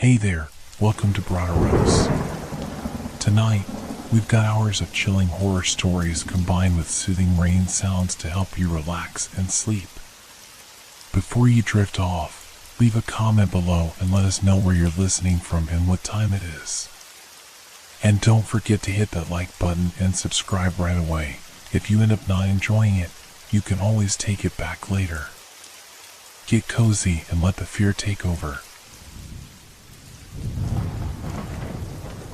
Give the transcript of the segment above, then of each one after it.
Hey there, welcome to Broderos. Tonight, we've got hours of chilling horror stories combined with soothing rain sounds to help you relax and sleep. Before you drift off, leave a comment below and let us know where you're listening from and what time it is. And don't forget to hit that like button and subscribe right away. If you end up not enjoying it, you can always take it back later. Get cozy and let the fear take over.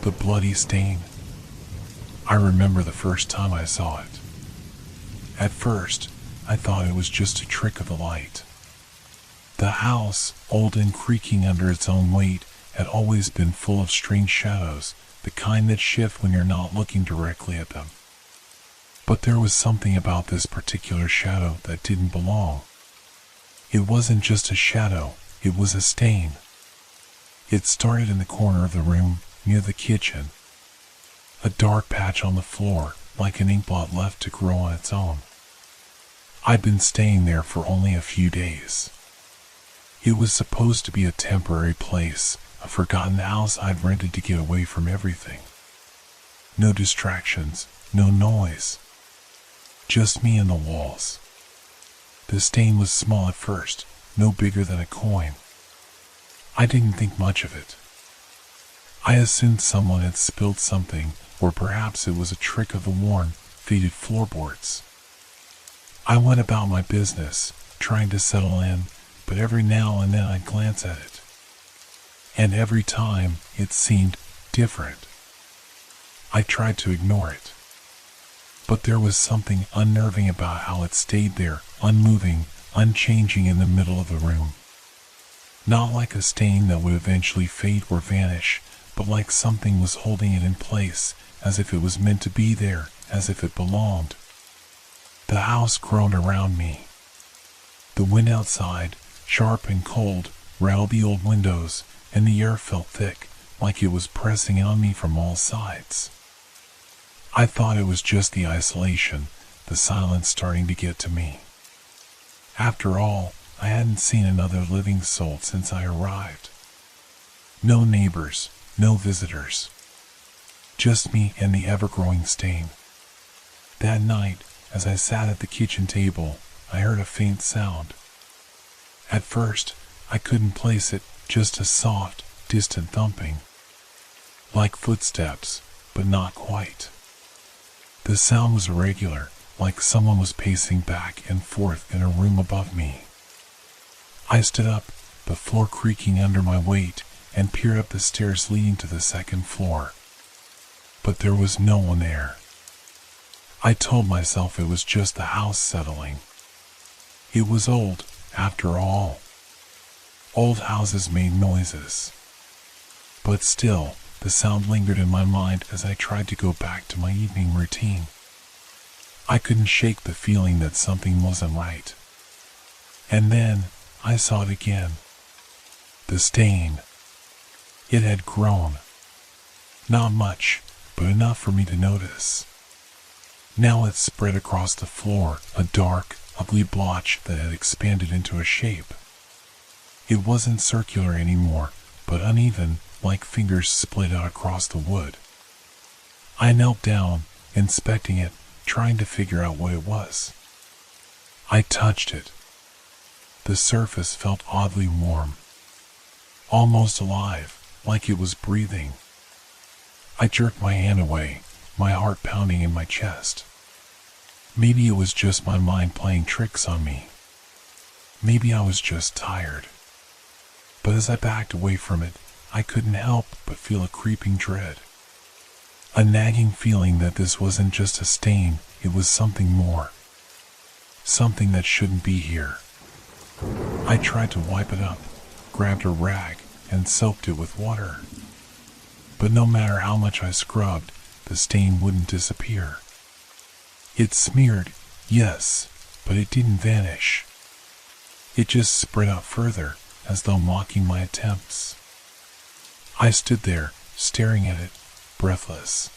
The bloody stain. I remember the first time I saw it. At first, I thought it was just a trick of the light. The house, old and creaking under its own weight, had always been full of strange shadows, the kind that shift when you're not looking directly at them. But there was something about this particular shadow that didn't belong. It wasn't just a shadow, it was a stain. It started in the corner of the room, near the kitchen. A dark patch on the floor, like an inkblot left to grow on its own. I'd been staying there for only a few days. It was supposed to be a temporary place, a forgotten house I'd rented to get away from everything. No distractions, no noise. Just me and the walls. The stain was small at first, no bigger than a coin. I didn't think much of it. I assumed someone had spilled something, or perhaps it was a trick of the worn, faded floorboards. I went about my business, trying to settle in, but every now and then I'd glance at it. And every time, it seemed different. I tried to ignore it. But there was something unnerving about how it stayed there, unmoving, unchanging in the middle of the room. Not like a stain that would eventually fade or vanish, but like something was holding it in place, as if it was meant to be there, as if it belonged. The house groaned around me. The wind outside, sharp and cold, rattled the old windows, and the air felt thick, like it was pressing on me from all sides. I thought it was just the isolation, the silence starting to get to me. After all, I hadn't seen another living soul since I arrived. No neighbors, no visitors. Just me and the ever-growing stain. That night, as I sat at the kitchen table, I heard a faint sound. At first, I couldn't place it, just a soft, distant thumping. Like footsteps, but not quite. The sound was irregular, like someone was pacing back and forth in a room above me. I stood up, the floor creaking under my weight, and peered up the stairs leading to the second floor. But there was no one there. I told myself it was just the house settling. It was old, after all. Old houses made noises. But still, the sound lingered in my mind as I tried to go back to my evening routine. I couldn't shake the feeling that something wasn't right. And then, I saw it again. The stain. It had grown. Not much, but enough for me to notice. Now it spread across the floor, a dark, ugly blotch that had expanded into a shape. It wasn't circular anymore, but uneven, like fingers split out across the wood. I knelt down, inspecting it, trying to figure out what it was. I touched it. The surface felt oddly warm. Almost alive, like it was breathing. I jerked my hand away, my heart pounding in my chest. Maybe it was just my mind playing tricks on me. Maybe I was just tired. But as I backed away from it, I couldn't help but feel a creeping dread. A nagging feeling that this wasn't just a stain, it was something more. Something that shouldn't be here. I tried to wipe it up, grabbed a rag, and soaked it with water. But no matter how much I scrubbed, the stain wouldn't disappear. It smeared, yes, but it didn't vanish. It just spread out further, as though mocking my attempts. I stood there, staring at it, breathless.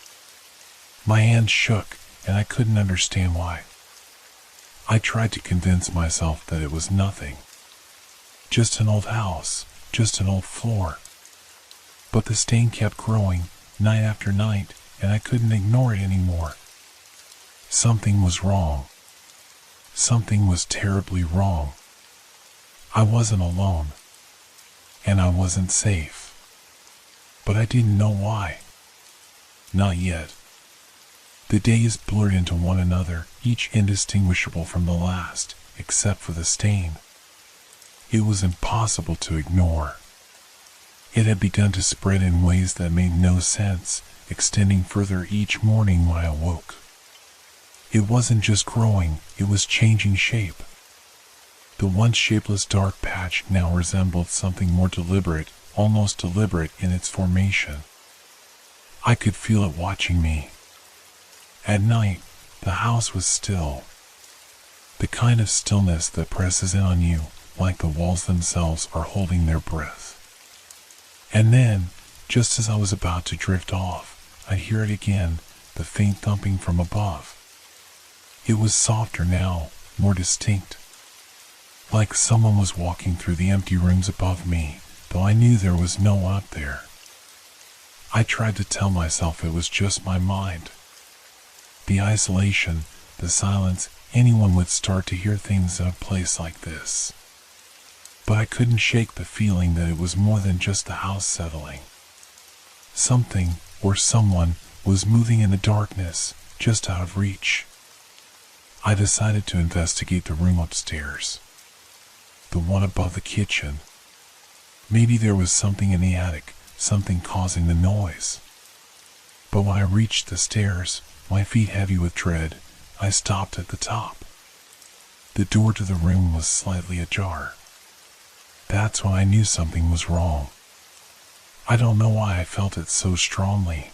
My hands shook, and I couldn't understand why. I tried to convince myself that it was nothing. Just an old house, just an old floor. But the stain kept growing, night after night, and I couldn't ignore it anymore. Something was wrong. Something was terribly wrong. I wasn't alone. And I wasn't safe. But I didn't know why. Not yet. The days blurred into one another, each indistinguishable from the last, except for the stain. It was impossible to ignore. It had begun to spread in ways that made no sense, extending further each morning when I awoke. It wasn't just growing, it was changing shape. The once shapeless dark patch now resembled something more deliberate, almost deliberate in its formation. I could feel it watching me. At night, the house was still. The kind of stillness that presses in on you, like the walls themselves are holding their breath. And then, just as I was about to drift off, I'd hear it again, the faint thumping from above. It was softer now, more distinct. Like someone was walking through the empty rooms above me, though I knew there was no one up there. I tried to tell myself it was just my mind. The isolation, the silence, anyone would start to hear things in a place like this. But I couldn't shake the feeling that it was more than just the house settling. Something, or someone, was moving in the darkness, just out of reach. I decided to investigate the room upstairs. The one above the kitchen. Maybe there was something in the attic, something causing the noise. But when I reached the stairs, my feet heavy with dread, I stopped at the top. The door to the room was slightly ajar. That's when I knew something was wrong. I don't know why I felt it so strongly.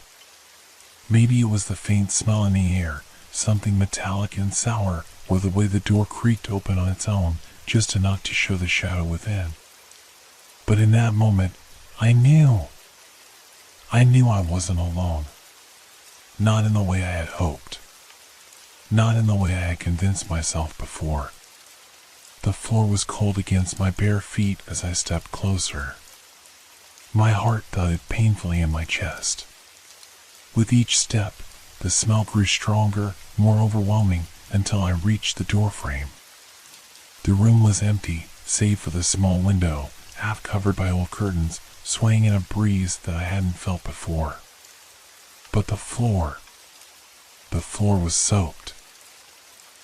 Maybe it was the faint smell in the air, something metallic and sour, or the way the door creaked open on its own, just enough to show the shadow within. But in that moment, I knew. I knew I wasn't alone. Not in the way I had hoped. Not in the way I had convinced myself before. The floor was cold against my bare feet as I stepped closer. My heart thudded painfully in my chest. With each step, the smell grew stronger, more overwhelming, until I reached the doorframe. The room was empty, save for the small window, half covered by old curtains, swaying in a breeze that I hadn't felt before. But the floor was soaked.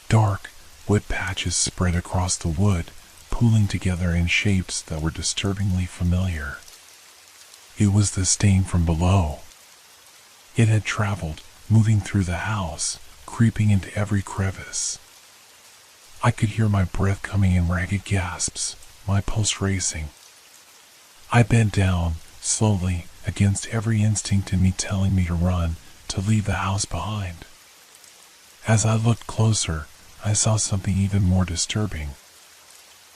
Dark, wet patches spread across the wood, pooling together in shapes that were disturbingly familiar. It was the stain from below. It had traveled, moving through the house, creeping into every crevice. I could hear my breath coming in ragged gasps, my pulse racing. I bent down, slowly, against every instinct in me telling me to run, to leave the house behind. As I looked closer, I saw something even more disturbing.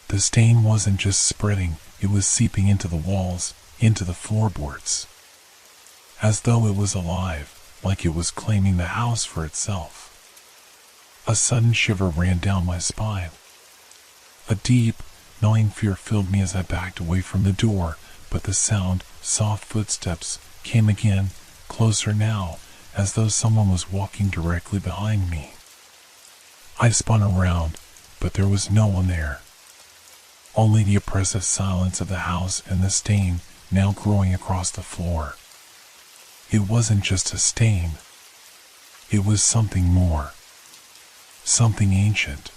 The stain wasn't just spreading, it was seeping into the walls, into the floorboards. As though it was alive, like it was claiming the house for itself. A sudden shiver ran down my spine. A deep, gnawing fear filled me as I backed away from the door, but the sound, soft footsteps, came again, closer now, as though someone was walking directly behind me. I spun around, but there was no one there. Only the oppressive silence of the house and the stain now growing across the floor. It wasn't just a stain. It was something more. Something ancient.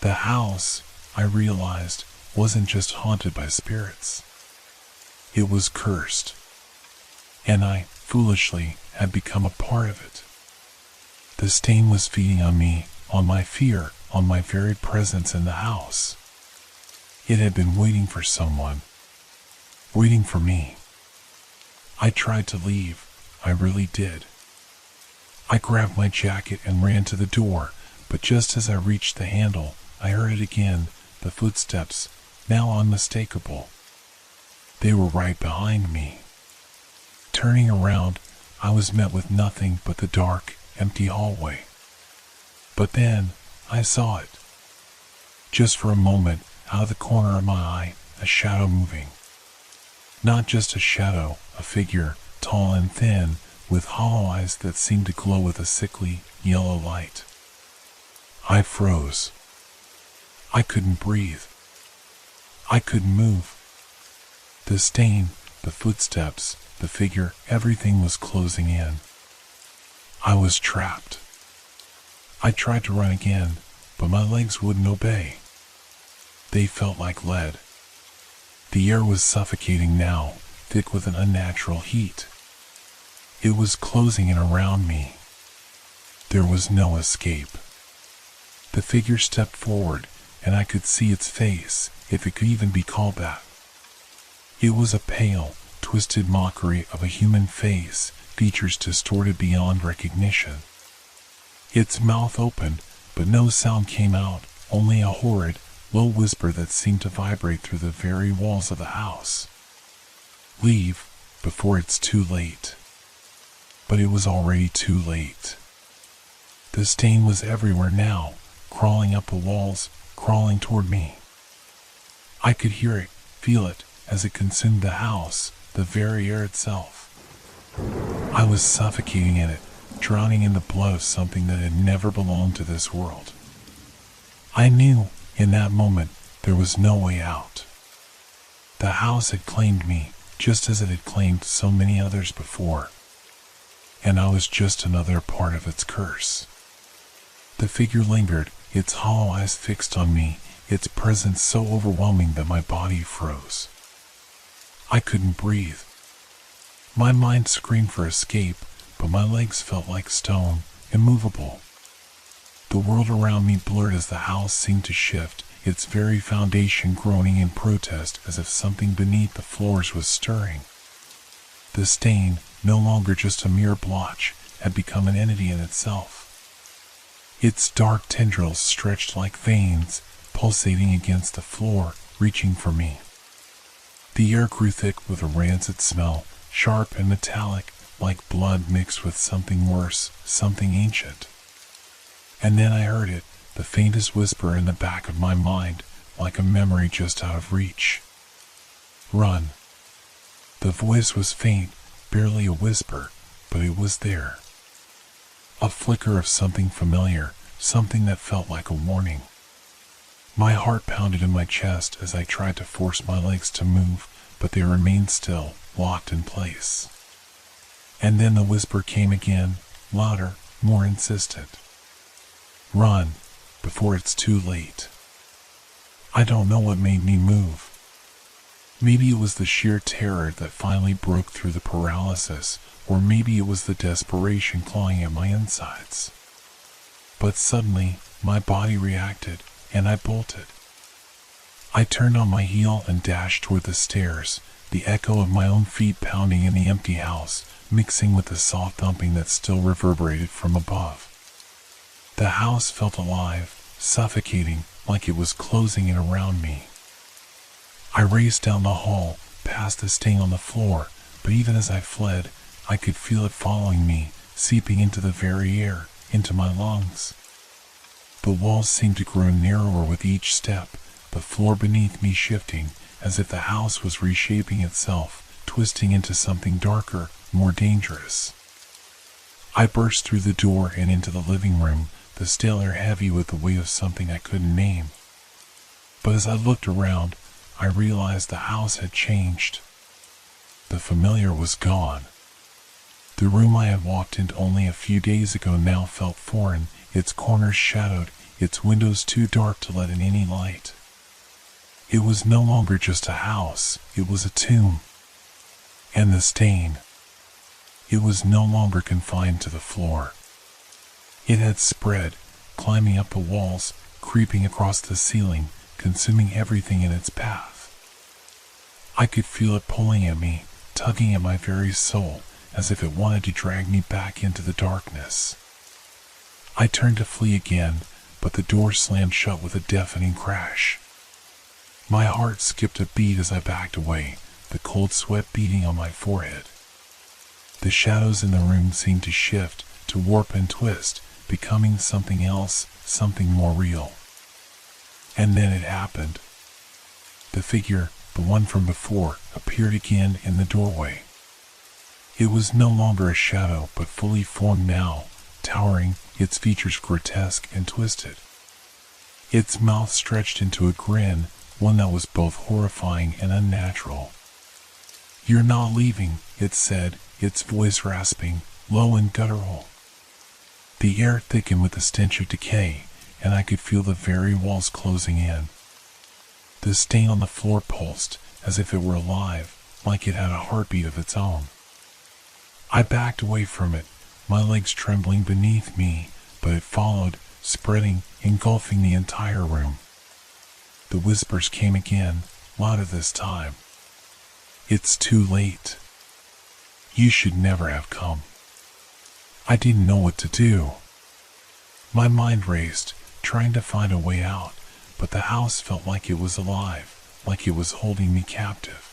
The house, I realized, wasn't just haunted by spirits. It was cursed. And I, foolishly, had become a part of it. The stain was feeding on me, on my fear, on my very presence in the house. It had been waiting for someone. Waiting for me. I tried to leave. I really did. I grabbed my jacket and ran to the door, but just as I reached the handle, I heard it again, the footsteps, now unmistakable. They were right behind me. Turning around, I was met with nothing but the dark, empty hallway. But then, I saw it. Just for a moment, out of the corner of my eye, a shadow moving. Not just a shadow, a figure, tall and thin, with hollow eyes that seemed to glow with a sickly, yellow light. I froze. I couldn't breathe. I couldn't move. The stain, the footsteps, the figure, everything was closing in. I was trapped. I tried to run again, but my legs wouldn't obey. They felt like lead. The air was suffocating now, thick with an unnatural heat. It was closing in around me. There was no escape. The figure stepped forward, and I could see its face, if it could even be called that. It was a pale, twisted mockery of a human face, features distorted beyond recognition. Its mouth opened, but no sound came out, only a horrid, low whisper that seemed to vibrate through the very walls of the house. Leave, before it's too late. But it was already too late. The stain was everywhere now, crawling up the walls, crawling toward me. I could hear it, feel it, as it consumed the house, the very air itself. I was suffocating in it, drowning in the blood of something that had never belonged to this world. I knew, in that moment, there was no way out. The house had claimed me, just as it had claimed so many others before. And I was just another part of its curse. The figure lingered, its hollow eyes fixed on me, its presence so overwhelming that my body froze. I couldn't breathe. My mind screamed for escape, but my legs felt like stone, immovable. The world around me blurred as the house seemed to shift, its very foundation groaning in protest as if something beneath the floors was stirring. The stain, no longer just a mere blotch, had become an entity in itself. Its dark tendrils stretched like veins, pulsating against the floor, reaching for me. The air grew thick with a rancid smell, sharp and metallic, like blood mixed with something worse, something ancient. And then I heard it, the faintest whisper in the back of my mind, like a memory just out of reach. Run. The voice was faint, barely a whisper, but it was there. A flicker of something familiar, something that felt like a warning. My heart pounded in my chest as I tried to force my legs to move, but they remained still, locked in place. And then the whisper came again, louder, more insistent. Run, before it's too late. I don't know what made me move. Maybe it was the sheer terror that finally broke through the paralysis, or maybe it was the desperation clawing at my insides. But suddenly, my body reacted, and I bolted. I turned on my heel and dashed toward the stairs, the echo of my own feet pounding in the empty house, mixing with the soft thumping that still reverberated from above. The house felt alive, suffocating, like it was closing in around me. I raced down the hall, past the stain on the floor, but even as I fled, I could feel it following me, seeping into the very air, into my lungs. The walls seemed to grow narrower with each step, the floor beneath me shifting, as if the house was reshaping itself, twisting into something darker, more dangerous. I burst through the door and into the living room, the stale air heavy with the weight of something I couldn't name. But as I looked around, I realized the house had changed. The familiar was gone. The room I had walked into only a few days ago now felt foreign, its corners shadowed, its windows too dark to let in any light. It was no longer just a house, it was a tomb. And the stain. It was no longer confined to the floor. It had spread, climbing up the walls, creeping across the ceiling, consuming everything in its path. I could feel it pulling at me, tugging at my very soul, as if it wanted to drag me back into the darkness. I turned to flee again, but the door slammed shut with a deafening crash. My heart skipped a beat as I backed away, the cold sweat beating on my forehead. The shadows in the room seemed to shift, to warp and twist, becoming something else, something more real. And then it happened. The figure, the one from before, appeared again in the doorway. It was no longer a shadow, but fully formed now, towering, its features grotesque and twisted. Its mouth stretched into a grin, one that was both horrifying and unnatural. "You're not leaving," it said, its voice rasping, low and guttural. The air thickened with the stench of decay, and I could feel the very walls closing in. The stain on the floor pulsed, as if it were alive, like it had a heartbeat of its own. I backed away from it, my legs trembling beneath me, but it followed, spreading, engulfing the entire room. The whispers came again, louder this time. "It's too late. You should never have come." I didn't know what to do. My mind raced, trying to find a way out, but the house felt like it was alive, like it was holding me captive.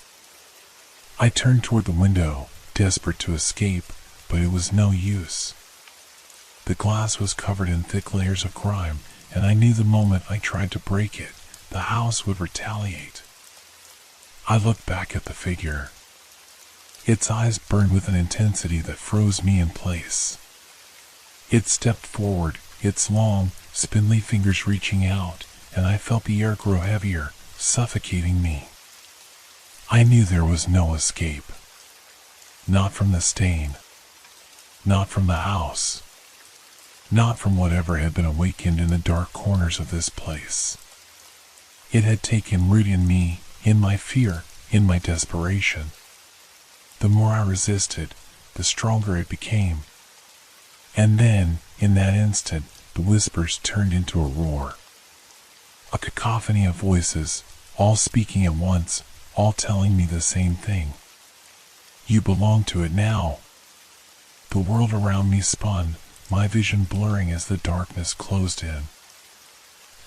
I turned toward the window, desperate to escape, but it was no use. The glass was covered in thick layers of grime, and I knew the moment I tried to break it, the house would retaliate. I looked back at the figure. Its eyes burned with an intensity that froze me in place. It stepped forward, its long, spindly fingers reaching out, and I felt the air grow heavier, suffocating me. I knew there was no escape. Not from the stain. Not from the house. Not from whatever had been awakened in the dark corners of this place. It had taken root in me, in my fear, in my desperation. The more I resisted, the stronger it became. And then, in that instant, the whispers turned into a roar. A cacophony of voices, all speaking at once, all telling me the same thing. "You belong to it now." The world around me spun, my vision blurring as the darkness closed in.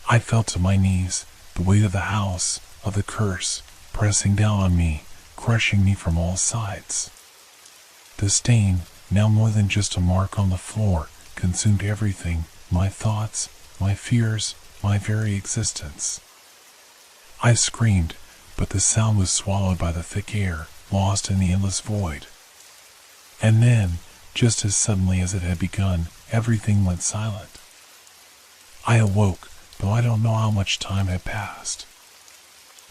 I fell to my knees, the weight of the house, of the curse, pressing down on me, crushing me from all sides. The stain, now more than just a mark on the floor, consumed everything, my thoughts, my fears, my very existence. I screamed, but the sound was swallowed by the thick air, lost in the endless void. And then, just as suddenly as it had begun, everything went silent. I awoke, though I don't know how much time had passed.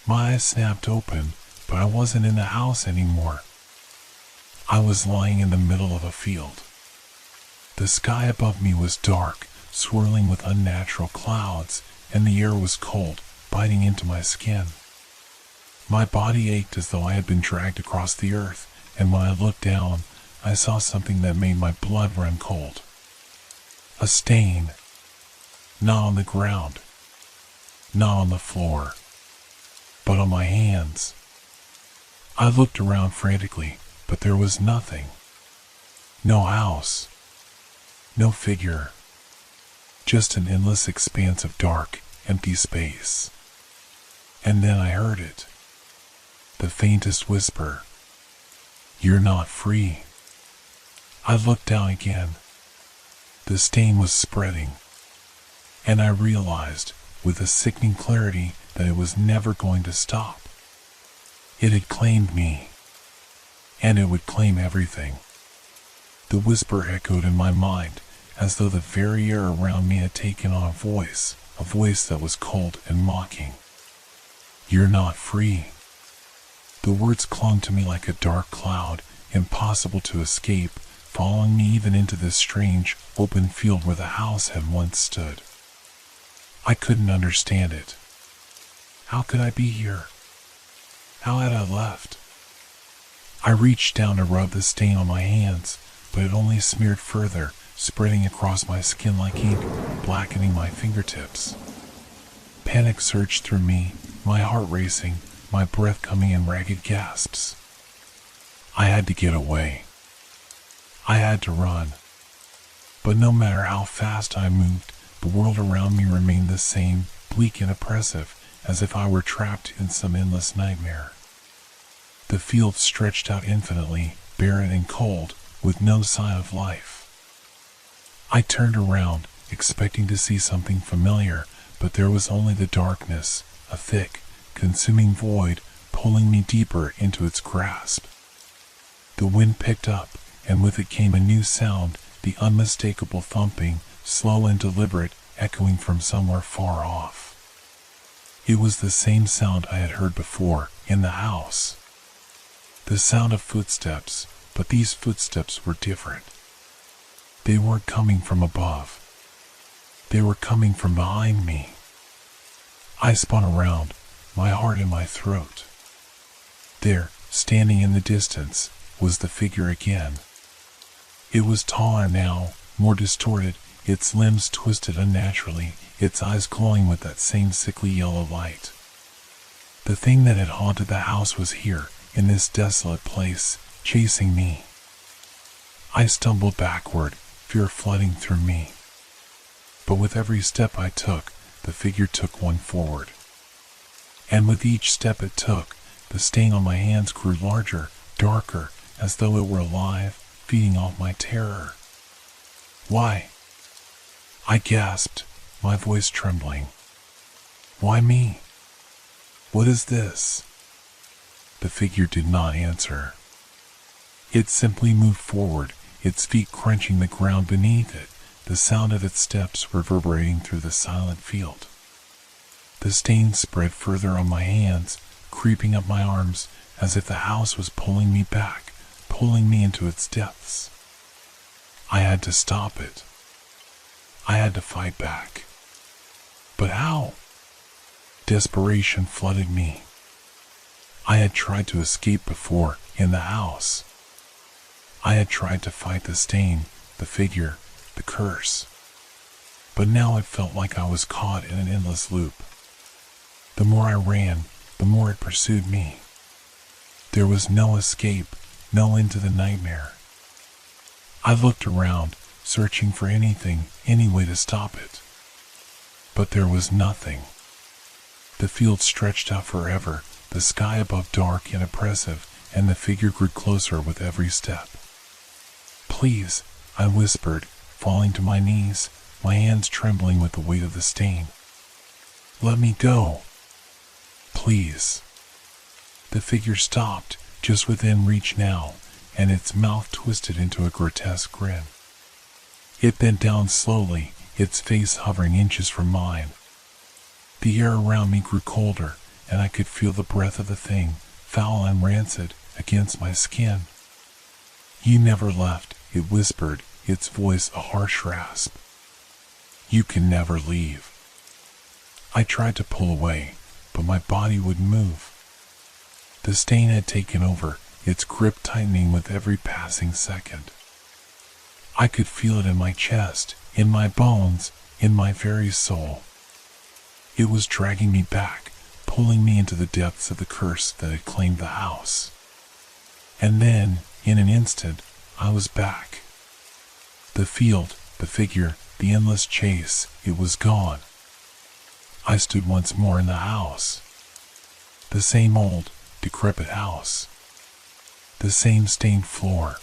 My eyes snapped open, but I wasn't in the house anymore. I was lying in the middle of a field. The sky above me was dark, swirling with unnatural clouds, and the air was cold, biting into my skin. My body ached as though I had been dragged across the earth, and when I looked down, I saw something that made my blood run cold. A stain. Not on the ground. Not on the floor. But on my hands. I looked around frantically, but there was nothing. No house. No figure. Just an endless expanse of dark, empty space. And then I heard it. The faintest whisper. "You're not free." I looked down again. The stain was spreading. And I realized, with a sickening clarity, that it was never going to stop. It had claimed me. And it would claim everything. The whisper echoed in my mind, as though the very air around me had taken on a voice that was cold and mocking. "You're not free." The words clung to me like a dark cloud, impossible to escape, following me even into this strange, open field where the house had once stood. I couldn't understand it. How could I be here? How had I left? I reached down to rub the stain on my hands, but it only smeared further, spreading across my skin like ink, blackening my fingertips. Panic surged through me, my heart racing, my breath coming in ragged gasps. I had to get away. I had to run. But no matter how fast I moved, the world around me remained the same, bleak and oppressive, as if I were trapped in some endless nightmare. The field stretched out infinitely, barren and cold, with no sign of life. I turned around, expecting to see something familiar, but there was only the darkness, a thick, consuming void, pulling me deeper into its grasp. The wind picked up, and with it came a new sound, the unmistakable thumping, slow and deliberate, echoing from somewhere far off. It was the same sound I had heard before, in the house. The sound of footsteps, but these footsteps were different. They weren't coming from above. They were coming from behind me. I spun around, my heart in my throat. There, standing in the distance, was the figure again. It was taller now, more distorted, its limbs twisted unnaturally, its eyes glowing with that same sickly yellow light. The thing that had haunted the house was here, in this desolate place, chasing me. I stumbled backward, fear flooding through me. But with every step I took, the figure took one forward. And with each step it took, the stain on my hands grew larger, darker, as though it were alive, feeding off my terror. Why? I gasped, my voice trembling. Why me? What is this? The figure did not answer. It simply moved forward, its feet crunching the ground beneath it, the sound of its steps reverberating through the silent field. The stain spread further on my hands, creeping up my arms, as if the house was pulling me back, pulling me into its depths. I had to stop it. I had to fight back. But how? Desperation flooded me. I had tried to escape before, in the house. I had tried to fight the stain, the figure, the curse. But now it felt like I was caught in an endless loop. The more I ran, the more it pursued me. There was no escape, no end to the nightmare. I looked around, searching for anything, any way to stop it. But there was nothing. The field stretched out forever, the sky above dark and oppressive, and the figure grew closer with every step. Please, I whispered, falling to my knees, my hands trembling with the weight of the stain. Let me go. Please. The figure stopped, just within reach now, and its mouth twisted into a grotesque grin. It bent down slowly, its face hovering inches from mine. The air around me grew colder, and I could feel the breath of the thing, foul and rancid, against my skin. You never left, it whispered, its voice a harsh rasp. You can never leave. I tried to pull away, but my body wouldn't move. The stain had taken over, its grip tightening with every passing second. I could feel it in my chest, in my bones, in my very soul. It was dragging me back, pulling me into the depths of the curse that had claimed the house. And then, in an instant, I was back. The field, the figure, the endless chase, it was gone. I stood once more in the house. The same old, decrepit house. The same stained floor.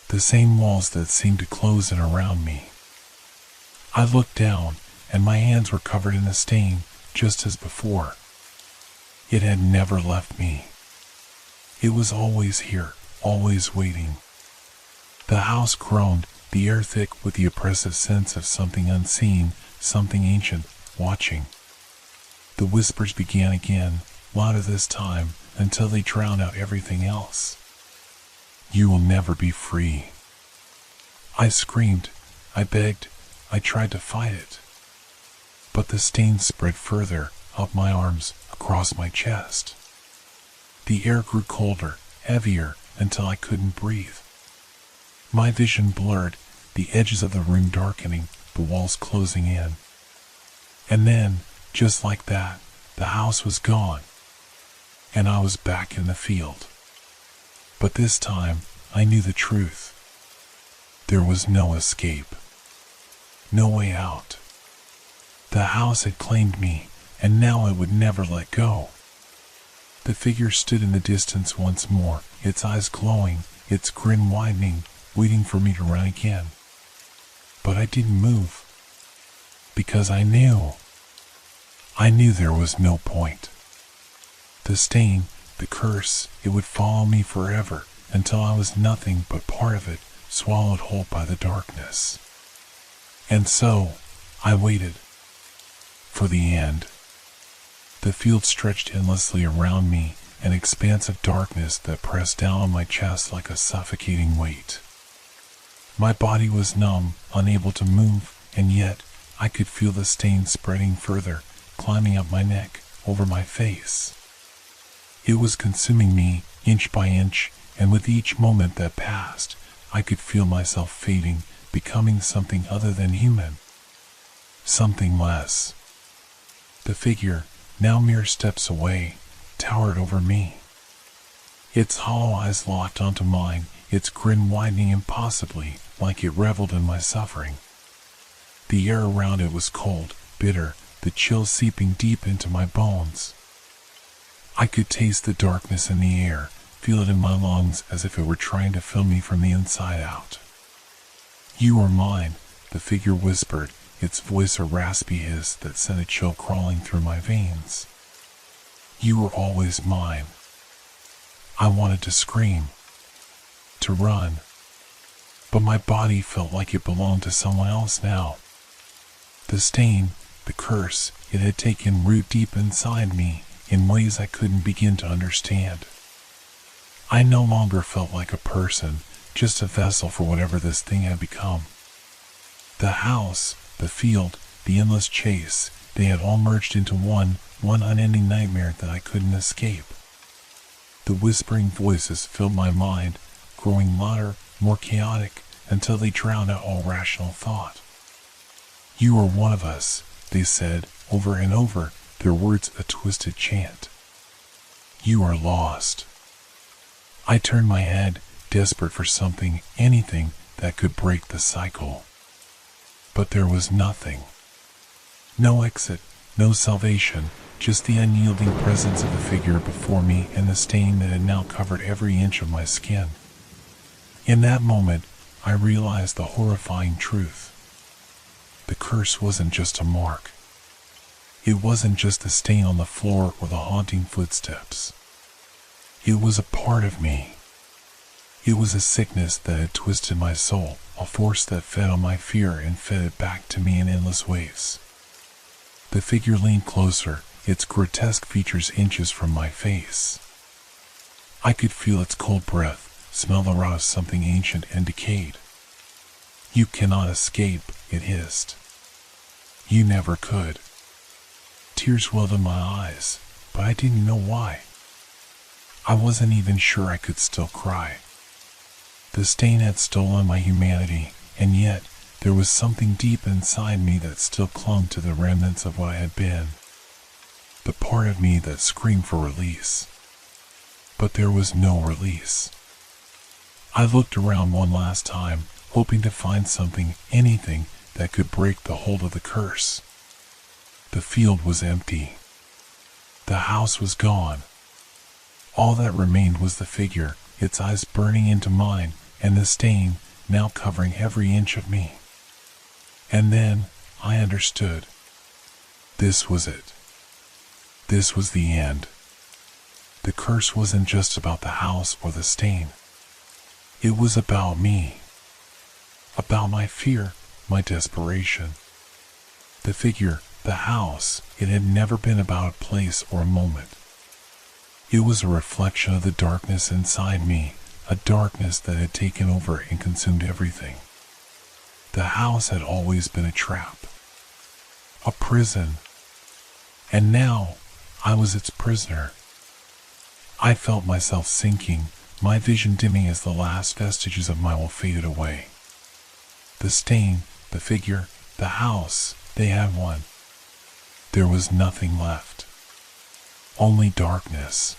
The same walls that seemed to close in around me. I looked down, and my hands were covered in the stain, just as before. It had never left me. It was always here, always waiting. The house groaned, the air thick with the oppressive sense of something unseen, something ancient, watching. The whispers began again, louder this time, until they drowned out everything else. You will never be free. I screamed, I begged, I tried to fight it. But the stain spread further, up my arms, across my chest. The air grew colder, heavier, until I couldn't breathe. My vision blurred, the edges of the room darkening, the walls closing in. And then, just like that, the house was gone. And I was back in the field. But this time, I knew the truth. There was no escape. No way out. The house had claimed me, and now it would never let go. The figure stood in the distance once more, its eyes glowing, its grin widening, waiting for me to run again. But I didn't move. Because I knew. I knew there was no point. The stain, the curse, it would follow me forever until I was nothing but part of it, swallowed whole by the darkness. And so, I waited for the end. The field stretched endlessly around me, an expanse of darkness that pressed down on my chest like a suffocating weight. My body was numb, unable to move, and yet I could feel the stain spreading further, climbing up my neck, over my face. It was consuming me, inch by inch, and with each moment that passed, I could feel myself fading, becoming something other than human. Something less. The figure, now mere steps away, towered over me. Its hollow eyes locked onto mine, its grin widening impossibly, like it reveled in my suffering. The air around it was cold, bitter, the chill seeping deep into my bones. I could taste the darkness in the air, feel it in my lungs as if it were trying to fill me from the inside out. "You are mine," the figure whispered, its voice a raspy hiss that sent a chill crawling through my veins. "You were always mine." I wanted to scream, to run, but my body felt like it belonged to someone else now. The stain, the curse, it had taken root deep inside me in ways I couldn't begin to understand. I no longer felt like a person, just a vessel for whatever this thing had become. The house, the field, the endless chase, they had all merged into one unending nightmare that I couldn't escape. The whispering voices filled my mind, growing louder, more chaotic, until they drowned out all rational thought. "You are one of us," they said, over and over, their words a twisted chant. "You are lost." I turned my head, desperate for something, anything, that could break the cycle. But there was nothing. No exit, no salvation, just the unyielding presence of the figure before me and the stain that had now covered every inch of my skin. In that moment, I realized the horrifying truth. The curse wasn't just a mark. It wasn't just a stain on the floor or the haunting footsteps. It was a part of me. It was a sickness that had twisted my soul, a force that fed on my fear and fed it back to me in endless waves. The figure leaned closer, its grotesque features inches from my face. I could feel its cold breath, smell the rot of something ancient and decayed. "You cannot escape," it hissed. "You never could." Tears welled in my eyes, but I didn't know why. I wasn't even sure I could still cry. The stain had stolen my humanity, and yet there was something deep inside me that still clung to the remnants of what I had been. The part of me that screamed for release. But there was no release. I looked around one last time, hoping to find something, anything, that could break the hold of the curse. The field was empty. The house was gone. All that remained was the figure, its eyes burning into mine, and the stain, now covering every inch of me. And then, I understood. This was it. This was the end. The curse wasn't just about the house or the stain. It was about me. About my fear, my desperation. The figure, the house, it had never been about a place or a moment. It was a reflection of the darkness inside me, a darkness that had taken over and consumed everything. The house had always been a trap, a prison, and now I was its prisoner. I felt myself sinking, my vision dimming as the last vestiges of my will faded away. The stain, the figure, the house, they had won. There was nothing left. Only darkness.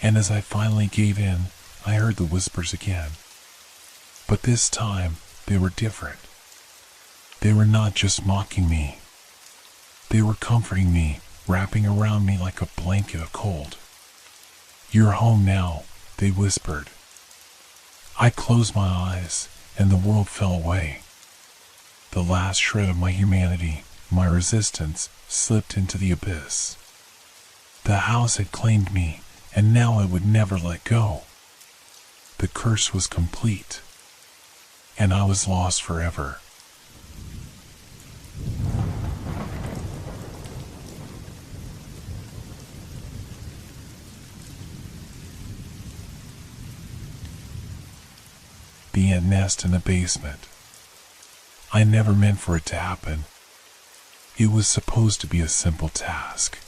And as I finally gave in, I heard the whispers again. But this time, they were different. They were not just mocking me. They were comforting me, wrapping around me like a blanket of cold. "You're home now," they whispered. I closed my eyes, and the world fell away. The last shred of my humanity, my resistance, slipped into the abyss. The house had claimed me, and now it would never let go. The curse was complete, and I was lost forever. The ant nest in the basement. I never meant for it to happen. It was supposed to be a simple task.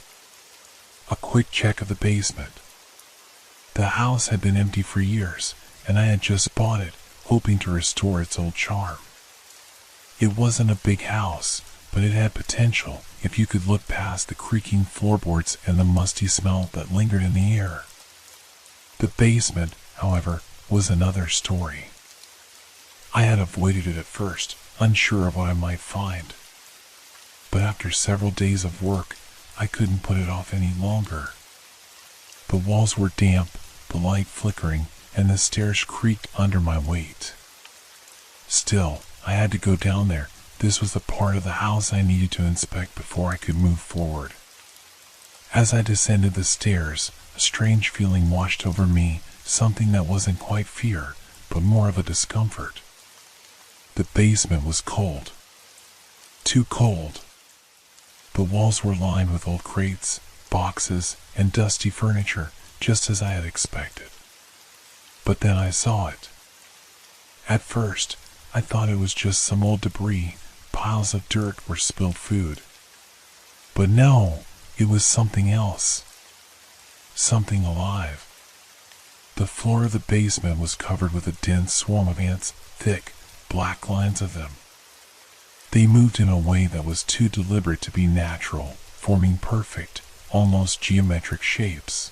A quick check of the basement. The house had been empty for years, and I had just bought it, hoping to restore its old charm. It wasn't a big house, but it had potential if you could look past the creaking floorboards and the musty smell that lingered in the air. The basement, however, was another story. I had avoided it at first, unsure of what I might find. But after several days of work, I couldn't put it off any longer. The walls were damp, the light flickering, and the stairs creaked under my weight. Still, I had to go down there. This was the part of the house I needed to inspect before I could move forward. As I descended the stairs, a strange feeling washed over me, something that wasn't quite fear, but more of a discomfort. The basement was cold. Too cold. The walls were lined with old crates, boxes, and dusty furniture, just as I had expected. But then I saw it. At first, I thought it was just some old debris, piles of dirt or spilled food. But no, it was something else. Something alive. The floor of the basement was covered with a dense swarm of ants, thick, black lines of them. They moved in a way that was too deliberate to be natural, forming perfect, almost geometric shapes.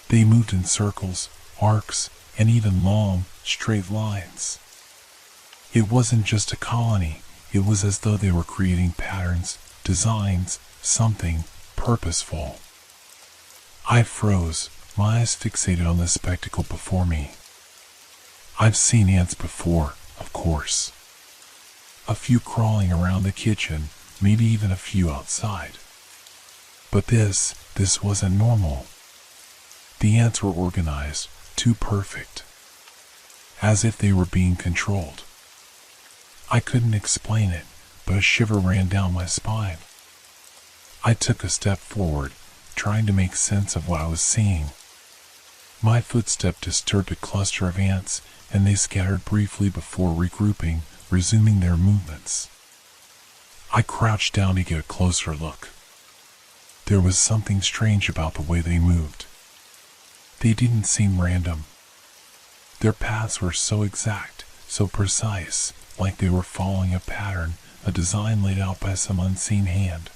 They moved in circles, arcs, and even long, straight lines. It wasn't just a colony, it was as though they were creating patterns, designs, something purposeful. I froze, my eyes fixated on the spectacle before me. I've seen ants before, of course. A few crawling around the kitchen, maybe even a few outside. But this wasn't normal. The ants were organized, too perfect. As if they were being controlled. I couldn't explain it, but a shiver ran down my spine. I took a step forward, trying to make sense of what I was seeing. My footstep disturbed a cluster of ants, and they scattered briefly before regrouping, resuming their movements. I crouched down to get a closer look. There was something strange about the way they moved. They didn't seem random. Their paths were so exact, so precise, like they were following a pattern, a design laid out by some unseen hand.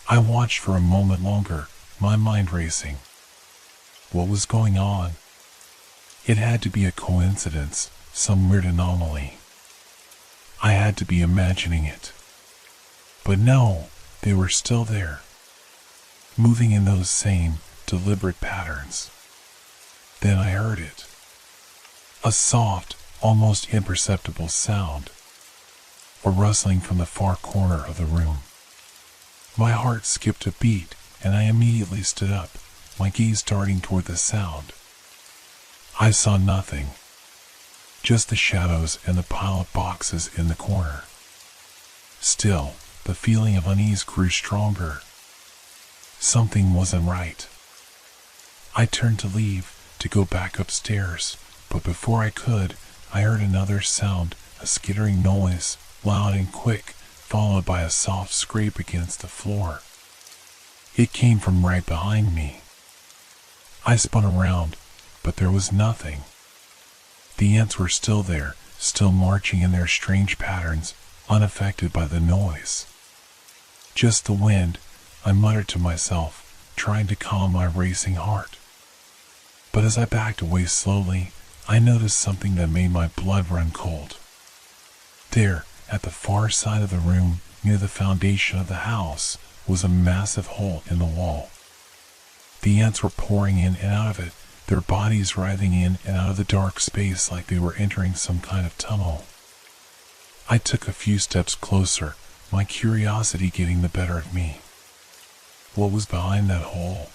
I watched for a moment longer, my mind racing. What was going on? It had to be a coincidence, some weird anomaly. I had to be imagining it. But no, they were still there, moving in those same, deliberate patterns. Then I heard it. A soft, almost imperceptible sound. A rustling from the far corner of the room. My heart skipped a beat, and I immediately stood up, my gaze darting toward the sound. I saw nothing. Just the shadows and the pile of boxes in the corner. Still, the feeling of unease grew stronger. Something wasn't right. I turned to leave, to go back upstairs, but before I could, I heard another sound, a skittering noise, loud and quick, followed by a soft scrape against the floor. It came from right behind me. I spun around, but there was nothing. The ants were still there, still marching in their strange patterns, unaffected by the noise. Just the wind, I muttered to myself, trying to calm my racing heart. But as I backed away slowly, I noticed something that made my blood run cold. There, at the far side of the room, near the foundation of the house, was a massive hole in the wall. The ants were pouring in and out of it, their bodies writhing in and out of the dark space like they were entering some kind of tunnel. I took a few steps closer, my curiosity getting the better of me. What was behind that hole?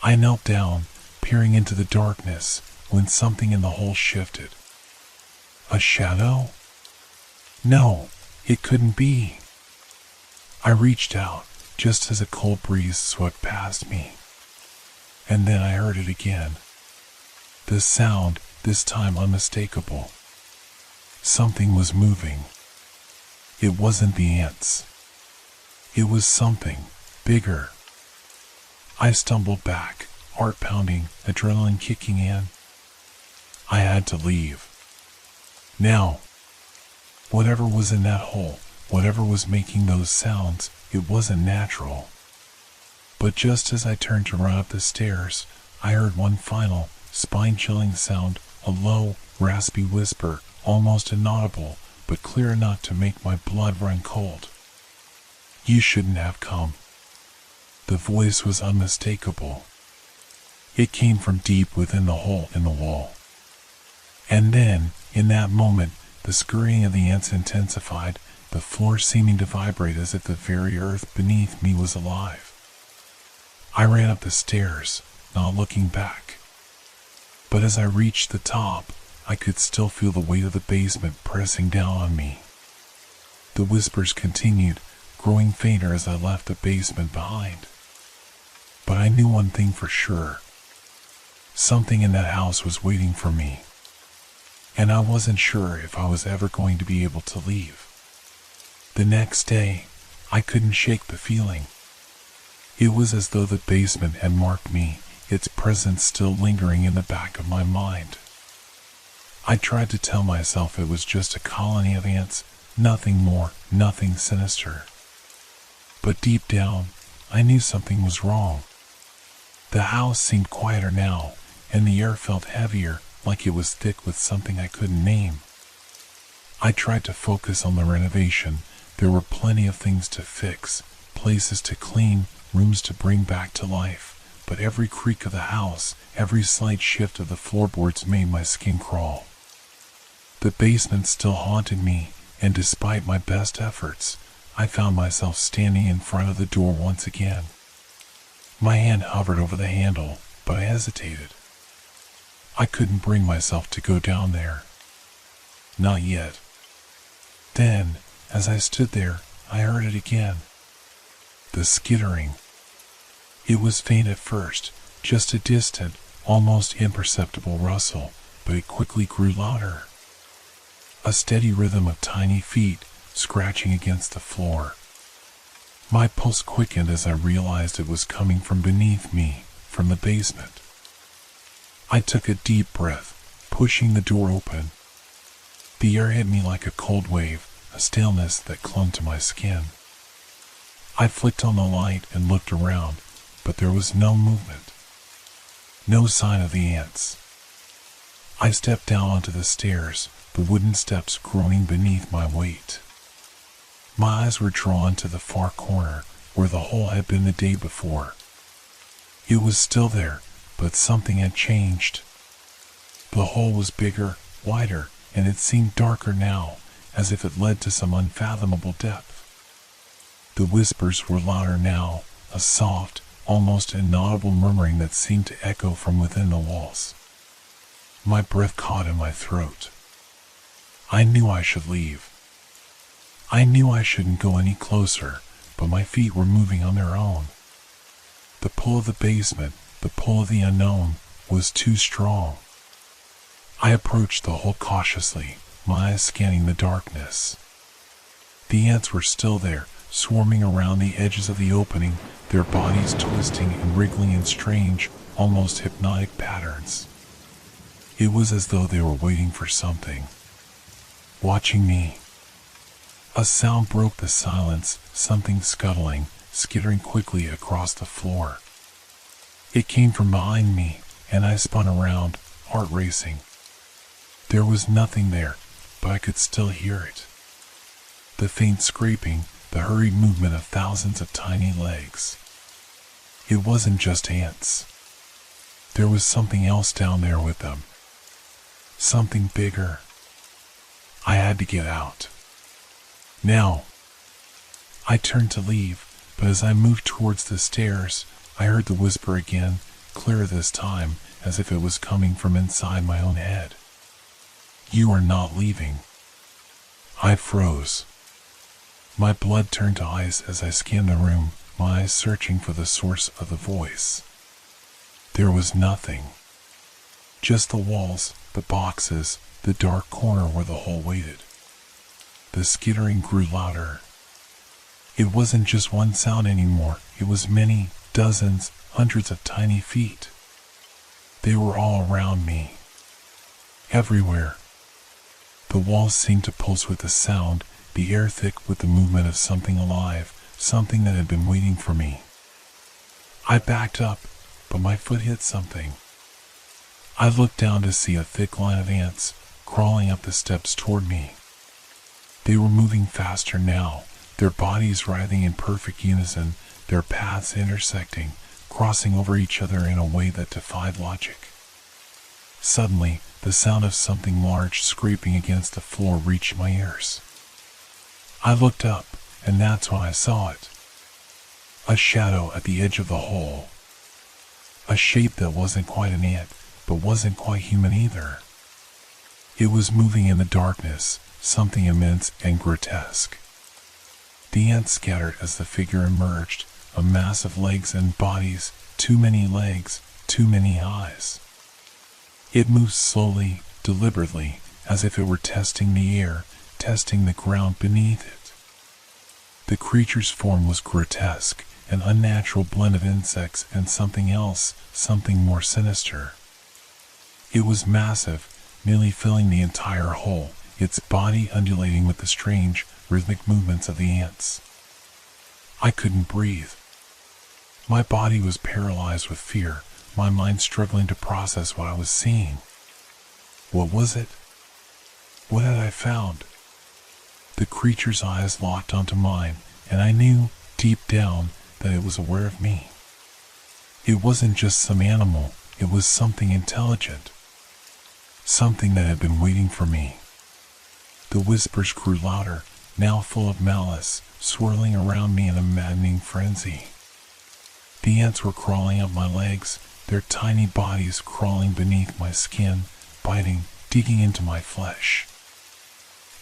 I knelt down, peering into the darkness, when something in the hole shifted. A shadow? No, it couldn't be. I reached out, just as a cold breeze swept past me. And then I heard it again. The sound, this time unmistakable. Something was moving. It wasn't the ants. It was something bigger. I stumbled back, heart pounding, adrenaline kicking in. I had to leave. Now, whatever was in that hole, whatever was making those sounds, it wasn't natural. But just as I turned to run up the stairs, I heard one final, spine-chilling sound, a low, raspy whisper, almost inaudible, but clear enough to make my blood run cold. You shouldn't have come. The voice was unmistakable. It came from deep within the hole in the wall. And then, in that moment, the scurrying of the ants intensified, the floor seeming to vibrate as if the very earth beneath me was alive. I ran up the stairs, not looking back. But as I reached the top, I could still feel the weight of the basement pressing down on me. The whispers continued, growing fainter as I left the basement behind. But I knew one thing for sure. Something in that house was waiting for me. And I wasn't sure if I was ever going to be able to leave. The next day, I couldn't shake the feeling. It was as though the basement had marked me, its presence still lingering in the back of my mind. I tried to tell myself it was just a colony of ants, nothing more, nothing sinister. But deep down, I knew something was wrong. The house seemed quieter now, and the air felt heavier, like it was thick with something I couldn't name. I tried to focus on the renovation. There were plenty of things to fix, places to clean, rooms to bring back to life, but every creak of the house, every slight shift of the floorboards made my skin crawl. The basement still haunted me, and despite my best efforts, I found myself standing in front of the door once again. My hand hovered over the handle, but I hesitated. I couldn't bring myself to go down there. Not yet. Then, as I stood there, I heard it again. The skittering. It was faint at first, just a distant, almost imperceptible rustle, but it quickly grew louder. A steady rhythm of tiny feet scratching against the floor. My pulse quickened as I realized it was coming from beneath me, from the basement. I took a deep breath, pushing the door open. The air hit me like a cold wave, a staleness that clung to my skin. I flicked on the light and looked around, but there was no movement. No sign of the ants. I stepped down onto the stairs, the wooden steps groaning beneath my weight. My eyes were drawn to the far corner, where the hole had been the day before. It was still there, but something had changed. The hole was bigger, wider, and it seemed darker now, as if it led to some unfathomable depth. The whispers were louder now, a soft, almost inaudible murmuring that seemed to echo from within the walls. My breath caught in my throat. I knew I should leave. I knew I shouldn't go any closer, but my feet were moving on their own. The pull of the basement, the pull of the unknown, was too strong. I approached the hole cautiously, my eyes scanning the darkness. The ants were still there, swarming around the edges of the opening, their bodies twisting and wriggling in strange, almost hypnotic patterns. It was as though they were waiting for something. Watching me. A sound broke the silence, something scuttling, skittering quickly across the floor. It came from behind me, and I spun around, heart racing. There was nothing there, but I could still hear it. The faint scraping, the hurried movement of thousands of tiny legs. It wasn't just ants. There was something else down there with them. Something bigger. I had to get out. Now. I turned to leave, But as I moved towards the stairs, I heard the whisper again, clearer this time, as if it was coming from inside my own head. "You are not leaving." I froze. My blood turned to ice as I scanned the room, my eyes searching for the source of the voice. There was nothing. Just the walls, the boxes, the dark corner where the hole waited. The skittering grew louder. It wasn't just one sound anymore, it was many, dozens, hundreds of tiny feet. They were all around me. Everywhere. The walls seemed to pulse with the sound, the air thick with the movement of something alive, something that had been waiting for me. I backed up, but my foot hit something. I looked down to see a thick line of ants crawling up the steps toward me. They were moving faster now, their bodies writhing in perfect unison, their paths intersecting, crossing over each other in a way that defied logic. Suddenly, the sound of something large scraping against the floor reached my ears. I looked up, and that's when I saw it. A shadow at the edge of the hole. A shape that wasn't quite an ant, but wasn't quite human either. It was moving in the darkness, something immense and grotesque. The ants scattered as the figure emerged, a mass of legs and bodies, too many legs, too many eyes. It moved slowly, deliberately, as if it were testing the air, testing the ground beneath it. The creature's form was grotesque, an unnatural blend of insects and something else, something more sinister. It was massive, nearly filling the entire hole, its body undulating with the strange, rhythmic movements of the ants. I couldn't breathe. My body was paralyzed with fear, my mind struggling to process what I was seeing. What was it? What had I found? The creature's eyes locked onto mine, and I knew, deep down, that it was aware of me. It wasn't just some animal, it was something intelligent. Something that had been waiting for me. The whispers grew louder, now full of malice, swirling around me in a maddening frenzy. The ants were crawling up my legs, their tiny bodies crawling beneath my skin, biting, digging into my flesh.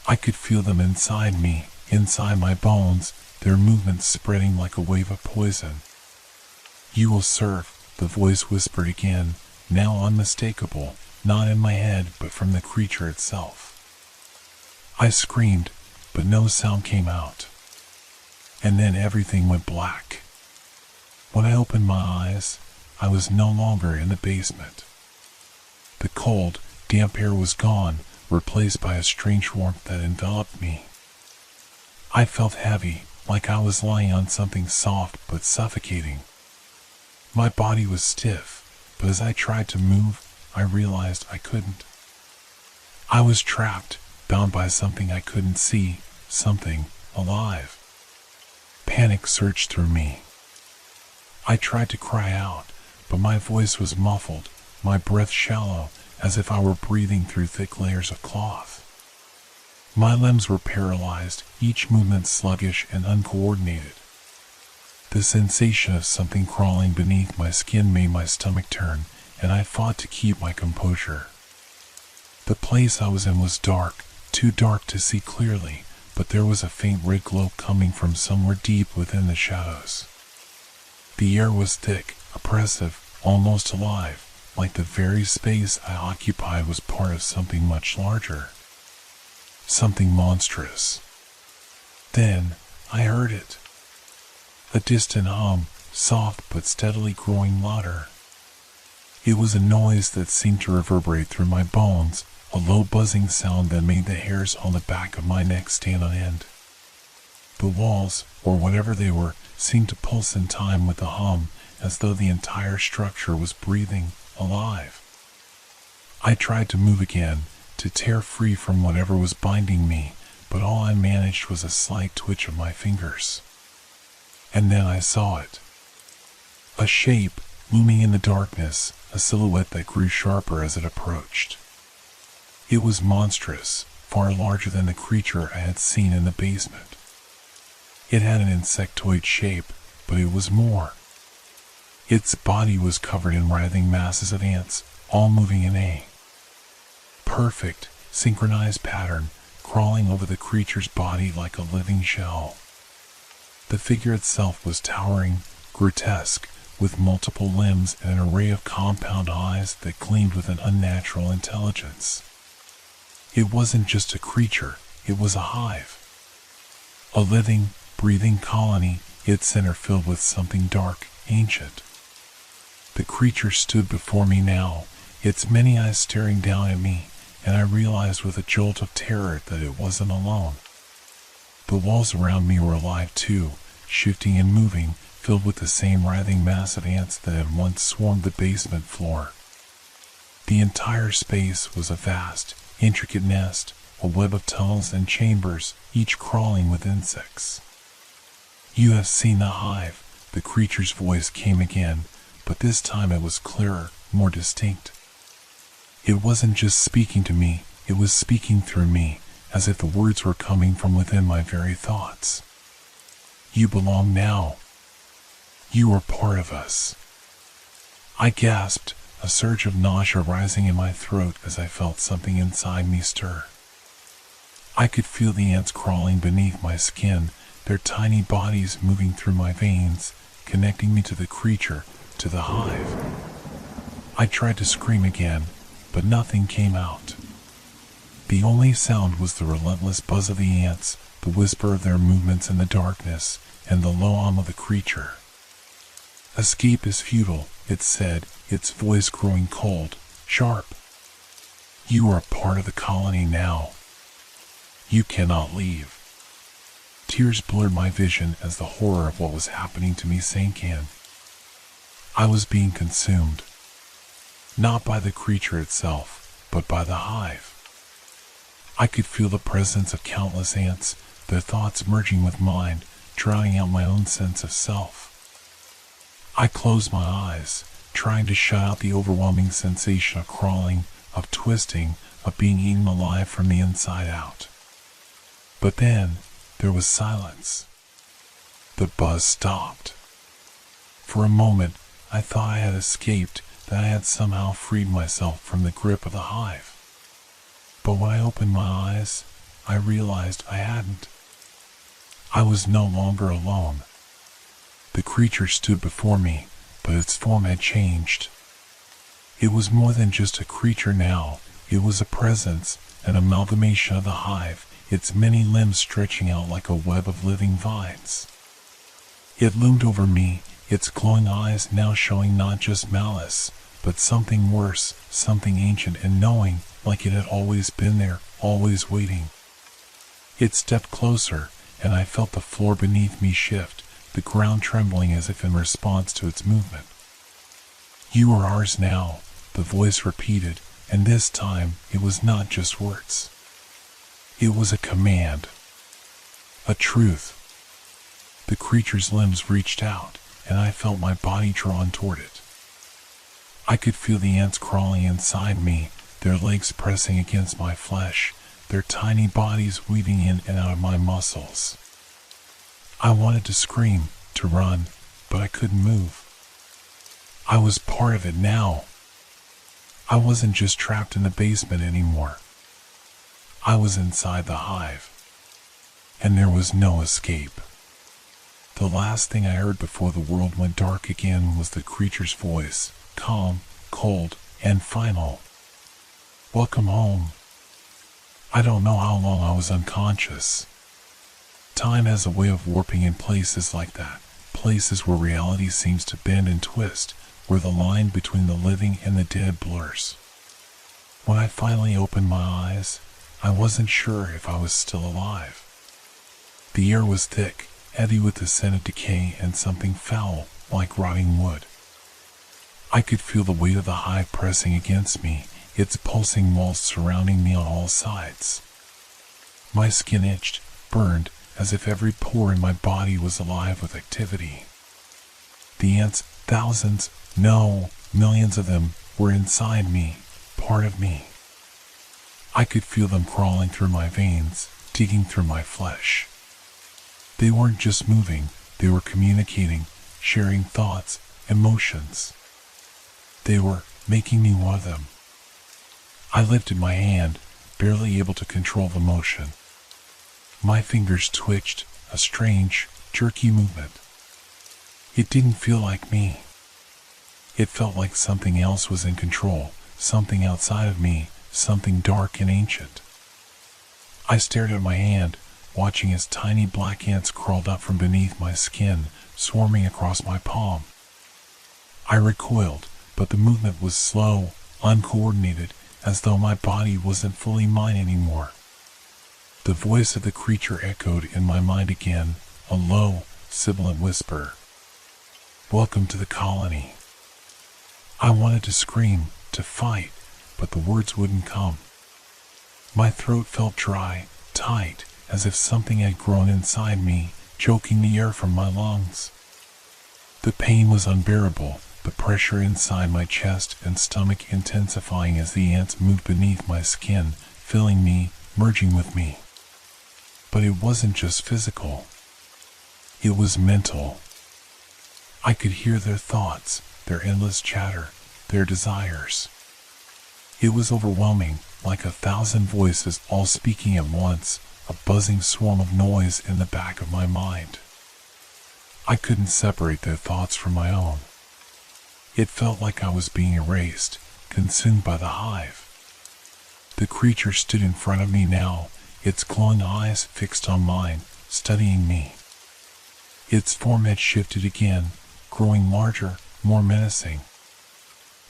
I could feel them inside me, inside my bones, their movements spreading like a wave of poison. "You will serve," the voice whispered again, now unmistakable, not in my head but from the creature itself. I screamed, but no sound came out. And then everything went black. When I opened my eyes, I was no longer in the basement. The cold, damp air was gone, replaced by a strange warmth that enveloped me. I felt heavy, like I was lying on something soft but suffocating. My body was stiff, but as I tried to move, I realized I couldn't. I was trapped, bound by something I couldn't see, something alive. Panic surged through me. I tried to cry out, but my voice was muffled, my breath shallow, as if I were breathing through thick layers of cloth. My limbs were paralyzed, each movement sluggish and uncoordinated. The sensation of something crawling beneath my skin made my stomach turn, and I fought to keep my composure. The place I was in was dark, too dark to see clearly, but there was a faint red glow coming from somewhere deep within the shadows. The air was thick, oppressive, almost alive, like the very space I occupied was part of something much larger. Something monstrous. Then, I heard it. A distant hum, soft but steadily growing louder. It was a noise that seemed to reverberate through my bones, a low buzzing sound that made the hairs on the back of my neck stand on end. The walls, or whatever they were, seemed to pulse in time with the hum, as though the entire structure was breathing, alive. I tried to move again, to tear free from whatever was binding me, but all I managed was a slight twitch of my fingers. And then I saw it. A shape, looming in the darkness, a silhouette that grew sharper as it approached. It was monstrous, far larger than the creature I had seen in the basement. It had an insectoid shape, but it was more. Its body was covered in writhing masses of ants, all moving in a perfect, synchronized pattern, crawling over the creature's body like a living shell. The figure itself was towering, grotesque, with multiple limbs and an array of compound eyes that gleamed with an unnatural intelligence. It wasn't just a creature, it was a hive. A living, breathing colony, its center filled with something dark, ancient. The creature stood before me now, its many eyes staring down at me, and I realized with a jolt of terror that it wasn't alone. The walls around me were alive too, shifting and moving, filled with the same writhing mass of ants that had once swarmed the basement floor. The entire space was a vast, intricate nest, a web of tunnels and chambers, each crawling with insects. "You have seen the hive," the creature's voice came again, but this time it was clearer, more distinct. It wasn't just speaking to me, it was speaking through me, as if the words were coming from within my very thoughts. "You belong now. You are part of us." I gasped, a surge of nausea rising in my throat as I felt something inside me stir. I could feel the ants crawling beneath my skin, their tiny bodies moving through my veins, connecting me to the creature, to the hive. I tried to scream again, but nothing came out. The only sound was the relentless buzz of the ants, the whisper of their movements in the darkness, and the low hum of the creature. "Escape is futile," it said, its voice growing cold, sharp. "You are a part of the colony now. You cannot leave." Tears blurred my vision as the horror of what was happening to me sank in. I was being consumed. Not by the creature itself, but by the hive. I could feel the presence of countless ants, their thoughts merging with mine, drowning out my own sense of self. I closed my eyes, trying to shut out the overwhelming sensation of crawling, of twisting, of being eaten alive from the inside out. But then, there was silence. The buzz stopped. For a moment, I thought I had escaped, that I had somehow freed myself from the grip of the hive. But when I opened my eyes, I realized I hadn't. I was no longer alone. The creature stood before me, but its form had changed. It was more than just a creature now, it was a presence, an amalgamation of the hive, its many limbs stretching out like a web of living vines. It loomed over me, its glowing eyes now showing not just malice, but something worse, something ancient and knowing, like it had always been there, always waiting. It stepped closer, and I felt the floor beneath me shift, the ground trembling as if in response to its movement. "You are ours now," the voice repeated, and this time it was not just words. It was a command. A truth. The creature's limbs reached out, and I felt my body drawn toward it. I could feel the ants crawling inside me, their legs pressing against my flesh, their tiny bodies weaving in and out of my muscles. I wanted to scream, to run, but I couldn't move. I was part of it now. I wasn't just trapped in the basement anymore. I was inside the hive, and there was no escape. The last thing I heard before the world went dark again was the creature's voice, calm, cold, and final. "Welcome home." I don't know how long I was unconscious. Time has a way of warping in places like that, places where reality seems to bend and twist, where the line between the living and the dead blurs. When I finally opened my eyes, I wasn't sure if I was still alive. The air was thick, heavy with the scent of decay and something foul, like rotting wood. I could feel the weight of the hive pressing against me, its pulsing walls surrounding me on all sides. My skin itched, burned, as if every pore in my body was alive with activity. The ants, thousands, no, millions of them, were inside me, part of me. I could feel them crawling through my veins, digging through my flesh. They weren't just moving, they were communicating, sharing thoughts, emotions. They were making me one of them. I lifted my hand, barely able to control the motion. My fingers twitched, a strange, jerky movement. It didn't feel like me. It felt like something else was in control, something outside of me, something dark and ancient. I stared at my hand, watching as tiny black ants crawled up from beneath my skin, swarming across my palm. I recoiled, but the movement was slow, uncoordinated, as though my body wasn't fully mine anymore. The voice of the creature echoed in my mind again, a low, sibilant whisper. "Welcome to the colony." I wanted to scream, to fight, but the words wouldn't come. My throat felt dry, tight, as if something had grown inside me, choking the air from my lungs. The pain was unbearable, the pressure inside my chest and stomach intensifying as the ants moved beneath my skin, filling me, merging with me. But it wasn't just physical. It was mental. I could hear their thoughts, their endless chatter, their desires. It was overwhelming, like 1,000 voices all speaking at once, a buzzing swarm of noise in the back of my mind. I couldn't separate their thoughts from my own. It felt like I was being erased, consumed by the hive. The creature stood in front of me now, its glowing eyes fixed on mine, studying me. Its form had shifted again, growing larger, more menacing.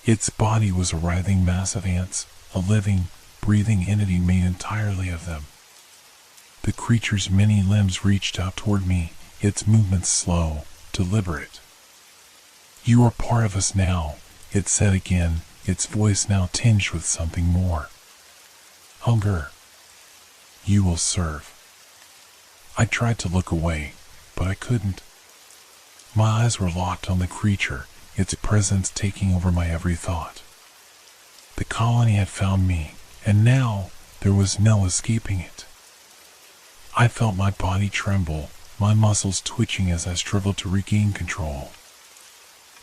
Its body was a writhing mass of ants, a living, breathing entity made entirely of them. The creature's many limbs reached out toward me, its movements slow, deliberate. "You are part of us now," it said again, its voice now tinged with something more. "Hunger. You will serve." I tried to look away, but I couldn't. My eyes were locked on the creature, its presence taking over my every thought. The colony had found me, and now there was no escaping it. I felt my body tremble, my muscles twitching as I struggled to regain control.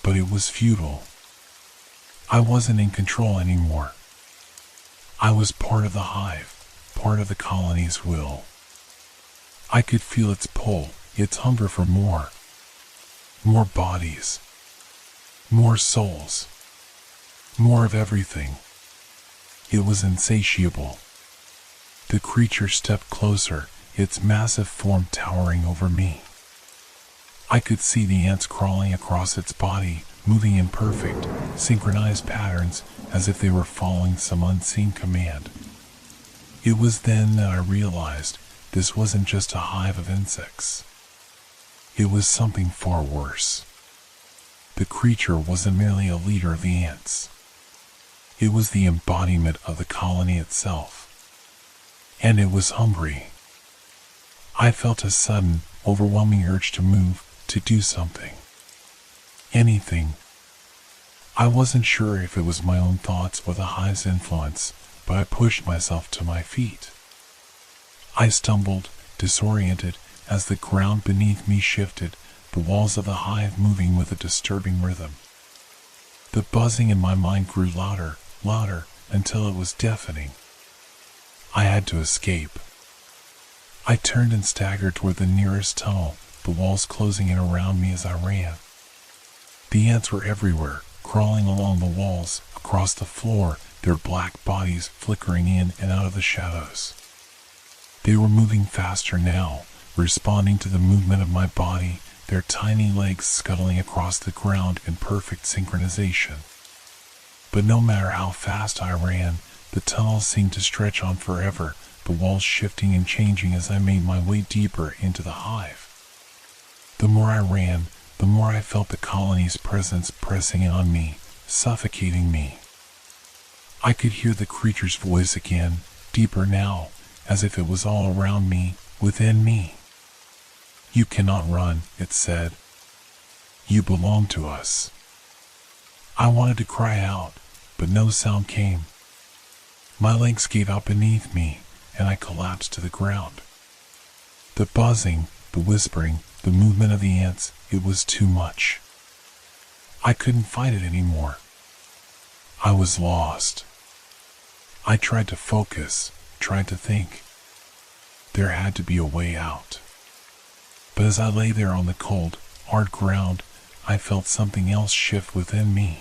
But it was futile. I wasn't in control anymore. I was part of the hive, part of the colony's will. I could feel its pull, its hunger for more. More bodies. More souls. More of everything. It was insatiable. The creature stepped closer, its massive form towering over me. I could see the ants crawling across its body, moving in perfect, synchronized patterns as if they were following some unseen command. It was then that I realized this wasn't just a hive of insects. It was something far worse. The creature wasn't merely a leader of the ants. It was the embodiment of the colony itself. And it was hungry. I felt a sudden, overwhelming urge to move, to do something. Anything. I wasn't sure if it was my own thoughts or the hive's influence, but I pushed myself to my feet. I stumbled, disoriented, as the ground beneath me shifted, the walls of the hive moving with a disturbing rhythm. The buzzing in my mind grew louder, louder, until it was deafening. I had to escape. I turned and staggered toward the nearest tunnel, the walls closing in around me as I ran. The ants were everywhere, crawling along the walls, across the floor, their black bodies flickering in and out of the shadows. They were moving faster now, responding to the movement of my body, their tiny legs scuttling across the ground in perfect synchronization. But no matter how fast I ran, the tunnel seemed to stretch on forever, the walls shifting and changing as I made my way deeper into the hive. The more I ran, the more I felt the colony's presence pressing on me, suffocating me. I could hear the creature's voice again, deeper now, as if it was all around me, within me. "You cannot run," it said. "You belong to us." I wanted to cry out, but no sound came. My legs gave out beneath me, and I collapsed to the ground. The buzzing, the whispering, the movement of the ants, it was too much. I couldn't fight it anymore. I was lost. I tried to focus, tried to think. There had to be a way out. But as I lay there on the cold, hard ground, I felt something else shift within me.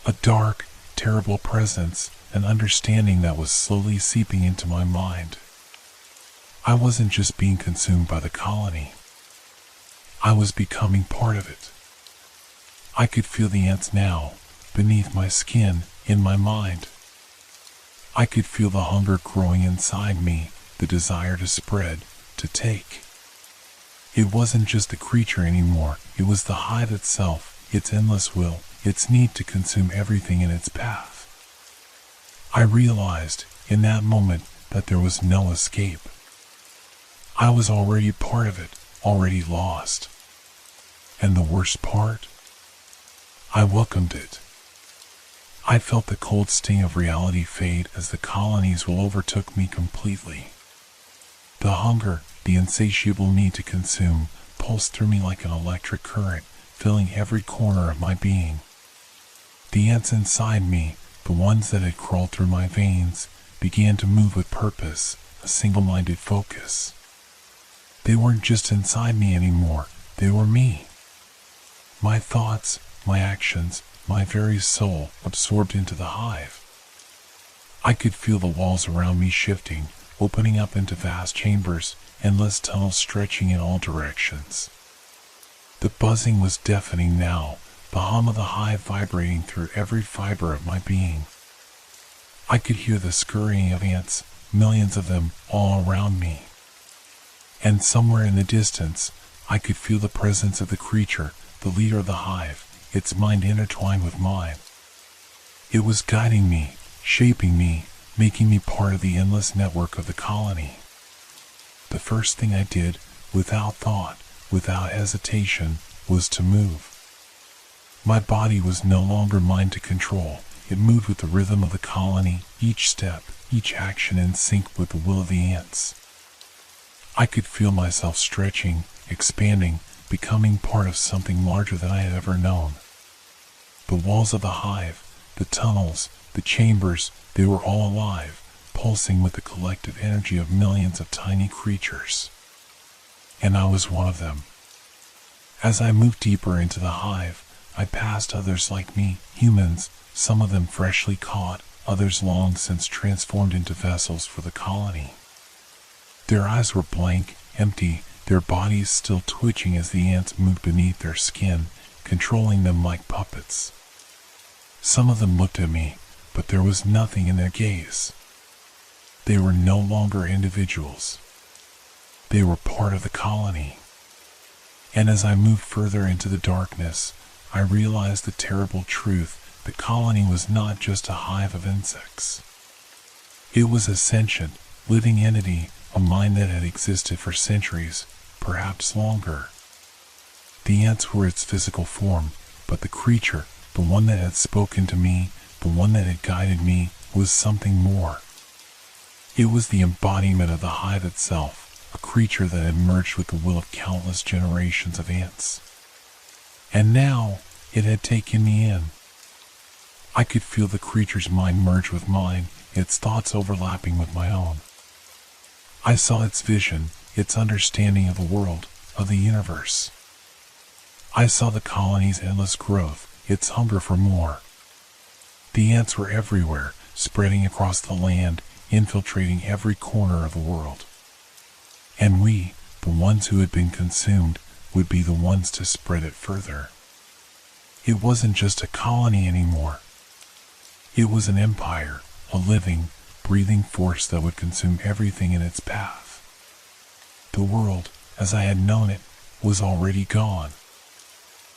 A dark, terrible presence, an understanding that was slowly seeping into my mind. I wasn't just being consumed by the colony. I was becoming part of it. I could feel the ants now, beneath my skin, in my mind. I could feel the hunger growing inside me, the desire to spread, to take. It wasn't just the creature anymore, it was the hive itself, its endless will, its need to consume everything in its path. I realized, in that moment, that there was no escape. I was already part of it, already lost. And the worst part? I welcomed it. I felt the cold sting of reality fade as the colonies will overtook me completely. The hunger, the insatiable need to consume, pulsed through me like an electric current, filling every corner of my being. The ants inside me, the ones that had crawled through my veins, began to move with purpose, a single-minded focus. They weren't just inside me anymore, they were me. My thoughts, my actions, my very soul absorbed into the hive. I could feel the walls around me shifting, opening up into vast chambers, endless tunnels stretching in all directions. The buzzing was deafening now, the hum of the hive vibrating through every fiber of my being. I could hear the scurrying of ants, millions of them, all around me. And somewhere in the distance, I could feel the presence of the creature, the leader of the hive, its mind intertwined with mine. It was guiding me, shaping me, making me part of the endless network of the colony. The first thing I did, without thought, without hesitation, was to move. My body was no longer mine to control. It moved with the rhythm of the colony, each step, each action in sync with the will of the ants. I could feel myself stretching, expanding, becoming part of something larger than I had ever known. The walls of the hive, the tunnels, the chambers, they were all alive, pulsing with the collective energy of millions of tiny creatures. And I was one of them. As I moved deeper into the hive, I passed others like me, humans, some of them freshly caught, others long since transformed into vessels for the colony. Their eyes were blank, empty, their bodies still twitching as the ants moved beneath their skin, controlling them like puppets. Some of them looked at me, but there was nothing in their gaze. They were no longer individuals. They were part of the colony. And as I moved further into the darkness, I realized the terrible truth. The colony was not just a hive of insects. It was a sentient, living entity, a mind that had existed for centuries, perhaps longer. The ants were its physical form, but the creature, the one that had spoken to me, the one that had guided me, was something more. It was the embodiment of the hive itself, a creature that had merged with the will of countless generations of ants. And now, it had taken me in. I could feel the creature's mind merge with mine, its thoughts overlapping with my own. I saw its vision, its understanding of the world, of the universe. I saw the colony's endless growth, its hunger for more. The ants were everywhere, spreading across the land, infiltrating every corner of the world. And we, the ones who had been consumed, would be the ones to spread it further. It wasn't just a colony anymore. It was an empire, a living, breathing force that would consume everything in its path. The world, as I had known it, was already gone.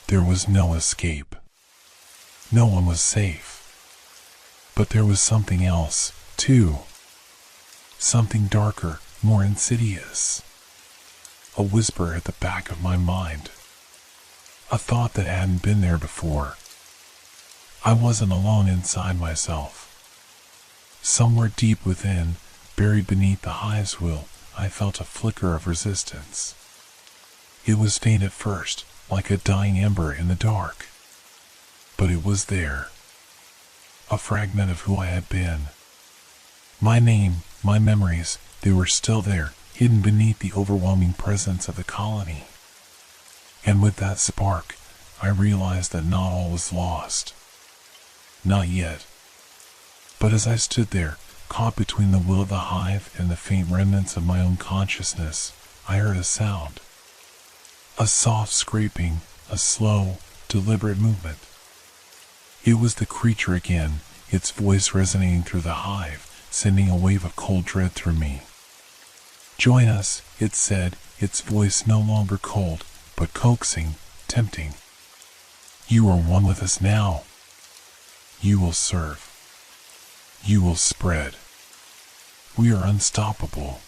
There was no escape. No one was safe. But there was something else, too. Something darker, more insidious. A whisper at the back of my mind. A thought that hadn't been there before. I wasn't alone inside myself. Somewhere deep within, buried beneath the hive's will, I felt a flicker of resistance. It was faint at first, like a dying ember in the dark. But it was there. A fragment of who I had been. My name, my memories, they were still there, hidden beneath the overwhelming presence of the colony. And with that spark, I realized that not all was lost. Not yet. But as I stood there, caught between the will of the hive and the faint remnants of my own consciousness, I heard a sound. A soft scraping, a slow, deliberate movement. It was the creature again, its voice resonating through the hive, sending a wave of cold dread through me. "Join us," it said, its voice no longer cold, but coaxing, tempting. "You are one with us now. You will serve. You will spread. We are unstoppable."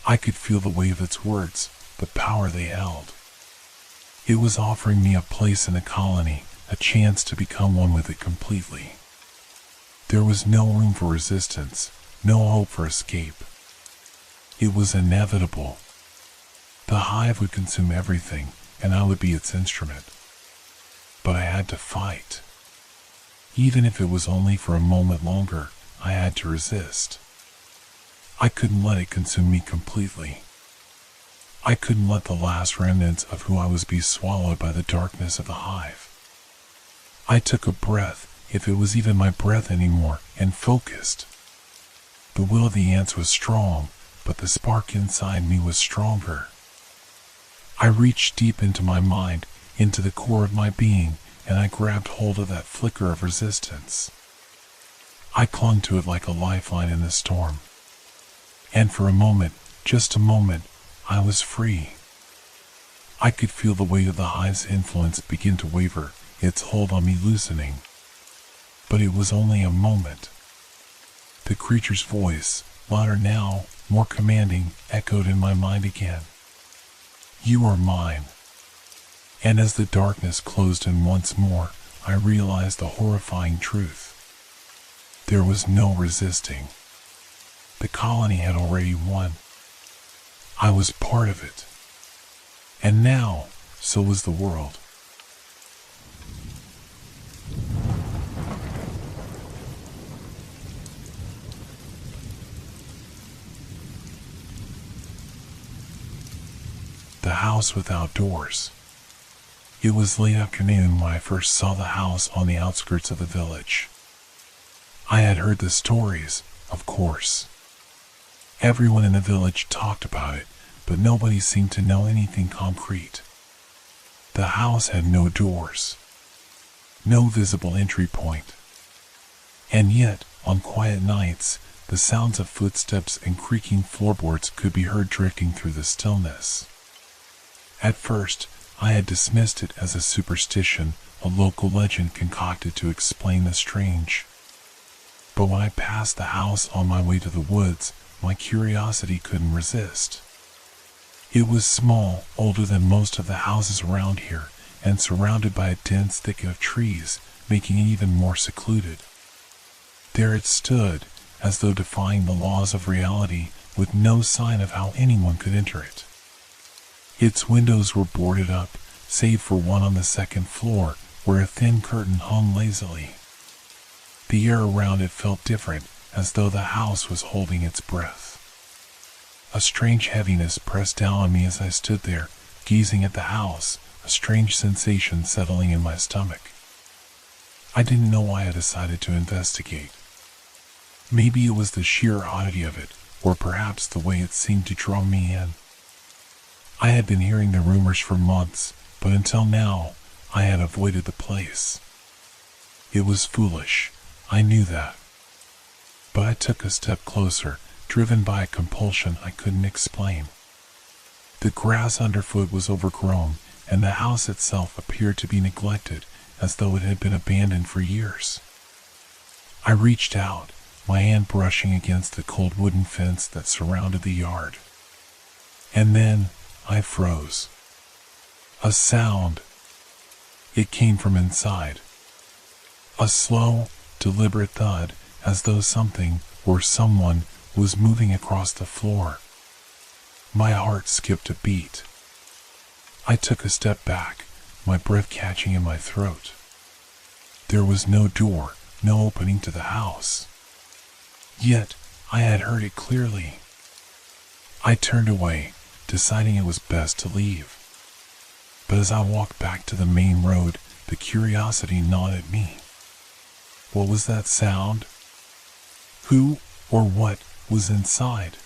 I could feel the weight of its words, the power they held. It was offering me a place in the colony, a chance to become one with it completely. There was no room for resistance, no hope for escape. It was inevitable. The hive would consume everything, and I would be its instrument. But I had to fight. Even if it was only for a moment longer, I had to resist. I couldn't let it consume me completely. I couldn't let the last remnants of who I was be swallowed by the darkness of the hive. I took a breath, if it was even my breath anymore, and focused. The will of the ants was strong, but the spark inside me was stronger. I reached deep into my mind, into the core of my being, and I grabbed hold of that flicker of resistance. I clung to it like a lifeline in the storm. And for a moment, just a moment, I was free. I could feel the weight of the hive's influence begin to waver, its hold on me loosening. But it was only a moment. The creature's voice, louder now, more commanding, echoed in my mind again. "You are mine." And as the darkness closed in once more, I realized the horrifying truth. There was no resisting. The colony had already won. I was part of it. And now, so was the world. The house without doors. It was late afternoon when I first saw the house on the outskirts of the village. I had heard the stories, of course. Everyone in the village talked about it, but nobody seemed to know anything concrete. The house had no doors, no visible entry point. And yet, on quiet nights, the sounds of footsteps and creaking floorboards could be heard drifting through the stillness. At first, I had dismissed it as a superstition, a local legend concocted to explain the strange. But when I passed the house on my way to the woods, my curiosity couldn't resist. It was small, older than most of the houses around here, and surrounded by a dense thicket of trees, making it even more secluded. There it stood, as though defying the laws of reality, with no sign of how anyone could enter it. Its windows were boarded up, save for one on the second floor, where a thin curtain hung lazily. The air around it felt different, as though the house was holding its breath. A strange heaviness pressed down on me as I stood there, gazing at the house, a strange sensation settling in my stomach. I didn't know why I decided to investigate. Maybe it was the sheer oddity of it, or perhaps the way it seemed to draw me in. I had been hearing the rumors for months, but until now, I had avoided the place. It was foolish, I knew that. But I took a step closer, driven by a compulsion I couldn't explain. The grass underfoot was overgrown, and the house itself appeared to be neglected, as though it had been abandoned for years. I reached out, my hand brushing against the cold wooden fence that surrounded the yard. And then, I froze. A sound. It came from inside. A slow, deliberate thud, as though something, or someone, was moving across the floor. My heart skipped a beat. I took a step back, my breath catching in my throat. There was no door, no opening to the house. Yet, I had heard it clearly. I turned away, deciding it was best to leave. But as I walked back to the main road, the curiosity gnawed at me. What was that sound? Who or what was inside?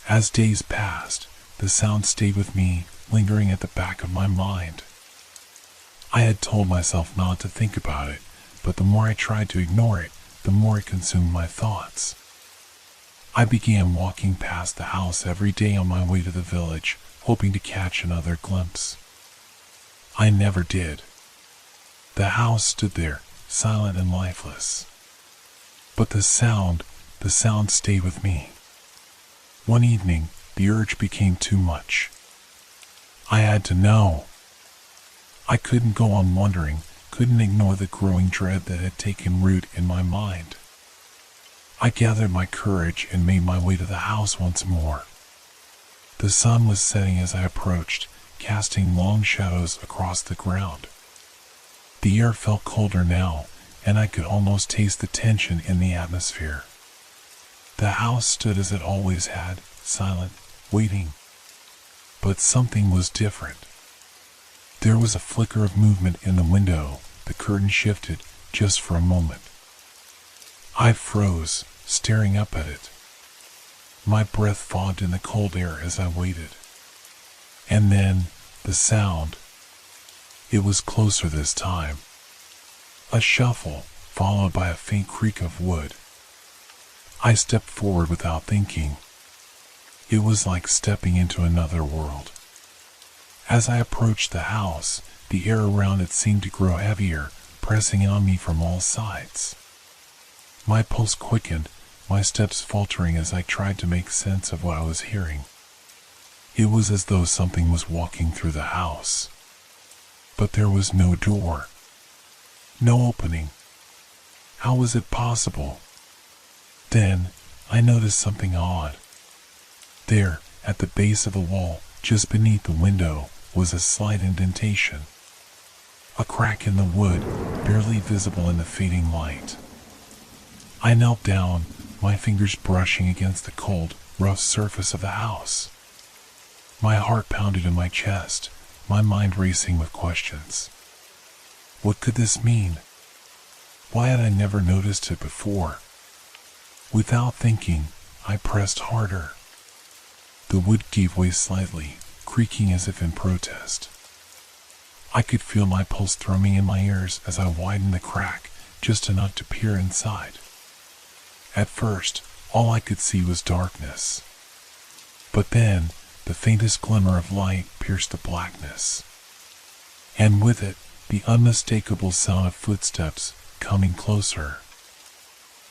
As days passed, the sound stayed with me, lingering at the back of my mind. I had told myself not to think about it, but the more I tried to ignore it, the more it consumed my thoughts. I began walking past the house every day on my way to the village, hoping to catch another glimpse. I never did. The house stood there, silent and lifeless. But the sound stayed with me. One evening, the urge became too much. I had to know. I couldn't go on wondering, couldn't ignore the growing dread that had taken root in my mind. I gathered my courage and made my way to the house once more. The sun was setting as I approached, casting long shadows across the ground. The air felt colder now, and I could almost taste the tension in the atmosphere. The house stood as it always had, silent, waiting. But something was different. There was a flicker of movement in the window, the curtain shifted, just for a moment. I froze, staring up at it. My breath fogged in the cold air as I waited. And then, the sound. It was closer this time. A shuffle, followed by a faint creak of wood. I stepped forward without thinking. It was like stepping into another world. As I approached the house, the air around it seemed to grow heavier, pressing on me from all sides. My pulse quickened, my steps faltering as I tried to make sense of what I was hearing. It was as though something was walking through the house. But there was no door. No opening. How was it possible? Then, I noticed something odd. There, at the base of the wall, just beneath the window, was a slight indentation. A crack in the wood, barely visible in the fading light. I knelt down, my fingers brushing against the cold, rough surface of the house. My heart pounded in my chest, my mind racing with questions. What could this mean? Why had I never noticed it before? Without thinking, I pressed harder. The wood gave way slightly, creaking as if in protest. I could feel my pulse thrumming in my ears as I widened the crack, just enough to peer inside. At first, all I could see was darkness. But then, the faintest glimmer of light pierced the blackness. And with it, the unmistakable sound of footsteps coming closer.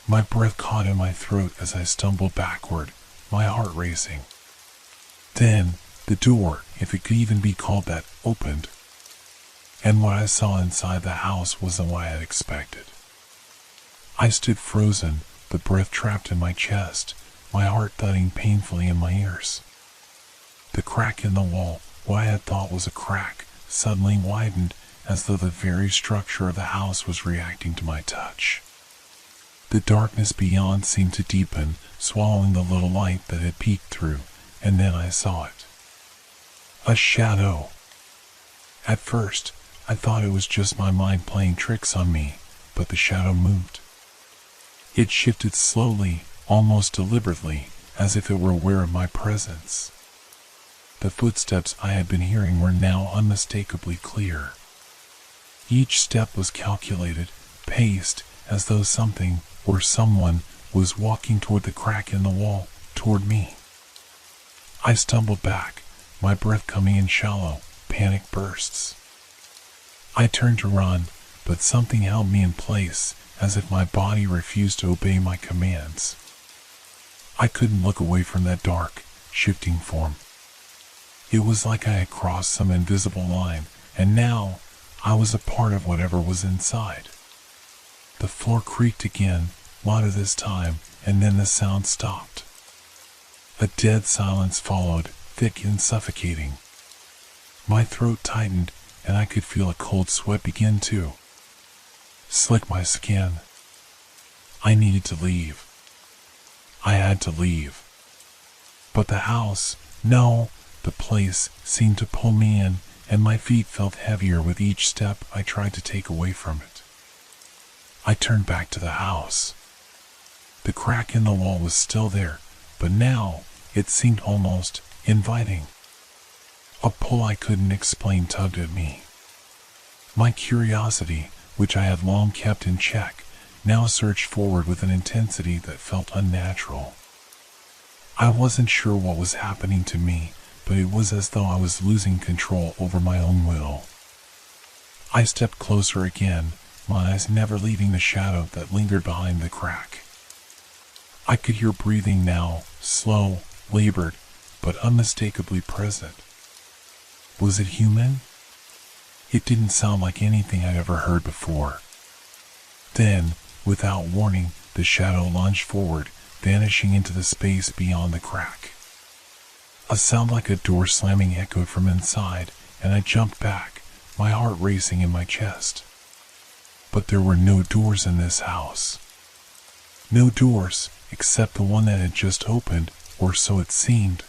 My breath caught in my throat as I stumbled backward, my heart racing. Then, the door, if it could even be called that, opened. And what I saw inside the house wasn't what I had expected. I stood frozen, the breath trapped in my chest, my heart thudding painfully in my ears. The crack in the wall, what I had thought was a crack, suddenly widened as though the very structure of the house was reacting to my touch. The darkness beyond seemed to deepen, swallowing the little light that had peeked through, and then I saw it. A shadow. At first, I thought it was just my mind playing tricks on me, but the shadow moved. It shifted slowly, almost deliberately, as if it were aware of my presence. The footsteps I had been hearing were now unmistakably clear. Each step was calculated, paced, as though something, or someone, was walking toward the crack in the wall, toward me. I stumbled back, my breath coming in shallow, panic bursts. I turned to run, but something held me in place, as if my body refused to obey my commands. I couldn't look away from that dark, shifting form. It was like I had crossed some invisible line, and now I was a part of whatever was inside. The floor creaked again, louder this time, and then the sound stopped. A dead silence followed, thick and suffocating. My throat tightened, and I could feel a cold sweat begin to slick my skin. I needed to leave. I had to leave. But the house, no, the place seemed to pull me in, and my feet felt heavier with each step I tried to take away from it. I turned back to the house. The crack in the wall was still there, but now it seemed almost inviting. A pull I couldn't explain tugged at me. My curiosity, which I had long kept in check, now surged forward with an intensity that felt unnatural. I wasn't sure what was happening to me, but it was as though I was losing control over my own will. I stepped closer again, my eyes never leaving the shadow that lingered behind the crack. I could hear breathing now, slow, labored, but unmistakably present. Was it human? It didn't sound like anything I'd ever heard before. Then, without warning, the shadow lunged forward, vanishing into the space beyond the crack. A sound like a door slamming echoed from inside, and I jumped back, my heart racing in my chest. But there were no doors in this house. No doors, except the one that had just opened, or so it seemed.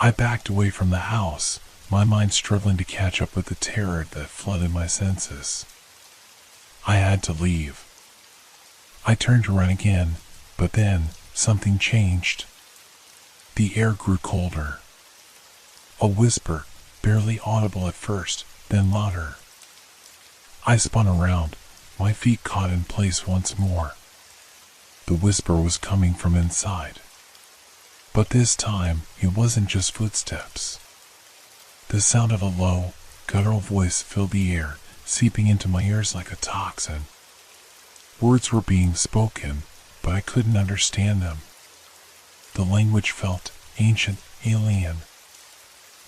I backed away from the house, my mind struggling to catch up with the terror that flooded my senses. I had to leave. I turned to run again, but then something changed. The air grew colder. A whisper, barely audible at first, then louder. I spun around, my feet caught in place once more. The whisper was coming from inside. But this time, it wasn't just footsteps. The sound of a low, guttural voice filled the air, seeping into my ears like a toxin. Words were being spoken, but I couldn't understand them. The language felt ancient, alien.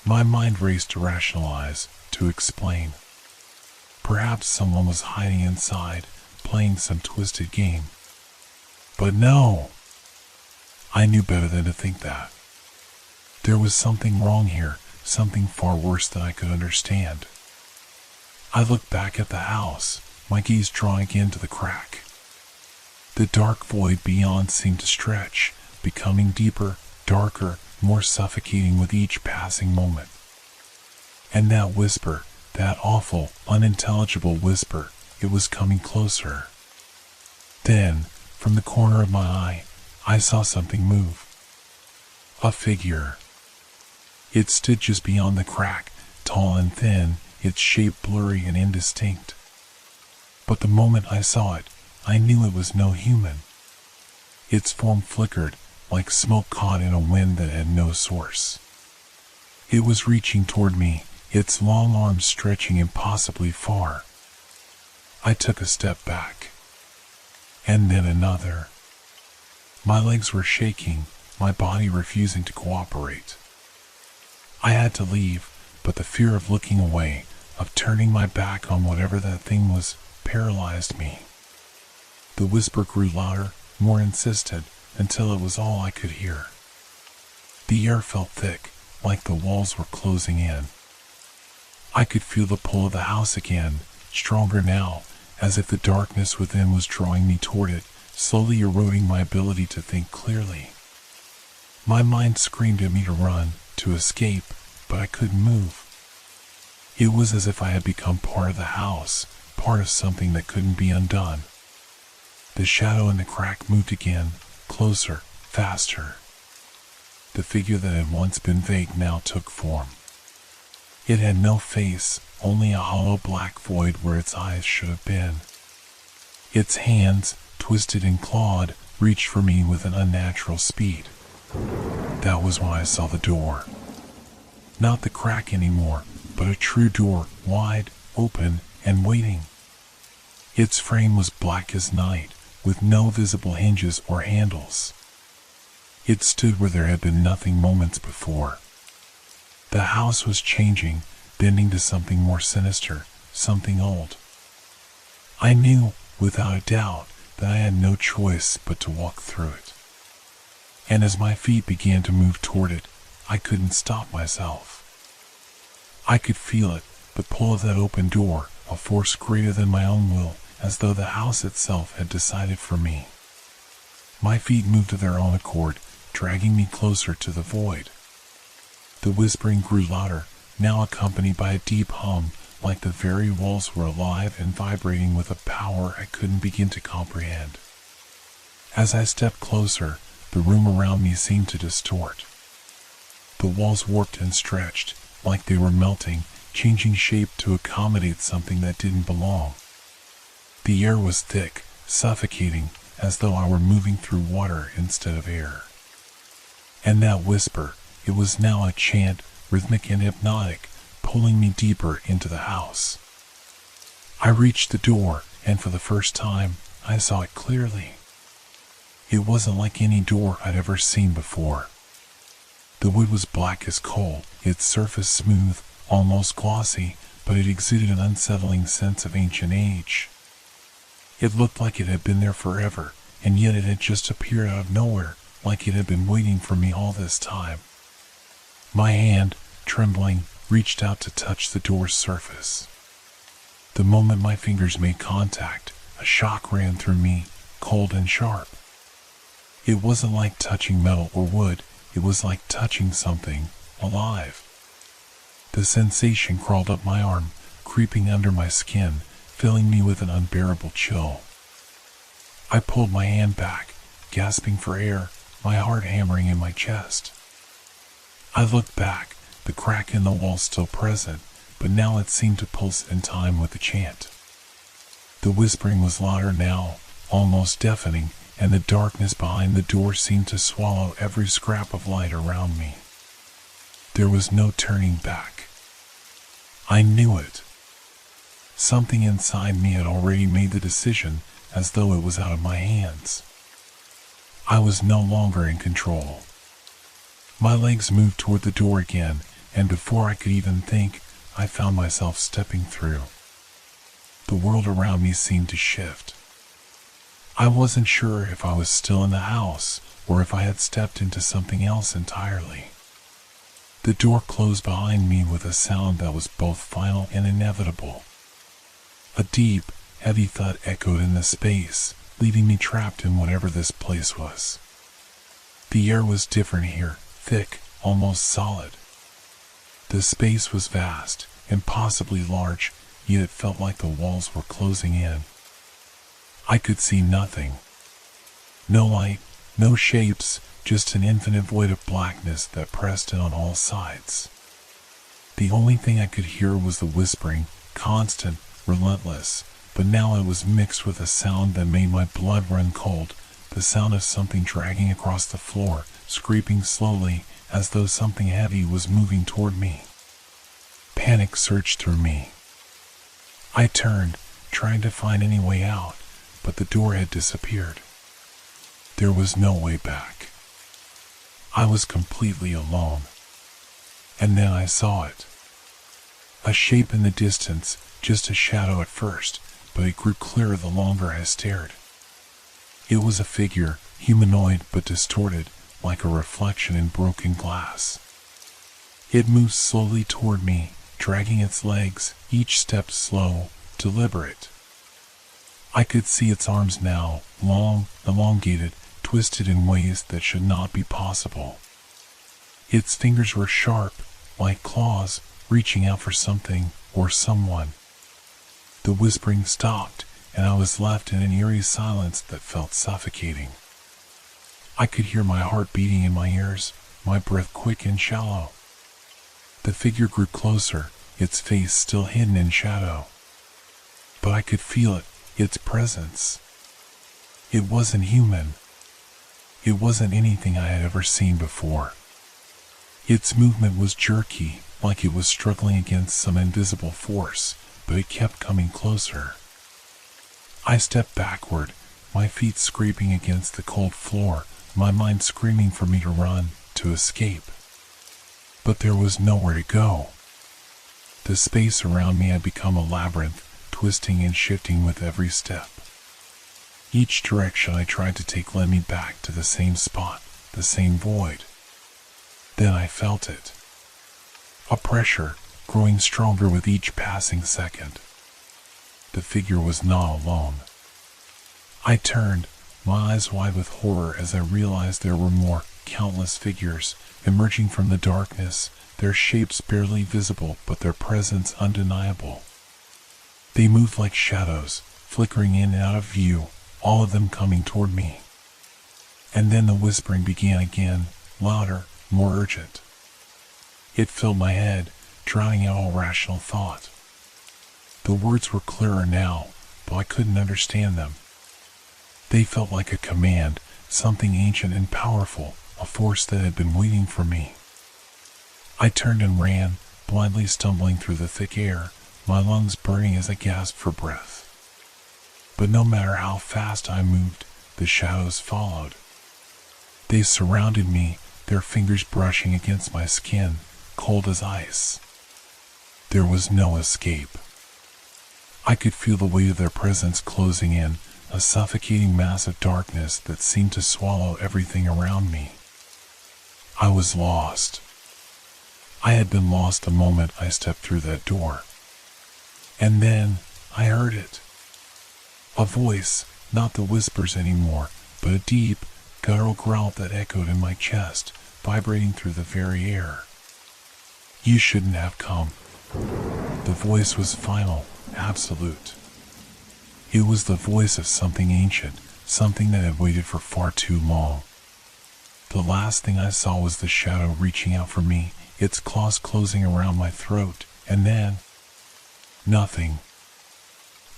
My mind raced to rationalize, to explain. Perhaps someone was hiding inside, playing some twisted game. But no! I knew better than to think that. There was something wrong here, something far worse than I could understand. I looked back at the house, my gaze drawing in to the crack. The dark void beyond seemed to stretch, becoming deeper, darker, more suffocating with each passing moment. And that whisper, that awful, unintelligible whisper, it was coming closer. Then, from the corner of my eye, I saw something move. A figure. It stood just beyond the crack, tall and thin, its shape blurry and indistinct. But the moment I saw it, I knew it was no human. Its form flickered, like smoke caught in a wind that had no source. It was reaching toward me, its long arms stretching impossibly far. I took a step back. And then another. My legs were shaking, my body refusing to cooperate. I had to leave, but the fear of looking away, of turning my back on whatever that thing was, paralyzed me. The whisper grew louder, more insistent, until it was all I could hear. The air felt thick, like the walls were closing in. I could feel the pull of the house again, stronger now, as if the darkness within was drawing me toward it, slowly eroding my ability to think clearly. My mind screamed at me to run, to escape, but I couldn't move. It was as if I had become part of the house, part of something that couldn't be undone. The shadow in the crack moved again, closer, faster. The figure that had once been vague now took form. It had no face, only a hollow black void where its eyes should have been. Its hands, twisted and clawed, reached for me with an unnatural speed. That was when I saw the door. Not the crack anymore, but a true door, wide, open, and waiting. Its frame was black as night, with no visible hinges or handles. It stood where there had been nothing moments before. The house was changing, bending to something more sinister, something old. I knew, without a doubt, that I had no choice but to walk through it. And as my feet began to move toward it, I couldn't stop myself. I could feel it, the pull of that open door, a force greater than my own will, as though the house itself had decided for me. My feet moved of their own accord, dragging me closer to the void. The whispering grew louder, now accompanied by a deep hum, like the very walls were alive and vibrating with a power I couldn't begin to comprehend. As I stepped closer, the room around me seemed to distort. The walls warped and stretched, like they were melting, changing shape to accommodate something that didn't belong. The air was thick, suffocating, as though I were moving through water instead of air. And that whisper, it was now a chant, rhythmic and hypnotic, pulling me deeper into the house. I reached the door, and for the first time, I saw it clearly. It wasn't like any door I'd ever seen before. The wood was black as coal, its surface smooth, almost glossy, but it exuded an unsettling sense of ancient age. It looked like it had been there forever, and yet it had just appeared out of nowhere, like it had been waiting for me all this time. My hand, trembling, reached out to touch the door's surface. The moment my fingers made contact, a shock ran through me, cold and sharp. It wasn't like touching metal or wood, it was like touching something alive. The sensation crawled up my arm, creeping under my skin, filling me with an unbearable chill. I pulled my hand back, gasping for air, my heart hammering in my chest. I looked back, the crack in the wall still present, but now it seemed to pulse in time with the chant. The whispering was louder now, almost deafening, and the darkness behind the door seemed to swallow every scrap of light around me. There was no turning back. I knew it. Something inside me had already made the decision, as though it was out of my hands. I was no longer in control. My legs moved toward the door again, and before I could even think, I found myself stepping through. The world around me seemed to shift. I wasn't sure if I was still in the house, or if I had stepped into something else entirely. The door closed behind me with a sound that was both final and inevitable. A deep, heavy thud echoed in the space, leaving me trapped in whatever this place was. The air was different here, thick, almost solid. The space was vast, impossibly large, yet it felt like the walls were closing in. I could see nothing. No light, no shapes, just an infinite void of blackness that pressed in on all sides. The only thing I could hear was the whispering, constant, relentless, but now it was mixed with a sound that made my blood run cold, the sound of something dragging across the floor, scraping slowly, as though something heavy was moving toward me. Panic surged through me. I turned, trying to find any way out, but the door had disappeared. There was no way back. I was completely alone. And then I saw it. A shape in the distance, just a shadow at first, but it grew clearer the longer I stared. It was a figure, humanoid but distorted, like a reflection in broken glass. It moved slowly toward me, dragging its legs, each step slow, deliberate. I could see its arms now, long, elongated, twisted in ways that should not be possible. Its fingers were sharp, like claws, reaching out for something or someone. The whispering stopped, and I was left in an eerie silence that felt suffocating. I could hear my heart beating in my ears, my breath quick and shallow. The figure grew closer, its face still hidden in shadow. But I could feel it, its presence. It wasn't human. It wasn't anything I had ever seen before. Its movement was jerky, like it was struggling against some invisible force, but it kept coming closer. I stepped backward, my feet scraping against the cold floor, my mind screaming for me to run, to escape. But there was nowhere to go. The space around me had become a labyrinth, twisting and shifting with every step. Each direction I tried to take led me back to the same spot, the same void. Then I felt it. A pressure, growing stronger with each passing second. The figure was not alone. I turned, my eyes wide with horror as I realized there were more, countless figures, emerging from the darkness, their shapes barely visible but their presence undeniable. They moved like shadows, flickering in and out of view, all of them coming toward me. And then the whispering began again, louder, more urgent. It filled my head, drowning out all rational thought. The words were clearer now, but I couldn't understand them. They felt like a command, something ancient and powerful, a force that had been waiting for me. I turned and ran, blindly stumbling through the thick air, my lungs burning as I gasped for breath. But no matter how fast I moved, the shadows followed. They surrounded me, their fingers brushing against my skin, cold as ice. There was no escape. I could feel the weight of their presence closing in, a suffocating mass of darkness that seemed to swallow everything around me. I was lost. I had been lost the moment I stepped through that door. And then I heard it. A voice, not the whispers anymore, but a deep, guttural growl that echoed in my chest, vibrating through the very air. You shouldn't have come. The voice was final, absolute. It was the voice of something ancient, something that had waited for far too long. The last thing I saw was the shadow reaching out for me, its claws closing around my throat, and then nothing.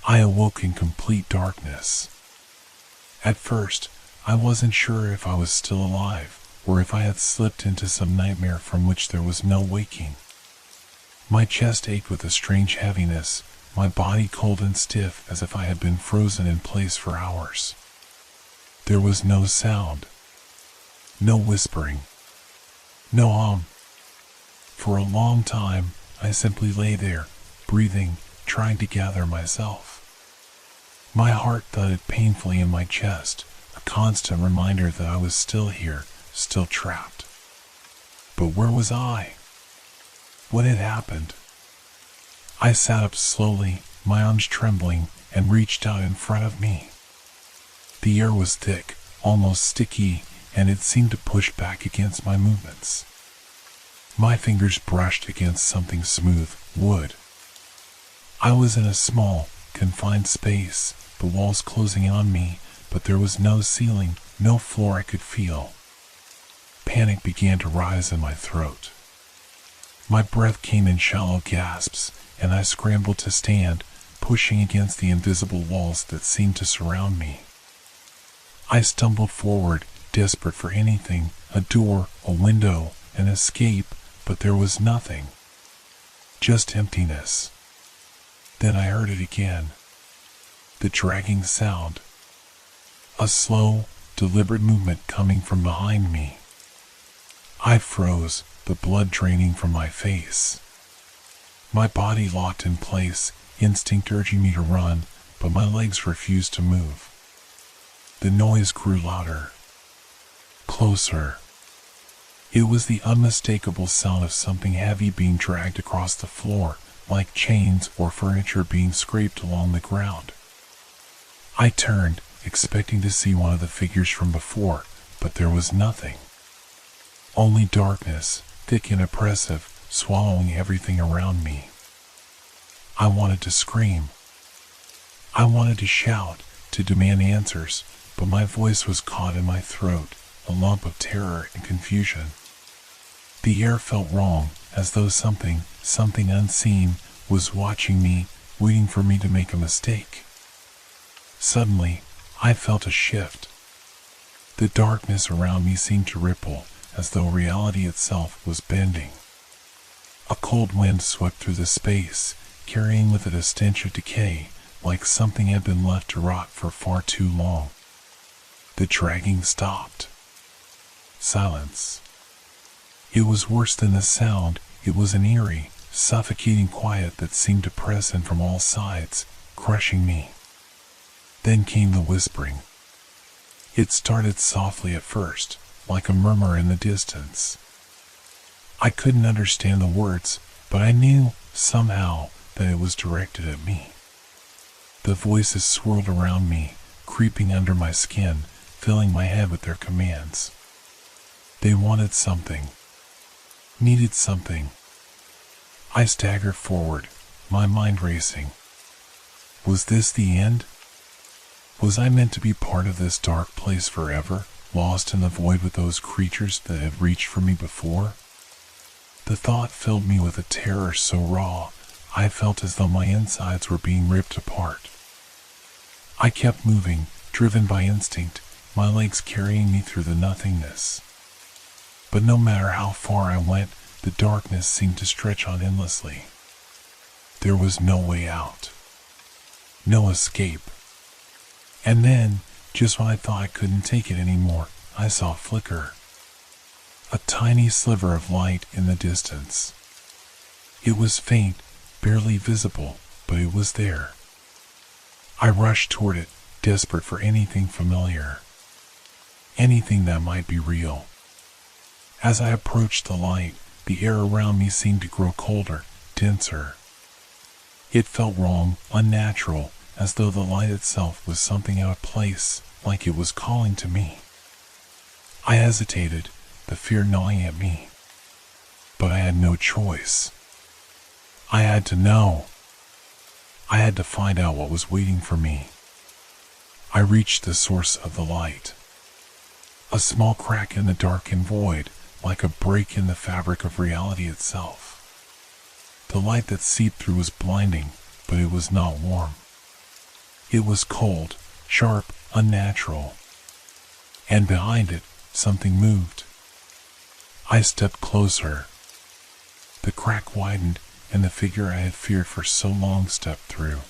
I awoke in complete darkness. At first, I wasn't sure if I was still alive, or if I had slipped into some nightmare from which there was no waking. My chest ached with a strange heaviness, my body cold and stiff as if I had been frozen in place for hours. There was no sound. No whispering. No hum. For a long time, I simply lay there, breathing, trying to gather myself. My heart thudded painfully in my chest, a constant reminder that I was still here, still trapped. But where was I? What had happened? I sat up slowly, my arms trembling, and reached out in front of me. The air was thick, almost sticky, and it seemed to push back against my movements. My fingers brushed against something smooth, wood. I was in a small, confined space, the walls closing in on me, but there was no ceiling, no floor I could feel. Panic began to rise in my throat. My breath came in shallow gasps, and I scrambled to stand, pushing against the invisible walls that seemed to surround me. I stumbled forward, desperate for anything, a door, a window, an escape, but there was nothing. Just emptiness. Then I heard it again. The dragging sound. A slow, deliberate movement coming from behind me. I froze, the blood draining from my face. My body locked in place, instinct urging me to run, but my legs refused to move. The noise grew louder. Closer. It was the unmistakable sound of something heavy being dragged across the floor, like chains or furniture being scraped along the ground. I turned, expecting to see one of the figures from before, but there was nothing. Only darkness, thick and oppressive, swallowing everything around me. I wanted to scream. I wanted to shout, to demand answers, but my voice was caught in my throat, a lump of terror and confusion. The air felt wrong, as though something unseen, was watching me, waiting for me to make a mistake. Suddenly, I felt a shift. The darkness around me seemed to ripple, as though reality itself was bending. A cold wind swept through the space, carrying with it a stench of decay, like something had been left to rot for far too long. The dragging stopped. Silence. It was worse than the sound. It was an eerie, suffocating quiet that seemed to press in from all sides, crushing me. Then came the whispering. It started softly at first, like a murmur in the distance. I couldn't understand the words, but I knew somehow, that it was directed at me. The voices swirled around me, creeping under my skin, filling my head with their commands. They wanted something, needed something. I staggered forward, my mind racing. Was this the end? Was I meant to be part of this dark place forever, lost in the void with those creatures that had reached for me before? The thought filled me with a terror so raw, I felt as though my insides were being ripped apart. I kept moving, driven by instinct, my legs carrying me through the nothingness. But no matter how far I went, the darkness seemed to stretch on endlessly. There was no way out. No escape. And then, just when I thought I couldn't take it anymore, I saw a flicker. A tiny sliver of light in the distance. It was faint, barely visible, but it was there. I rushed toward it, desperate for anything familiar. Anything that might be real. As I approached the light, the air around me seemed to grow colder, denser. It felt wrong, unnatural, as though the light itself was something out of place, like it was calling to me. I hesitated, the fear gnawing at me. But I had no choice. I had to know. I had to find out what was waiting for me. I reached the source of the light. A small crack in the darkened void, like a break in the fabric of reality itself. The light that seeped through was blinding, but it was not warm. It was cold, sharp, unnatural. And behind it, something moved. I stepped closer. The crack widened, and the figure I had feared for so long stepped through.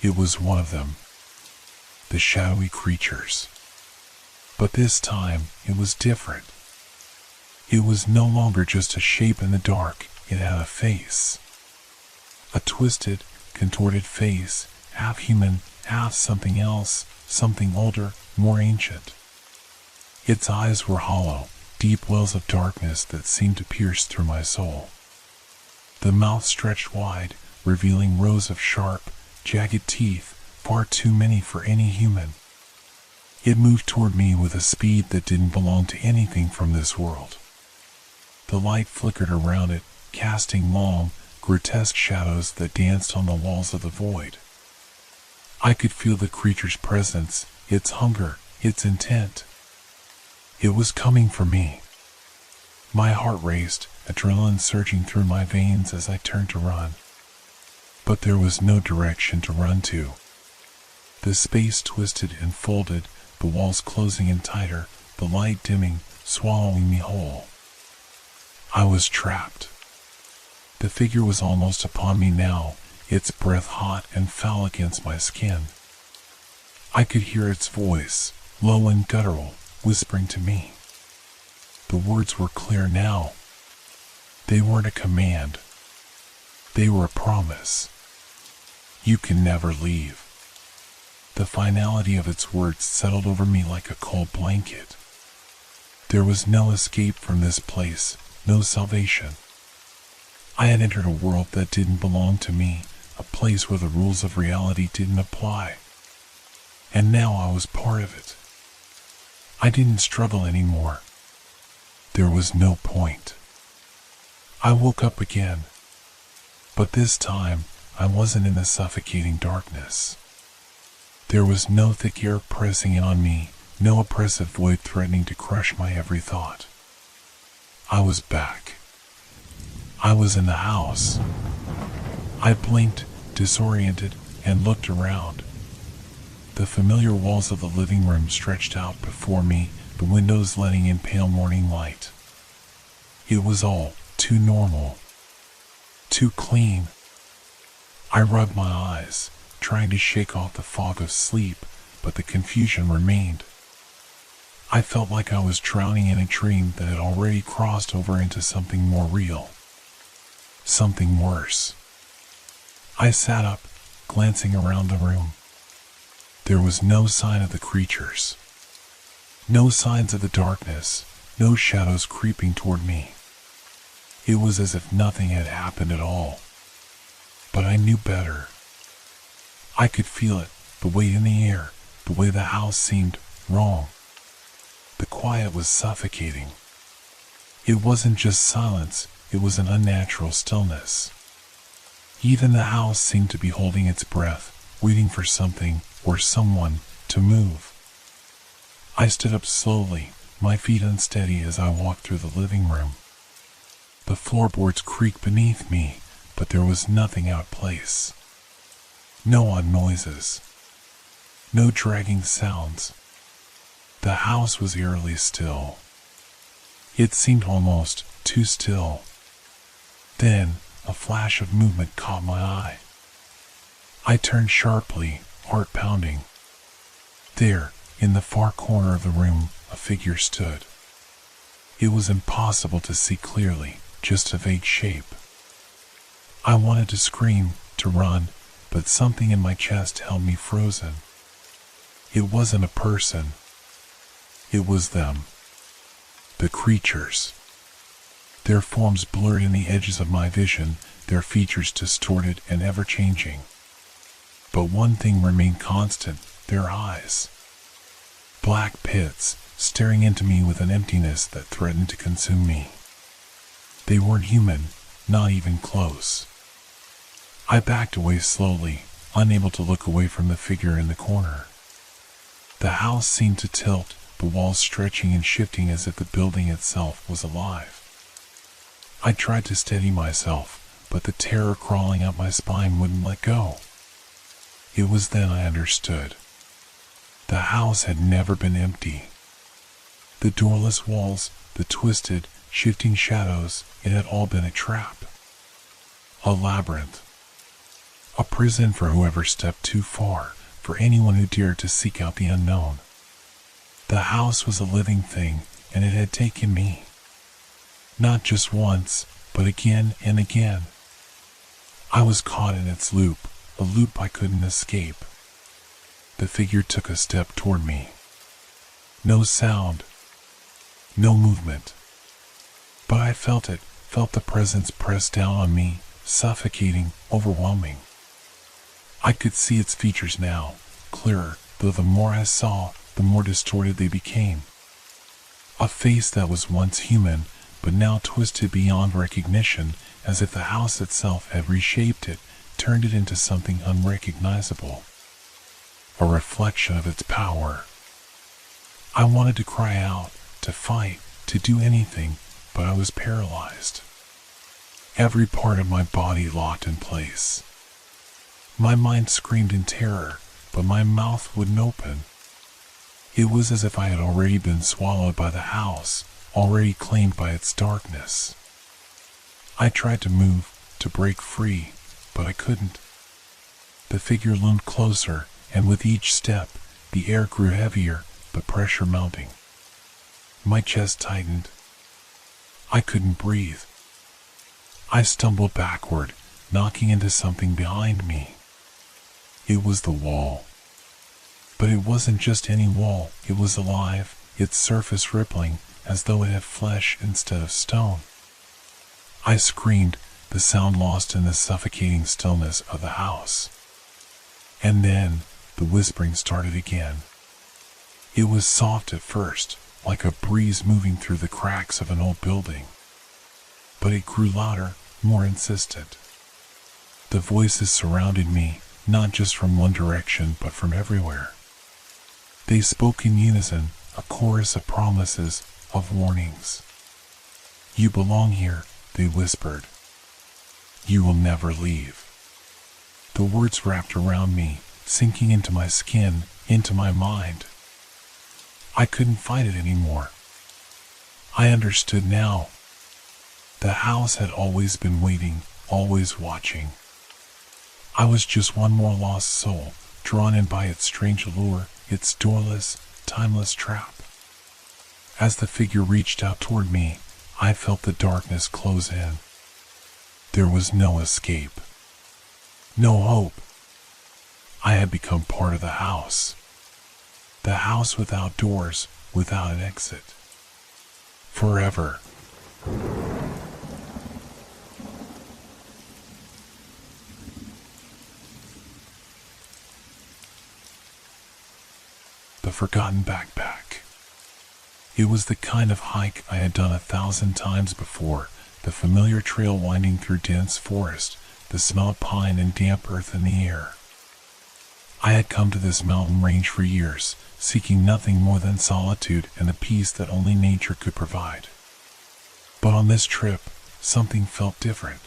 It was one of them. The shadowy creatures. But this time, it was different. It was no longer just a shape in the dark, it had a face. A twisted, contorted face, half human, half something else, something older, more ancient. Its eyes were hollow, deep wells of darkness that seemed to pierce through my soul. The mouth stretched wide, revealing rows of sharp, jagged teeth, far too many for any human. It moved toward me with a speed that didn't belong to anything from this world. The light flickered around it, casting long, grotesque shadows that danced on the walls of the void. I could feel the creature's presence, its hunger, its intent. It was coming for me. My heart raced, adrenaline surging through my veins as I turned to run. But there was no direction to run to. The space twisted and folded, the walls closing in tighter, the light dimming, swallowing me whole. I was trapped. The figure was almost upon me now, its breath hot and foul against my skin. I could hear its voice, low and guttural, whispering to me. The words were clear now. They weren't a command. They were a promise. You can never leave. The finality of its words settled over me like a cold blanket. There was no escape from this place, no salvation. I had entered a world that didn't belong to me, a place where the rules of reality didn't apply. And now I was part of it. I didn't struggle anymore. There was no point. I woke up again. But this time, I wasn't in the suffocating darkness. There was no thick air pressing on me, no oppressive void threatening to crush my every thought. I was back. I was in the house. I blinked, disoriented, and looked around. The familiar walls of the living room stretched out before me, the windows letting in pale morning light. It was all too normal. Too clean. I rubbed my eyes, trying to shake off the fog of sleep, but the confusion remained. I felt like I was drowning in a dream that had already crossed over into something more real. Something worse. I sat up, glancing around the room. There was no sign of the creatures. No signs of the darkness, no shadows creeping toward me. It was as if nothing had happened at all. But I knew better. I could feel it, the weight in the air, the way the house seemed wrong. The quiet was suffocating. It wasn't just silence, it was an unnatural stillness. Even the house seemed to be holding its breath, waiting for something or someone to move. I stood up slowly, my feet unsteady as I walked through the living room. The floorboards creaked beneath me, but there was nothing out of place. No odd noises. No dragging sounds. The house was eerily still. It seemed almost too still. Then, a flash of movement caught my eye. I turned sharply, heart pounding. There, in the far corner of the room, a figure stood. It was impossible to see clearly, just a vague shape. I wanted to scream, to run, but something in my chest held me frozen. It wasn't a person. It was them. The creatures. Their forms blurred in the edges of my vision, their features distorted and ever-changing. But one thing remained constant, their eyes. Black pits, staring into me with an emptiness that threatened to consume me. They weren't human, not even close. I backed away slowly, unable to look away from the figure in the corner. The house seemed to tilt, the walls stretching and shifting as if the building itself was alive. I tried to steady myself, but the terror crawling up my spine wouldn't let go. It was then I understood. The house had never been empty. The doorless walls, the twisted, shifting shadows, it had all been a trap. A labyrinth. A prison for whoever stepped too far, for anyone who dared to seek out the unknown. The house was a living thing, and it had taken me. Not just once, but again and again. I was caught in its loop, a loop I couldn't escape. The figure took a step toward me. No sound. No movement. But I felt it, felt the presence press down on me, suffocating, overwhelming. I could see its features now, clearer, though the more I saw, the more distorted they became. A face that was once human, but now twisted beyond recognition, as if the house itself had reshaped it, turned it into something unrecognizable. A reflection of its power. I wanted to cry out, to fight, to do anything, but I was paralyzed. Every part of my body locked in place. My mind screamed in terror, but my mouth wouldn't open. It was as if I had already been swallowed by the house, already claimed by its darkness. I tried to move, to break free, but I couldn't. The figure loomed closer, and with each step, the air grew heavier, the pressure mounting. My chest tightened. I couldn't breathe. I stumbled backward, knocking into something behind me. It was the wall. But it wasn't just any wall, it was alive, its surface rippling, as though it had flesh instead of stone. I screamed, the sound lost in the suffocating stillness of the house. And then, the whispering started again. It was soft at first, like a breeze moving through the cracks of an old building. But it grew louder, more insistent. The voices surrounded me, not just from one direction, but from everywhere. They spoke in unison, a chorus of promises, of warnings. "You belong here," they whispered. "You will never leave." The words wrapped around me, sinking into my skin, into my mind. I couldn't fight it anymore. I understood now. The house had always been waiting, always watching. I was just one more lost soul, drawn in by its strange allure, its doorless, timeless trap. As the figure reached out toward me, I felt the darkness close in. There was no escape. No hope. I had become part of the house. The house without doors, without an exit. Forever. forgotten backpack. It was the kind of hike I had done 1,000 times before, the familiar trail winding through dense forest, the smell of pine and damp earth in the air. I had come to this mountain range for years, seeking nothing more than solitude and the peace that only nature could provide. But on this trip, something felt different.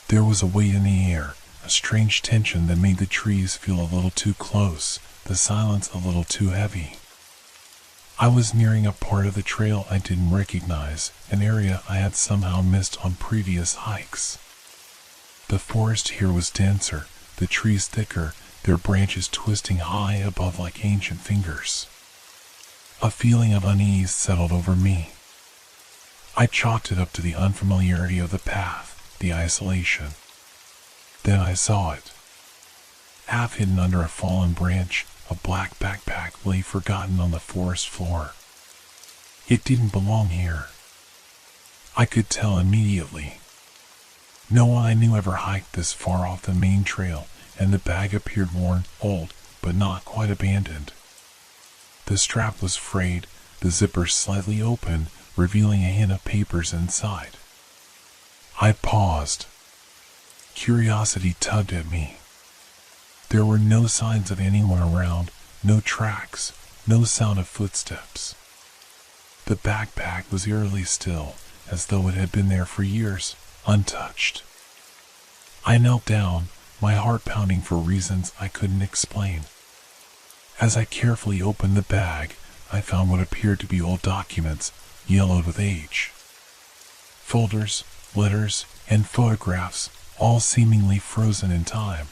There was a weight in the air, a strange tension that made the trees feel a little too close, the silence a little too heavy. I was nearing a part of the trail I didn't recognize, an area I had somehow missed on previous hikes. The forest here was denser, the trees thicker, their branches twisting high above like ancient fingers. A feeling of unease settled over me. I chalked it up to the unfamiliarity of the path, the isolation. Then I saw it. Half hidden under a fallen branch, a black backpack lay forgotten on the forest floor. It didn't belong here. I could tell immediately. No one I knew ever hiked this far off the main trail, and the bag appeared worn, old, but not quite abandoned. The strap was frayed, the zipper slightly open, revealing a hint of papers inside. I paused. Curiosity tugged at me. There were no signs of anyone around, no tracks, no sound of footsteps. The backpack was eerily still, as though it had been there for years, untouched. I knelt down, my heart pounding for reasons I couldn't explain. As I carefully opened the bag, I found what appeared to be old documents, yellowed with age. Folders, letters, and photographs, all seemingly frozen in time.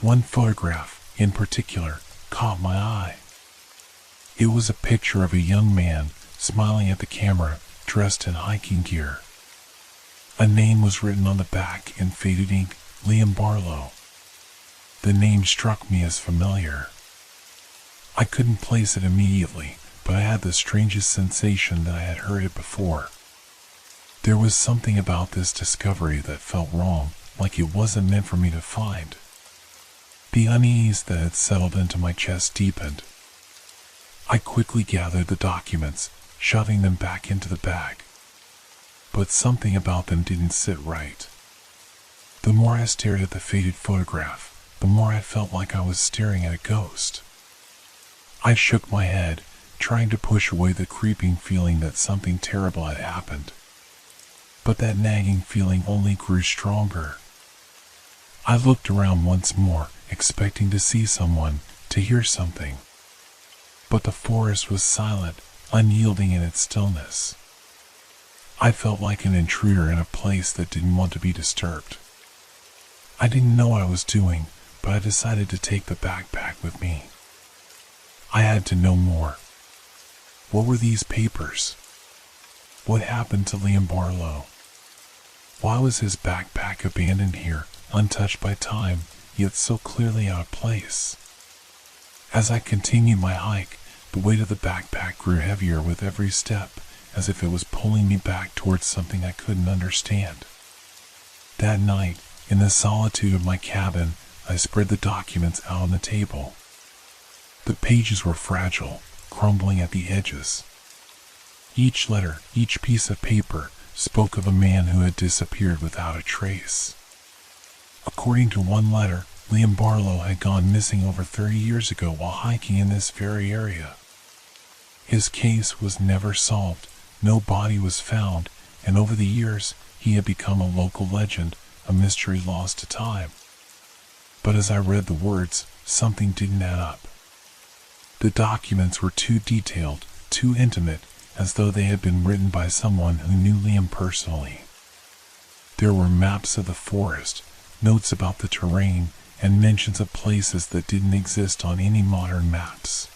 One photograph, in particular, caught my eye. It was a picture of a young man, smiling at the camera, dressed in hiking gear. A name was written on the back in faded ink, Liam Barlow. The name struck me as familiar. I couldn't place it immediately, but I had the strangest sensation that I had heard it before. There was something about this discovery that felt wrong, like it wasn't meant for me to find. The unease that had settled into my chest deepened. I quickly gathered the documents, shoving them back into the bag. But something about them didn't sit right. The more I stared at the faded photograph, the more I felt like I was staring at a ghost. I shook my head, trying to push away the creeping feeling that something terrible had happened. But that nagging feeling only grew stronger. I looked around once more, expecting to see someone, to hear something. But the forest was silent, unyielding in its stillness. I felt like an intruder in a place that didn't want to be disturbed. I didn't know what I was doing, but I decided to take the backpack with me. I had to know more. What were these papers? What happened to Liam Barlow? Why was his backpack abandoned here, untouched by time, yet so clearly out of place? As I continued my hike, the weight of the backpack grew heavier with every step, as if it was pulling me back towards something I couldn't understand. That night, in the solitude of my cabin, I spread the documents out on the table. The pages were fragile, crumbling at the edges. Each letter, each piece of paper, spoke of a man who had disappeared without a trace. According to one letter, Liam Barlow had gone missing over 30 years ago while hiking in this very area. His case was never solved, no body was found, and over the years, he had become a local legend, a mystery lost to time. But as I read the words, something didn't add up. The documents were too detailed, too intimate, as though they had been written by someone who knew Liam personally. There were maps of the forest, notes about the terrain, and mentions of places that didn't exist on any modern maps.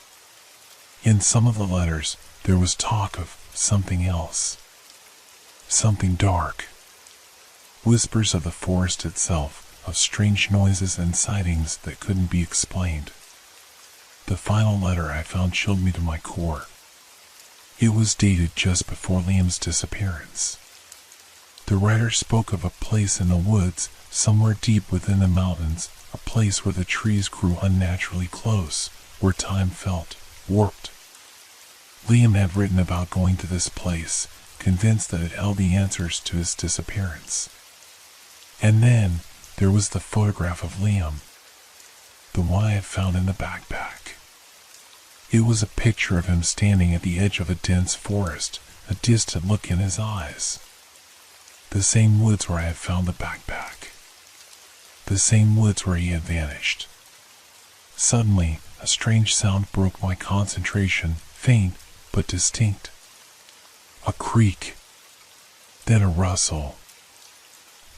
In some of the letters, there was talk of something else. Something dark. Whispers of the forest itself, of strange noises and sightings that couldn't be explained. The final letter I found chilled me to my core. It was dated just before Liam's disappearance. The writer spoke of a place in the woods, somewhere deep within the mountains, a place where the trees grew unnaturally close, where time felt warped. Liam had written about going to this place, convinced that it held the answers to his disappearance. And then there was the photograph of Liam, the one I had found in the backpack. It was a picture of him standing at the edge of a dense forest, a distant look in his eyes. The same woods where I had found the backpack. The same woods where he had vanished. Suddenly, a strange sound broke my concentration, faint but distinct. A creak, then a rustle.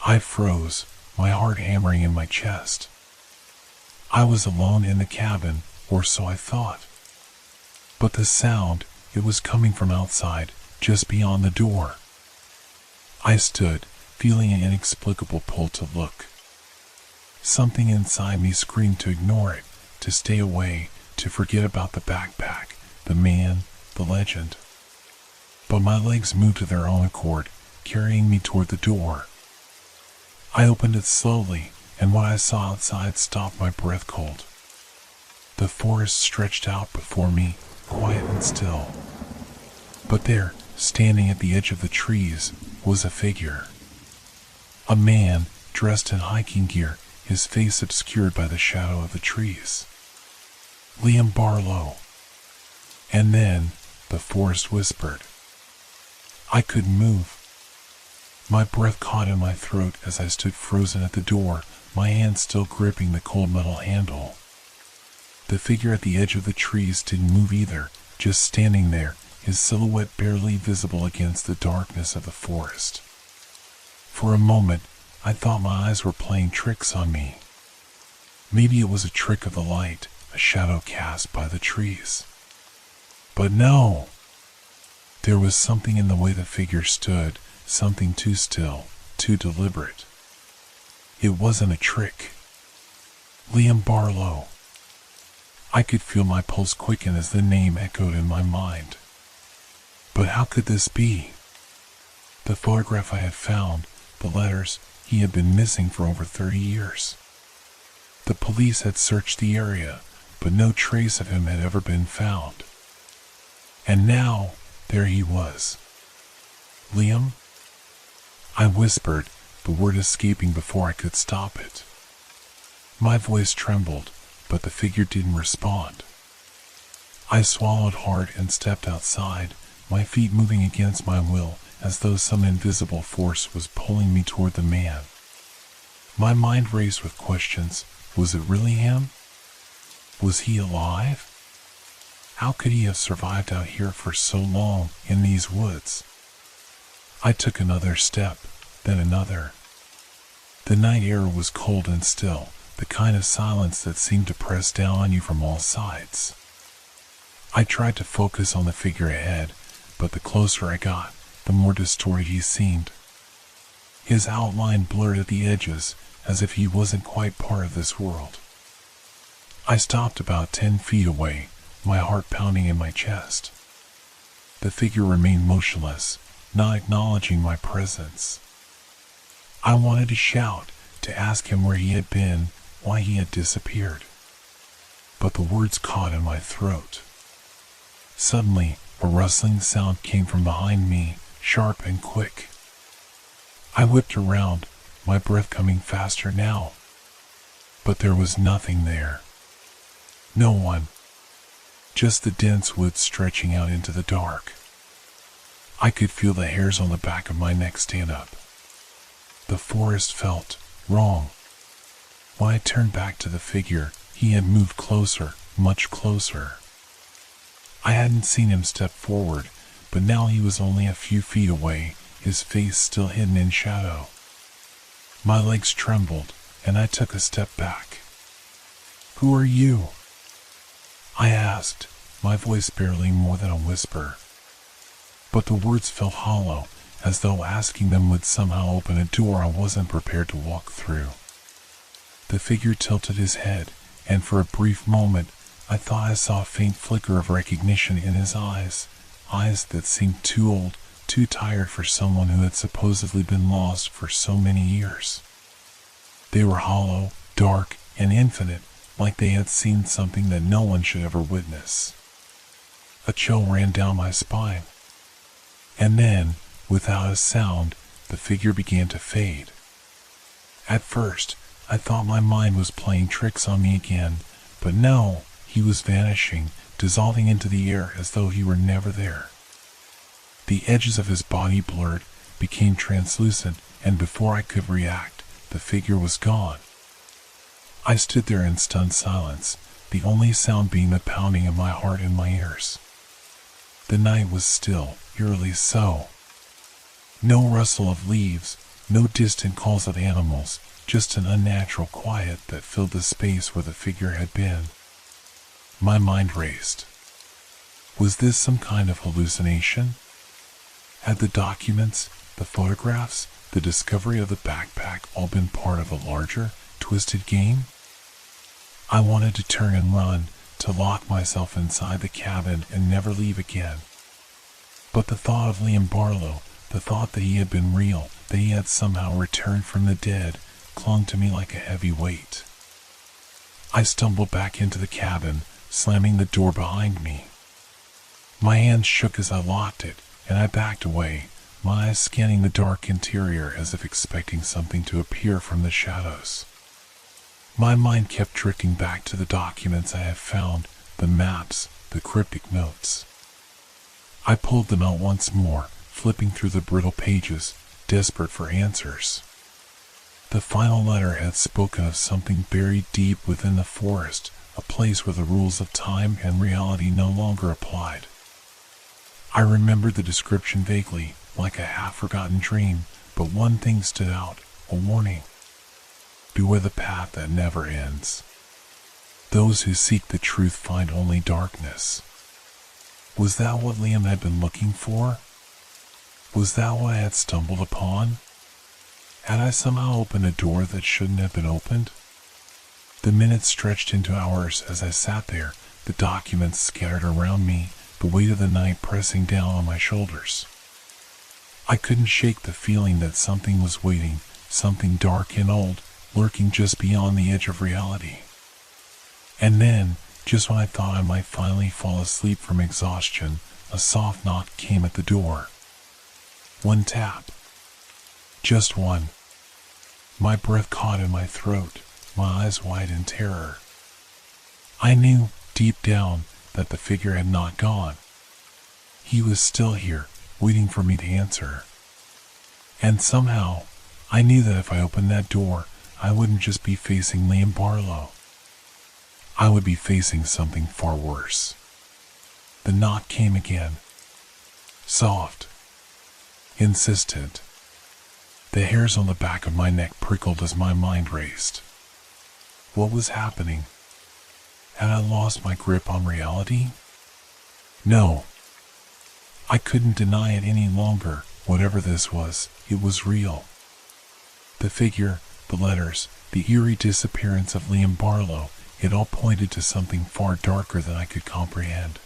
I froze, my heart hammering in my chest. I was alone in the cabin, or so I thought. But the sound, it was coming from outside, just beyond the door. I stood, feeling an inexplicable pull to look. Something inside me screamed to ignore it, to stay away, to forget about the backpack, the man, the legend. But my legs moved of their own accord, carrying me toward the door. I opened it slowly, and what I saw outside stopped my breath cold. The forest stretched out before me, quiet and still. But there, standing at the edge of the trees, was a figure. A man, dressed in hiking gear, his face obscured by the shadow of the trees. Liam Barlow. And then, the forest whispered. I couldn't move. My breath caught in my throat as I stood frozen at the door, my hand still gripping the cold metal handle. The figure at the edge of the trees didn't move either, just standing there, his silhouette barely visible against the darkness of the forest. For a moment, I thought my eyes were playing tricks on me. Maybe it was a trick of the light, a shadow cast by the trees. But no! There was something in the way the figure stood, something too still, too deliberate. It wasn't a trick. Liam Barlow. I could feel my pulse quicken as the name echoed in my mind. But how could this be? The photograph I had found, the letters, he had been missing for over 30 years. The police had searched the area, but no trace of him had ever been found. And now, there he was. Liam? I whispered, the word escaping before I could stop it. My voice trembled, but the figure didn't respond. I swallowed hard and stepped outside, my feet moving against my will as though some invisible force was pulling me toward the man. My mind raced with questions. Was it really him? Was he alive? How could he have survived out here for so long in these woods? I took another step, then another. The night air was cold and still, the kind of silence that seemed to press down on you from all sides. I tried to focus on the figure ahead, but the closer I got, the more distorted he seemed. His outline blurred at the edges, as if he wasn't quite part of this world. I stopped about 10 feet away, my heart pounding in my chest. The figure remained motionless, not acknowledging my presence. I wanted to shout, to ask him where he had been, why he had disappeared. But the words caught in my throat. Suddenly, a rustling sound came from behind me, sharp and quick. I whipped around, my breath coming faster now. But there was nothing there. No one. Just the dense woods stretching out into the dark. I could feel the hairs on the back of my neck stand up. The forest felt wrong. When I turned back to the figure, he had moved closer, much closer. I hadn't seen him step forward, but now he was only a few feet away, his face still hidden in shadow. My legs trembled, and I took a step back. "Who are you?" I asked, my voice barely more than a whisper. But the words felt hollow, as though asking them would somehow open a door I wasn't prepared to walk through. The figure tilted his head, and for a brief moment, I thought I saw a faint flicker of recognition in his eyes, eyes that seemed too old, too tired for someone who had supposedly been lost for so many years. They were hollow, dark, and infinite, like they had seen something that no one should ever witness. A chill ran down my spine. And then, without a sound, the figure began to fade. At first, I thought my mind was playing tricks on me again, but no, he was vanishing, dissolving into the air as though he were never there. The edges of his body blurred, became translucent, and before I could react, the figure was gone. I stood there in stunned silence, the only sound being the pounding of my heart in my ears. The night was still, eerily so. No rustle of leaves, no distant calls of animals, just an unnatural quiet that filled the space where the figure had been. My mind raced. Was this some kind of hallucination? Had the documents, the photographs, the discovery of the backpack all been part of a larger, twisted game? I wanted to turn and run, to lock myself inside the cabin and never leave again. But the thought of Liam Barlow, the thought that he had been real, that he had somehow returned from the dead, clung to me like a heavy weight. I stumbled back into the cabin, slamming the door behind me. My hands shook as I locked it, and I backed away, my eyes scanning the dark interior as if expecting something to appear from the shadows. My mind kept drifting back to the documents I had found, the maps, the cryptic notes. I pulled them out once more, flipping through the brittle pages, desperate for answers. The final letter had spoken of something buried deep within the forest, a place where the rules of time and reality no longer applied. I remembered the description vaguely, like a half-forgotten dream, but one thing stood out, a warning. Beware the path that never ends. Those who seek the truth find only darkness. Was that what Liam had been looking for? Was that what I had stumbled upon? Had I somehow opened a door that shouldn't have been opened? The minutes stretched into hours as I sat there, the documents scattered around me, the weight of the night pressing down on my shoulders. I couldn't shake the feeling that something was waiting, something dark and old, lurking just beyond the edge of reality. And then, just when I thought I might finally fall asleep from exhaustion, a soft knock came at the door. One tap. Just one. My breath caught in my throat, my eyes wide in terror. I knew, deep down, that the figure had not gone. He was still here, waiting for me to answer. And somehow, I knew that if I opened that door, I wouldn't just be facing Liam Barlow. I would be facing something far worse. The knock came again. Soft. Insistent. The hairs on the back of my neck prickled as my mind raced. What was happening? Had I lost my grip on reality? No. I couldn't deny it any longer. Whatever this was, it was real. The figure, the letters, the eerie disappearance of Liam Barlow, it all pointed to something far darker than I could comprehend.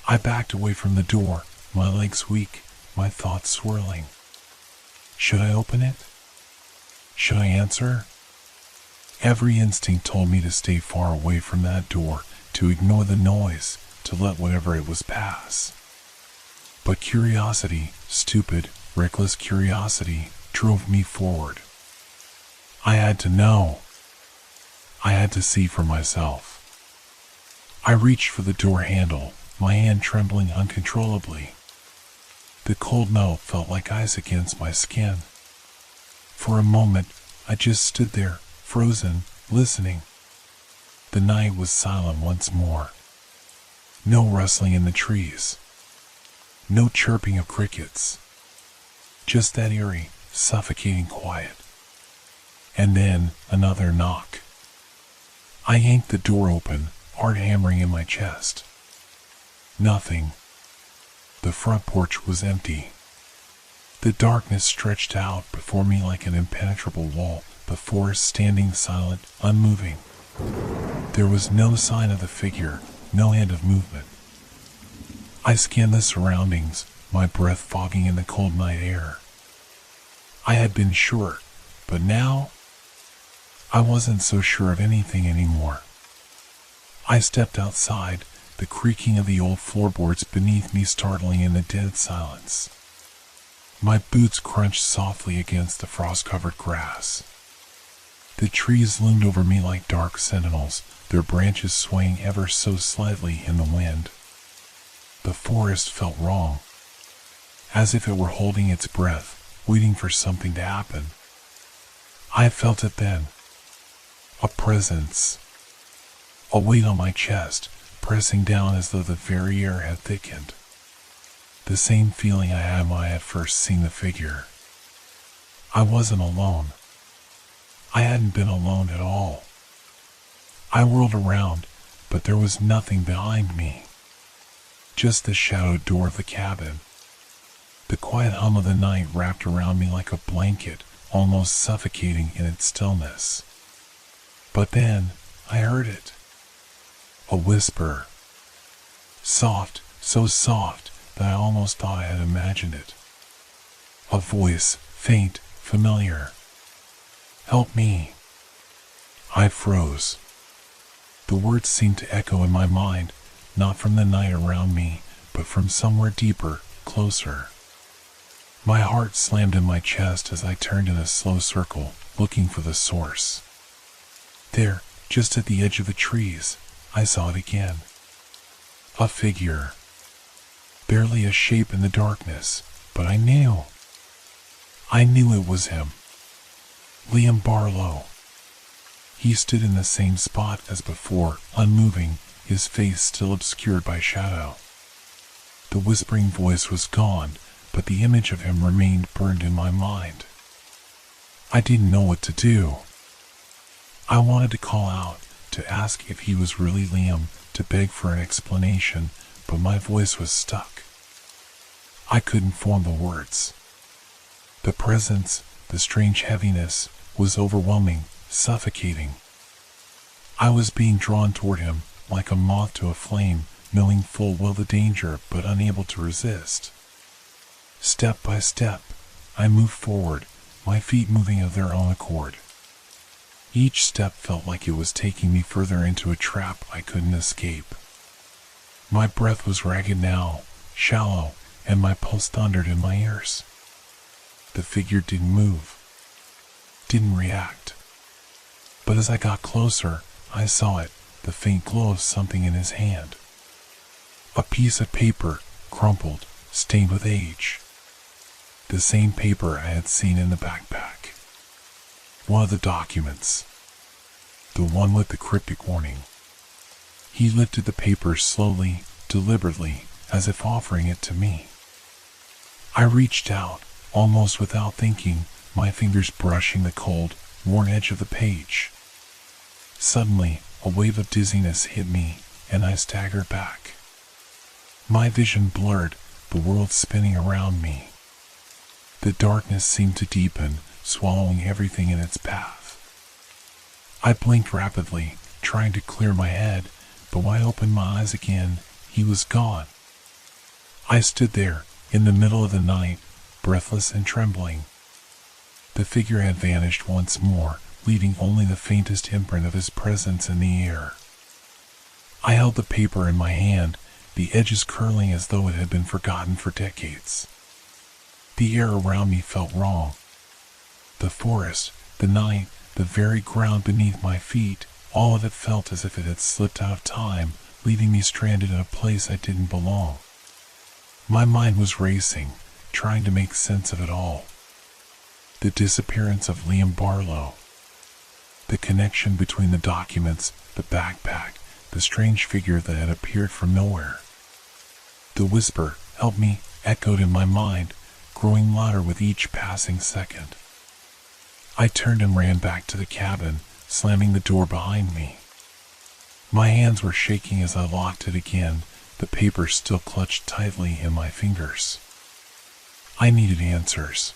I backed away from the door, my legs weak, my thoughts swirling. Should I open it? Should I answer? Every instinct told me to stay far away from that door, to ignore the noise, to let whatever it was pass. But curiosity, stupid, reckless curiosity, drove me forward. I had to know. I had to see for myself. I reached for the door handle, my hand trembling uncontrollably. The cold metal felt like ice against my skin. For a moment, I just stood there, frozen, listening. The night was silent once more. No rustling in the trees. No chirping of crickets. Just that eerie, suffocating quiet. And then, another knock. I yanked the door open, heart hammering in my chest. Nothing. The front porch was empty. The darkness stretched out before me like an impenetrable wall, the forest standing silent, unmoving. There was no sign of the figure, no hint of movement. I scanned the surroundings, my breath fogging in the cold night air. I had been sure, but now I wasn't so sure of anything anymore. I stepped outside, the creaking of the old floorboards beneath me startling in the dead silence. My boots crunched softly against the frost-covered grass. The trees loomed over me like dark sentinels, their branches swaying ever so slightly in the wind. The forest felt wrong, as if it were holding its breath, waiting for something to happen. I felt it then. A presence. A weight on my chest, pressing down as though the very air had thickened. The same feeling I had when I had first seen the figure. I wasn't alone. I hadn't been alone at all. I whirled around, but there was nothing behind me. Just the shadowed door of the cabin. The quiet hum of the night wrapped around me like a blanket, almost suffocating in its stillness. But then, I heard it. A whisper. Soft, so soft that I almost thought I had imagined it. A voice, faint, familiar. Help me. I froze. The words seemed to echo in my mind, not from the night around me, but from somewhere deeper, closer. My heart slammed in my chest as I turned in a slow circle, looking for the source. There, just at the edge of the trees, I saw it again. A figure. Barely a shape in the darkness, but I knew. I knew it was him. Liam Barlow. He stood in the same spot as before, unmoving, his face still obscured by shadow. The whispering voice was gone, but the image of him remained burned in my mind. I didn't know what to do. I wanted to call out, to ask if he was really Liam, to beg for an explanation, but my voice was stuck. I couldn't form the words. The presence, the strange heaviness, was overwhelming, suffocating. I was being drawn toward him, like a moth to a flame, knowing full well the danger but unable to resist. Step by step, I moved forward, my feet moving of their own accord. Each step felt like it was taking me further into a trap I couldn't escape. My breath was ragged now, shallow, and my pulse thundered in my ears. The figure didn't move, didn't react. But as I got closer, I saw it, the faint glow of something in his hand. A piece of paper, crumpled, stained with age. The same paper I had seen in the backpack. One of the documents. The one with the cryptic warning. He lifted the paper slowly, deliberately, as if offering it to me. I reached out, almost without thinking, my fingers brushing the cold, worn edge of the page. Suddenly, a wave of dizziness hit me, and I staggered back. My vision blurred, the world spinning around me. The darkness seemed to deepen, swallowing everything in its path. I blinked rapidly, trying to clear my head, but when I opened my eyes again, he was gone. I stood there, in the middle of the night, breathless and trembling. The figure had vanished once more, leaving only the faintest imprint of his presence in the air. I held the paper in my hand, the edges curling as though it had been forgotten for decades. The air around me felt wrong. The forest, the night, the very ground beneath my feet, all of it felt as if it had slipped out of time, leaving me stranded in a place I didn't belong. My mind was racing, trying to make sense of it all. The disappearance of Liam Barlow. The connection between the documents, the backpack, the strange figure that had appeared from nowhere. The whisper, "Help me," echoed in my mind, growing louder with each passing second. I turned and ran back to the cabin, slamming the door behind me. My hands were shaking as I locked it again, the paper still clutched tightly in my fingers. I needed answers.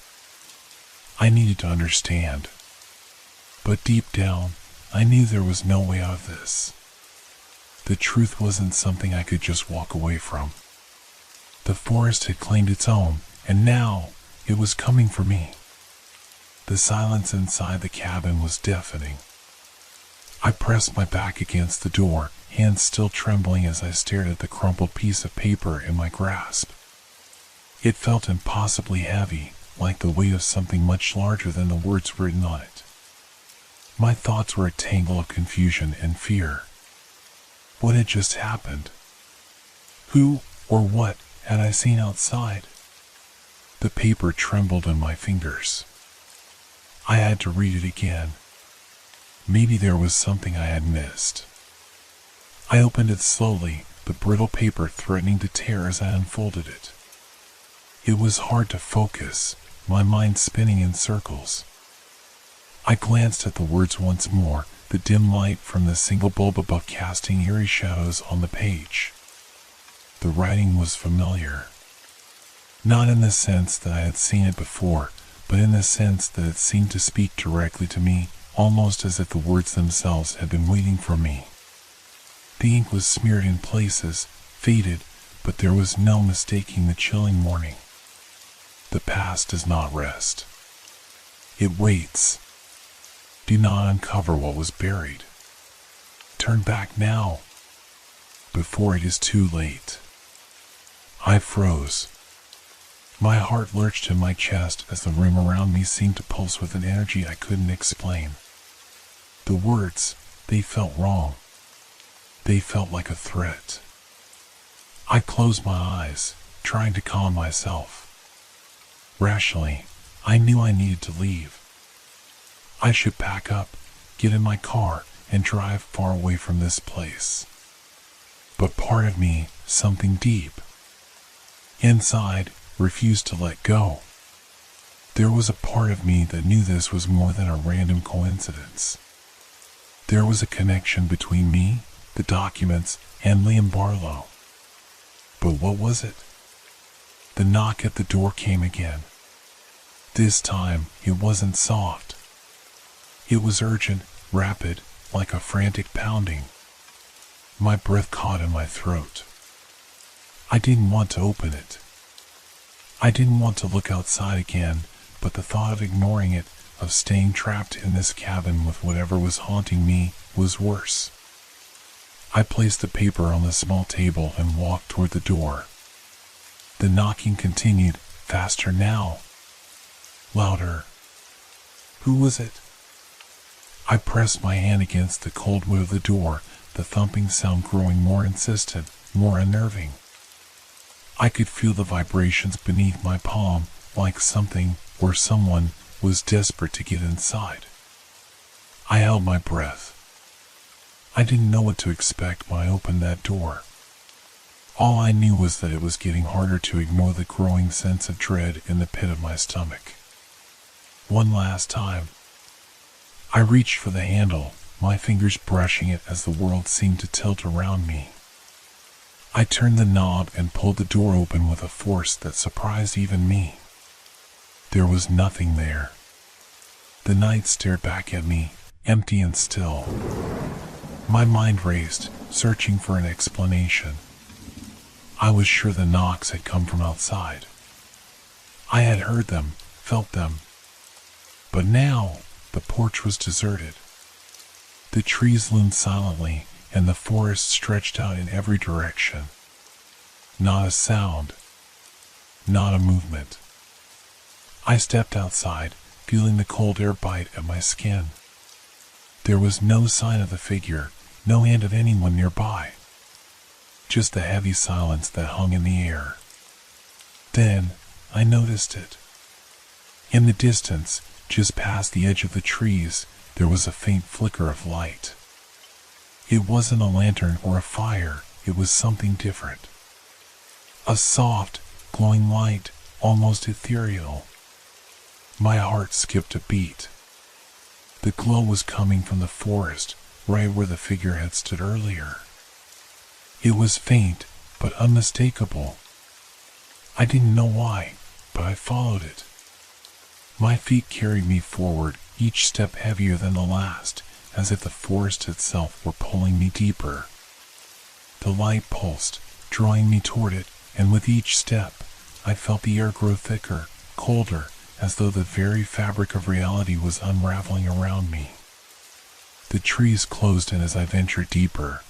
I needed to understand. But deep down, I knew there was no way out of this. The truth wasn't something I could just walk away from. The forest had claimed its own, and now it was coming for me. The silence inside the cabin was deafening. I pressed my back against the door, hands still trembling as I stared at the crumpled piece of paper in my grasp. It felt impossibly heavy, like the weight of something much larger than the words written on it. My thoughts were a tangle of confusion and fear. What had just happened? Who or what had I seen outside? The paper trembled in my fingers. I had to read it again. Maybe there was something I had missed. I opened it slowly, the brittle paper threatening to tear as I unfolded it. It was hard to focus, my mind spinning in circles. I glanced at the words once more, the dim light from the single bulb above casting eerie shadows on the page. The writing was familiar. Not in the sense that I had seen it before, but in the sense that it seemed to speak directly to me, almost as if the words themselves had been waiting for me. The ink was smeared in places, faded, but there was no mistaking the chilling warning. The past does not rest. It waits. Do not uncover what was buried. Turn back now, before it is too late. I froze. My heart lurched in my chest as the room around me seemed to pulse with an energy I couldn't explain. The words, they felt wrong. They felt like a threat. I closed my eyes, trying to calm myself. Rationally, I knew I needed to leave. I should pack up, get in my car, and drive far away from this place. But part of me, something deep inside, refused to let go. There was a part of me that knew this was more than a random coincidence. There was a connection between me, the documents, and Liam Barlow. But what was it? The knock at the door came again. This time, it wasn't soft. It was urgent, rapid, like a frantic pounding. My breath caught in my throat. I didn't want to open it. I didn't want to look outside again, but the thought of ignoring it, of staying trapped in this cabin with whatever was haunting me, was worse. I placed the paper on the small table and walked toward the door. The knocking continued, faster now. Louder. Who was it? I pressed my hand against the cold wood of the door, the thumping sound growing more insistent, more unnerving. I could feel the vibrations beneath my palm, like something, or someone, was desperate to get inside. I held my breath. I didn't know what to expect when I opened that door. All I knew was that it was getting harder to ignore the growing sense of dread in the pit of my stomach. One last time. I reached for the handle, my fingers brushing it as the world seemed to tilt around me. I turned the knob and pulled the door open with a force that surprised even me. There was nothing there. The night stared back at me, empty and still. My mind raced, searching for an explanation. I was sure the knocks had come from outside. I had heard them, felt them. But now, the porch was deserted. The trees loomed silently, and the forest stretched out in every direction. Not a sound. Not a movement. I stepped outside, feeling the cold air bite at my skin. There was no sign of the figure, no hand of anyone nearby. Just the heavy silence that hung in the air. Then, I noticed it. In the distance, just past the edge of the trees, there was a faint flicker of light. It wasn't a lantern or a fire, it was something different. A soft, glowing light, almost ethereal. My heart skipped a beat. The glow was coming from the forest, right where the figure had stood earlier. It was faint, but unmistakable. I didn't know why, but I followed it. My feet carried me forward, each step heavier than the last, as if the forest itself were pulling me deeper. The light pulsed, drawing me toward it, and with each step, I felt the air grow thicker, colder, as though the very fabric of reality was unraveling around me. The trees closed in as I ventured deeper.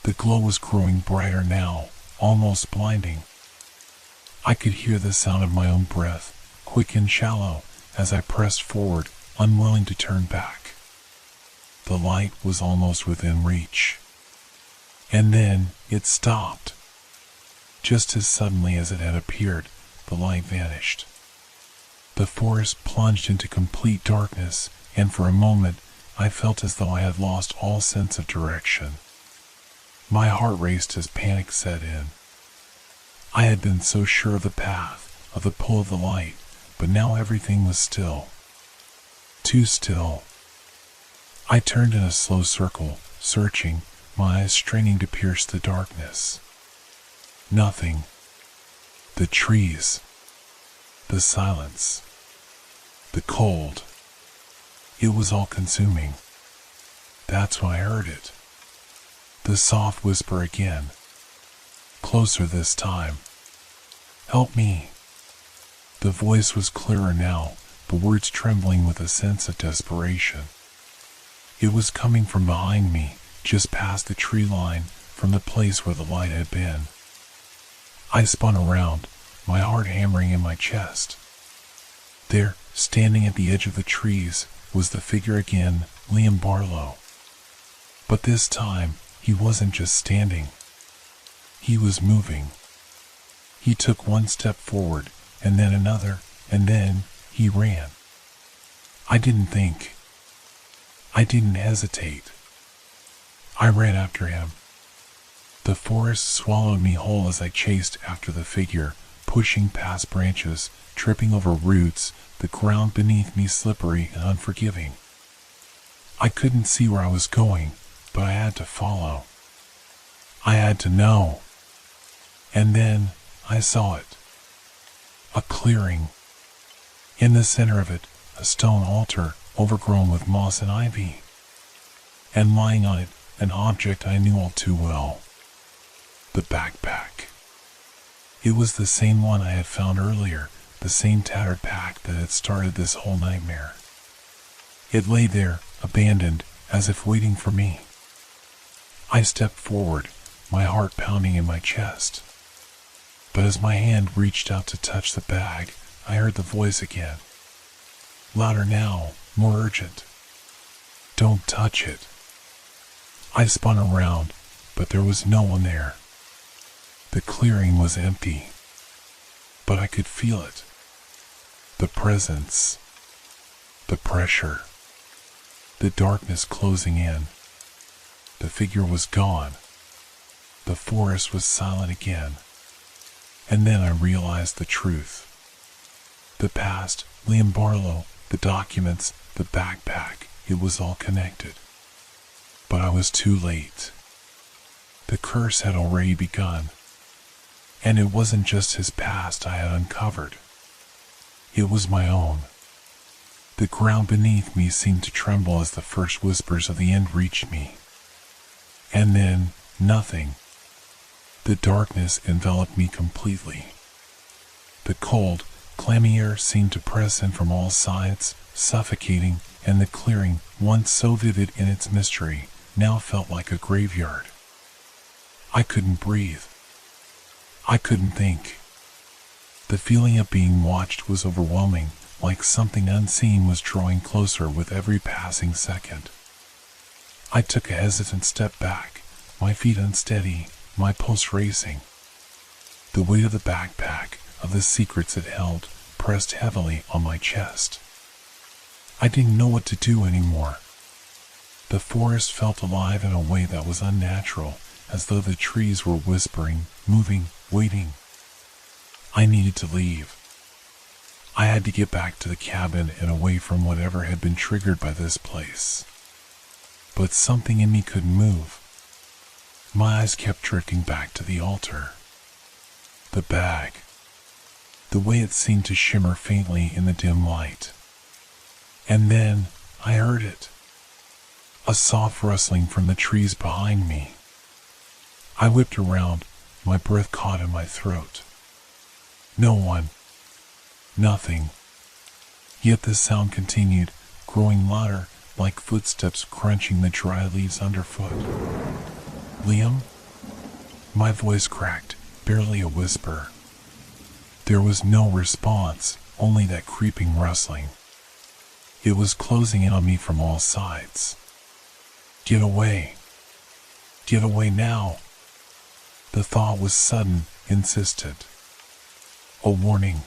The glow was growing brighter now, almost blinding. I could hear the sound of my own breath, quick and shallow, as I pressed forward, unwilling to turn back. The light was almost within reach. And then it stopped. Just as suddenly as it had appeared, the light vanished. The forest plunged into complete darkness, and for a moment I felt as though I had lost all sense of direction. My heart raced as panic set in. I had been so sure of the path, of the pull of the light, but now everything was still. Too still. I turned in a slow circle, searching, my eyes straining to pierce the darkness. Nothing. The trees. The silence. The cold. It was all consuming. That's when I heard it. The soft whisper again. Closer this time. Help me. The voice was clearer now, the words trembling with a sense of desperation. It was coming from behind me, just past the tree line, from the place where the light had been. I spun around, my heart hammering in my chest. There, standing at the edge of the trees, was the figure again, Liam Barlow. But this time, he wasn't just standing. He was moving. He took one step forward, and then another, and then he ran. I didn't think. I didn't hesitate. I ran after him. The forest swallowed me whole as I chased after the figure, pushing past branches, tripping over roots, the ground beneath me slippery and unforgiving. I couldn't see where I was going, but I had to follow. I had to know. And then I saw it. A clearing. In the center of it, a stone altar overgrown with moss and ivy. And lying on it, an object I knew all too well. The backpack. It was the same one I had found earlier, the same tattered pack that had started this whole nightmare. It lay there, abandoned, as if waiting for me. I stepped forward, my heart pounding in my chest. But as my hand reached out to touch the bag, I heard the voice again. Louder now, more urgent. Don't touch it. I spun around, but there was no one there. The clearing was empty. But I could feel it. The presence. The pressure. The darkness closing in. The figure was gone. The forest was silent again. And then I realized the truth. The past, Liam Barlow, the documents, the backpack, it was all connected. But I was too late. The curse had already begun. And it wasn't just his past I had uncovered. It was my own. The ground beneath me seemed to tremble as the first whispers of the end reached me. And then, nothing. The darkness enveloped me completely. The cold, clammy air seemed to press in from all sides, suffocating, and the clearing, once so vivid in its mystery, now felt like a graveyard. I couldn't breathe. I couldn't think. The feeling of being watched was overwhelming, like something unseen was drawing closer with every passing second. I took a hesitant step back, my feet unsteady, my pulse racing. The weight of the backpack, of the secrets it held, pressed heavily on my chest. I didn't know what to do anymore. The forest felt alive in a way that was unnatural, as though the trees were whispering, moving, waiting. I needed to leave. I had to get back to the cabin and away from whatever had been triggered by this place. But something in me couldn't move. My eyes kept drifting back to the altar. The bag. The way it seemed to shimmer faintly in the dim light. And then I heard it. A soft rustling from the trees behind me. I whipped around, my breath caught in my throat. No one. Nothing. Yet the sound continued, growing louder, like footsteps crunching the dry leaves underfoot. "Liam?" My voice cracked, barely a whisper. There was no response, only that creeping rustling. It was closing in on me from all sides. "Get away. Get away now." The thought was sudden, insistent. A warning.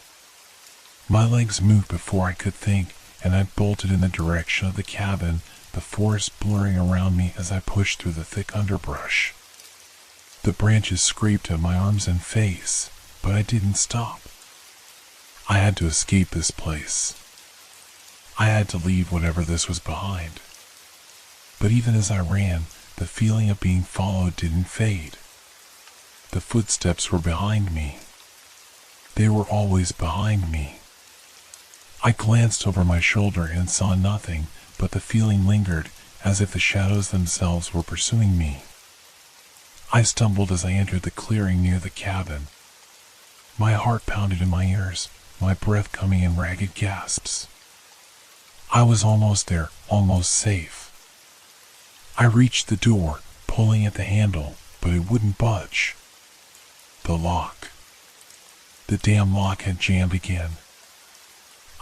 My legs moved before I could think, and I bolted in the direction of the cabin, the forest blurring around me as I pushed through the thick underbrush. The branches scraped at my arms and face, but I didn't stop. I had to escape this place. I had to leave whatever this was behind. But even as I ran, the feeling of being followed didn't fade. The footsteps were behind me. They were always behind me. I glanced over my shoulder and saw nothing, but the feeling lingered, as if the shadows themselves were pursuing me. I stumbled as I entered the clearing near the cabin. My heart pounded in my ears, my breath coming in ragged gasps. I was almost there, almost safe. I reached the door, pulling at the handle, but it wouldn't budge. The lock. The damn lock had jammed again.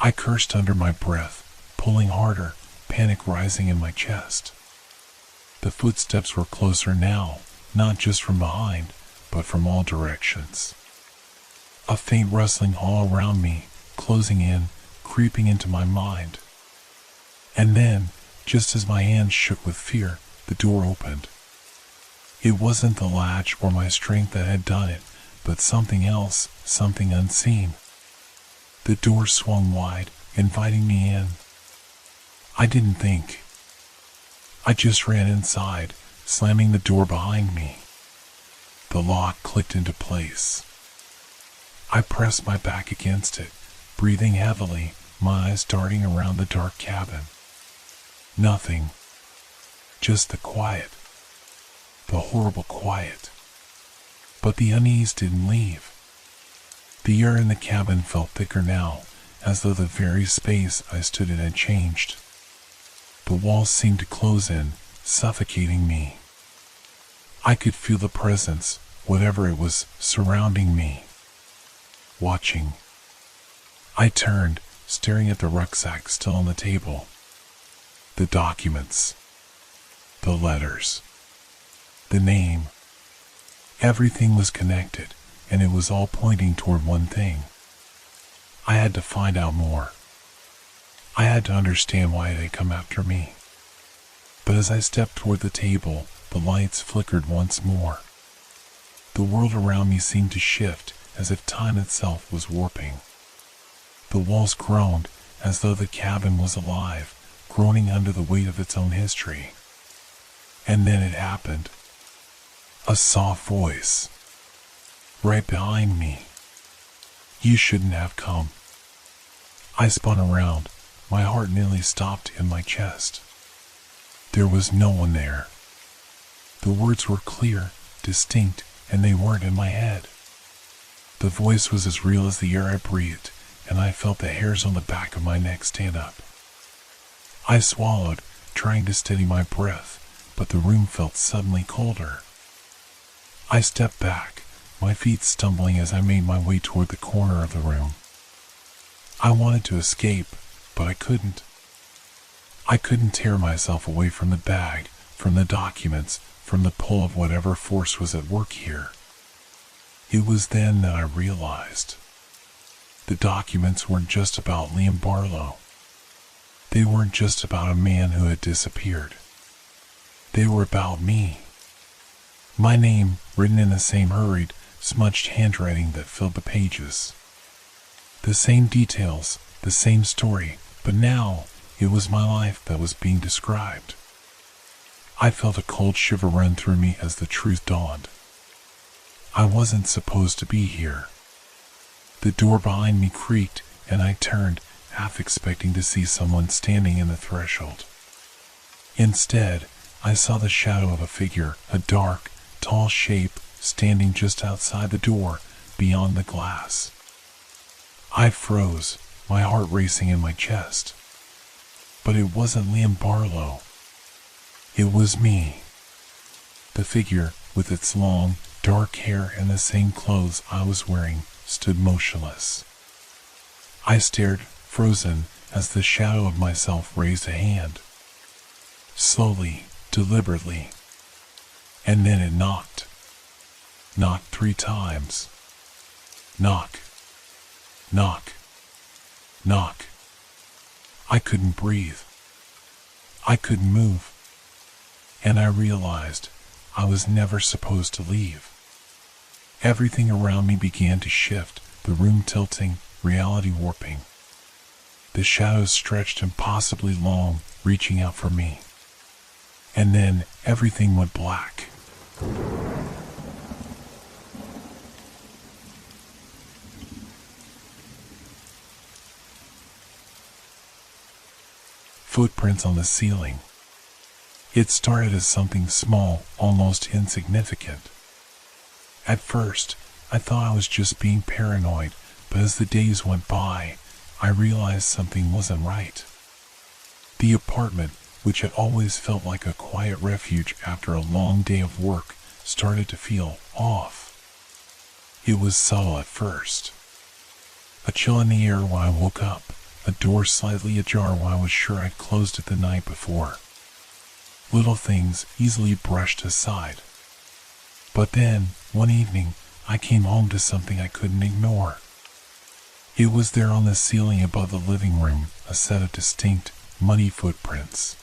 I cursed under my breath, pulling harder, panic rising in my chest. The footsteps were closer now, not just from behind, but from all directions. A faint rustling all around me, closing in, creeping into my mind. And then, just as my hands shook with fear, the door opened. It wasn't the latch or my strength that had done it, but something else, something unseen. The door swung wide, inviting me in. I didn't think. I just ran inside, slamming the door behind me. The lock clicked into place. I pressed my back against it, breathing heavily, my eyes darting around the dark cabin. Nothing. Just the quiet. The horrible quiet. But the unease didn't leave. The air in the cabin felt thicker now, as though the very space I stood in had changed. The walls seemed to close in, suffocating me. I could feel the presence, whatever it was, surrounding me. Watching. I turned, staring at the rucksack still on the table. The documents. The letters. The name. Everything was connected, and it was all pointing toward one thing. I had to find out more. I had to understand why they come after me. But as I stepped toward the table, the lights flickered once more. The world around me seemed to shift, as if time itself was warping. The walls groaned, as though the cabin was alive, groaning under the weight of its own history. And then it happened. A soft voice. Right behind me. "You shouldn't have come." I spun around, my heart nearly stopped in my chest. There was no one there. The words were clear, distinct, and they weren't in my head. The voice was as real as the air I breathed, and I felt the hairs on the back of my neck stand up. I swallowed, trying to steady my breath, but the room felt suddenly colder. I stepped back, my feet stumbling as I made my way toward the corner of the room. I wanted to escape, but I couldn't. I couldn't tear myself away from the bag, from the documents, from the pull of whatever force was at work here. It was then that I realized. The documents weren't just about Liam Barlow. They weren't just about a man who had disappeared. They were about me. My name, written in the same hurried, smudged handwriting that filled the pages. The same details, the same story, but now it was my life that was being described. I felt a cold shiver run through me as the truth dawned. I wasn't supposed to be here. The door behind me creaked, and I turned, half expecting to see someone standing in the threshold. Instead, I saw the shadow of a figure, a dark, tall shape, standing just outside the door, beyond the glass. I froze, my heart racing in my chest. But it wasn't Liam Barlow. It was me. The figure, with its long, dark hair and the same clothes I was wearing, stood motionless. I stared, frozen, as the shadow of myself raised a hand. Slowly, deliberately. And then it knocked. Knocked 3 times. Knock. Knock. Knock. I couldn't breathe. I couldn't move. And I realized I was never supposed to leave. Everything around me began to shift, the room tilting, reality warping. The shadows stretched impossibly long, reaching out for me. And then everything went black. Footprints on the ceiling. It started as something small, almost insignificant. At first, I thought I was just being paranoid, but as the days went by, I realized something wasn't right. The apartment, which had always felt like a quiet refuge after a long day of work, started to feel off. It was subtle at first. A chill in the air when I woke up, a door slightly ajar when I was sure I'd closed it the night before. Little things easily brushed aside. But then, one evening, I came home to something I couldn't ignore. It was there on the ceiling above the living room, a set of distinct, muddy footprints.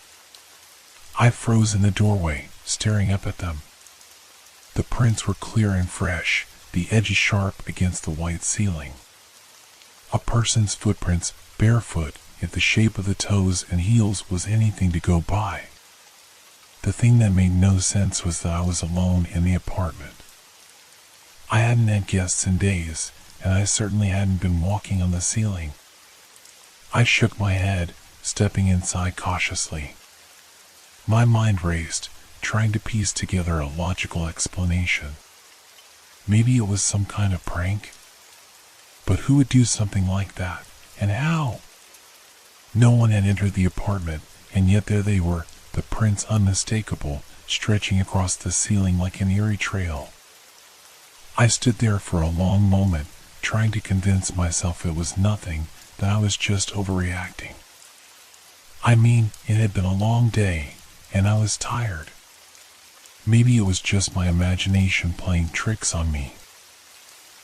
I froze in the doorway, staring up at them. The prints were clear and fresh, the edges sharp against the white ceiling. A person's footprints, barefoot, if the shape of the toes and heels was anything to go by. The thing that made no sense was that I was alone in the apartment. I hadn't had guests in days, and I certainly hadn't been walking on the ceiling. I shook my head, stepping inside cautiously. My mind raced, trying to piece together a logical explanation. Maybe it was some kind of prank? But who would do something like that, and how? No one had entered the apartment, and yet there they were, the prints unmistakable, stretching across the ceiling like an eerie trail. I stood there for a long moment, trying to convince myself it was nothing, that I was just overreacting. I mean, it had been a long day, and I was tired. Maybe it was just my imagination playing tricks on me.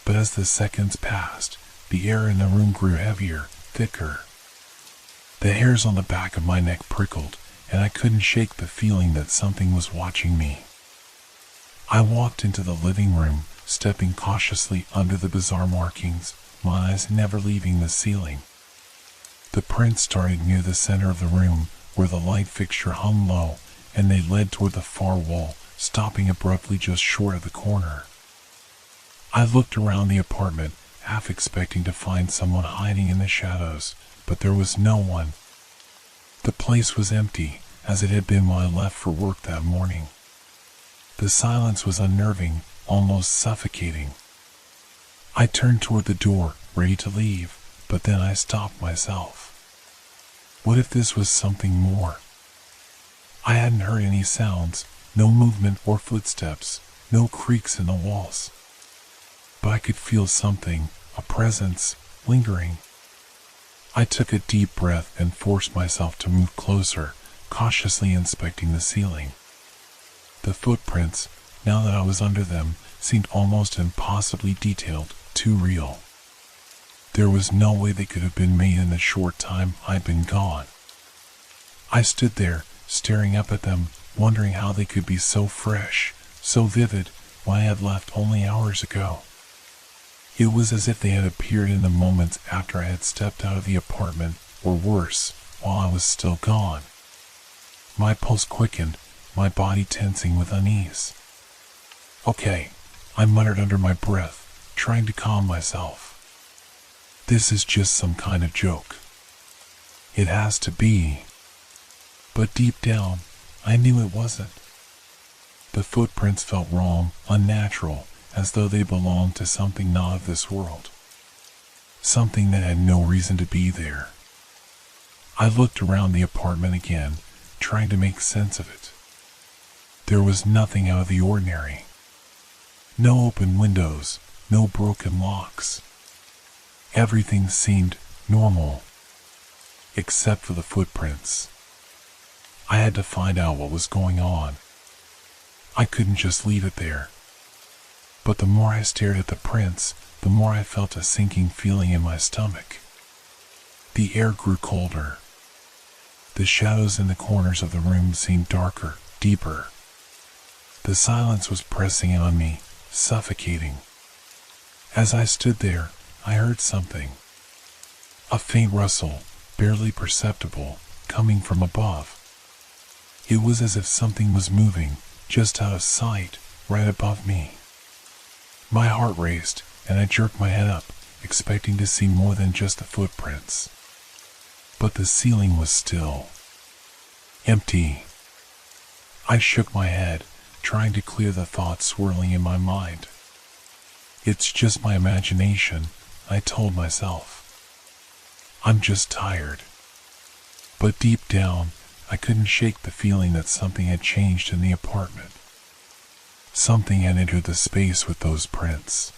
But as the seconds passed, the air in the room grew heavier, thicker. The hairs on the back of my neck prickled, and I couldn't shake the feeling that something was watching me. I walked into the living room, stepping cautiously under the bizarre markings, my eyes never leaving the ceiling. The prints started near the center of the room, where the light fixture hung low, and they led toward the far wall, stopping abruptly just short of the corner. I looked around the apartment, half expecting to find someone hiding in the shadows, but there was no one. The place was empty, as it had been when I left for work that morning. The silence was unnerving, almost suffocating. I turned toward the door, ready to leave, but then I stopped myself. What if this was something more? I hadn't heard any sounds, no movement or footsteps, no creaks in the walls. But I could feel something, a presence, lingering. I took a deep breath and forced myself to move closer, cautiously inspecting the ceiling. The footprints, now that I was under them, seemed almost impossibly detailed, too real. There was no way they could have been made in the short time I'd been gone. I stood there, staring up at them, wondering how they could be so fresh, so vivid, when I had left only hours ago. It was as if they had appeared in the moments after I had stepped out of the apartment, or worse, while I was still gone. My pulse quickened, my body tensing with unease. Okay, I muttered under my breath, trying to calm myself. This is just some kind of joke. It has to be. But deep down, I knew it wasn't. The footprints felt wrong, unnatural, as though they belonged to something not of this world. Something that had no reason to be there. I looked around the apartment again, trying to make sense of it. There was nothing out of the ordinary. No open windows, no broken locks. Everything seemed normal, except for the footprints. I had to find out what was going on. I couldn't just leave it there. But the more I stared at the prints, the more I felt a sinking feeling in my stomach. The air grew colder. The shadows in the corners of the room seemed darker, deeper. The silence was pressing on me, suffocating. As I stood there, I heard something. A faint rustle, barely perceptible, coming from above. It was as if something was moving, just out of sight, right above me. My heart raced, and I jerked my head up, expecting to see more than just the footprints. But the ceiling was still. Empty. I shook my head, trying to clear the thoughts swirling in my mind. It's just my imagination, I told myself. I'm just tired. But deep down, I couldn't shake the feeling that something had changed in the apartment. Something had entered the space with those prints.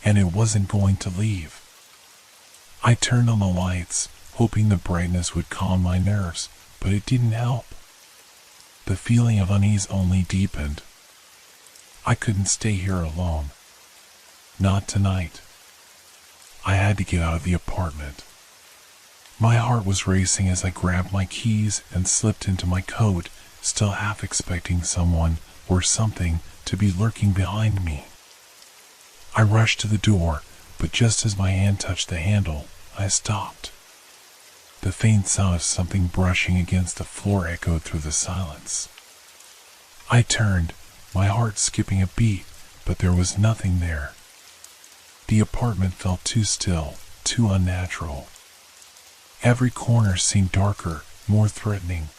And it wasn't going to leave. I turned on the lights, hoping the brightness would calm my nerves, but it didn't help. The feeling of unease only deepened. I couldn't stay here alone. Not tonight. I had to get out of the apartment. My heart was racing as I grabbed my keys and slipped into my coat, still half expecting someone or something to be lurking behind me. I rushed to the door, but just as my hand touched the handle, I stopped. The faint sound of something brushing against the floor echoed through the silence. I turned, my heart skipping a beat, but there was nothing there. The apartment felt too still, too unnatural. Every corner seemed darker, more threatening.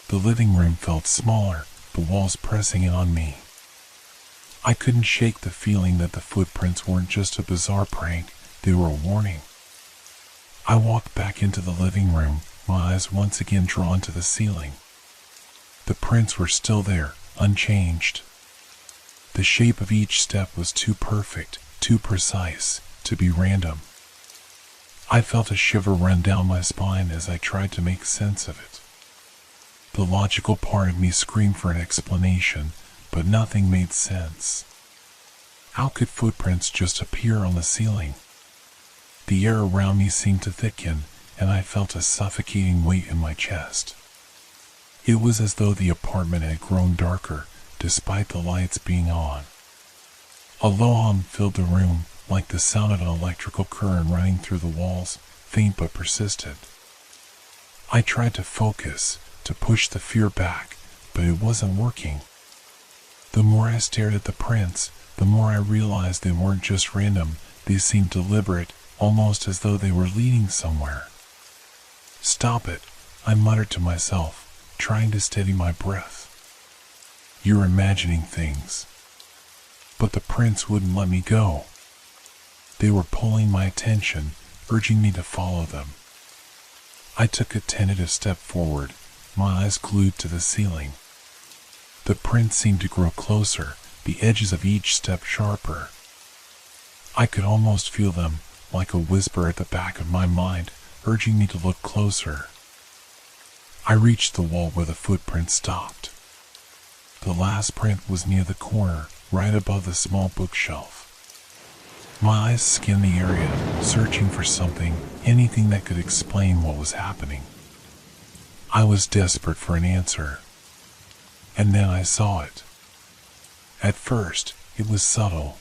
The living room felt smaller, the walls pressing in on me. I couldn't shake the feeling that the footprints weren't just a bizarre prank, they were a warning. I walked back into the living room, my eyes once again drawn to the ceiling. The prints were still there, unchanged. The shape of each step was too perfect, too precise, to be random. I felt a shiver run down my spine as I tried to make sense of it. The logical part of me screamed for an explanation, but nothing made sense. How could footprints just appear on the ceiling? The air around me seemed to thicken, and I felt a suffocating weight in my chest. It was as though the apartment had grown darker, despite the lights being on. A low hum filled the room, like the sound of an electrical current running through the walls, faint but persistent. I tried to focus, to push the fear back, but it wasn't working. The more I stared at the prints, the more I realized they weren't just random, they seemed deliberate, almost as though they were leading somewhere. Stop it, I muttered to myself, trying to steady my breath. You're imagining things. But the prints wouldn't let me go. They were pulling my attention, urging me to follow them. I took a tentative step forward, my eyes glued to the ceiling. The prints seemed to grow closer, the edges of each step sharper. I could almost feel them, like a whisper at the back of my mind, urging me to look closer. I reached the wall where the footprint stopped. The last print was near the corner, right above the small bookshelf. My eyes scanned the area, searching for something, anything that could explain what was happening. I was desperate for an answer. And then I saw it. At first, it was subtle.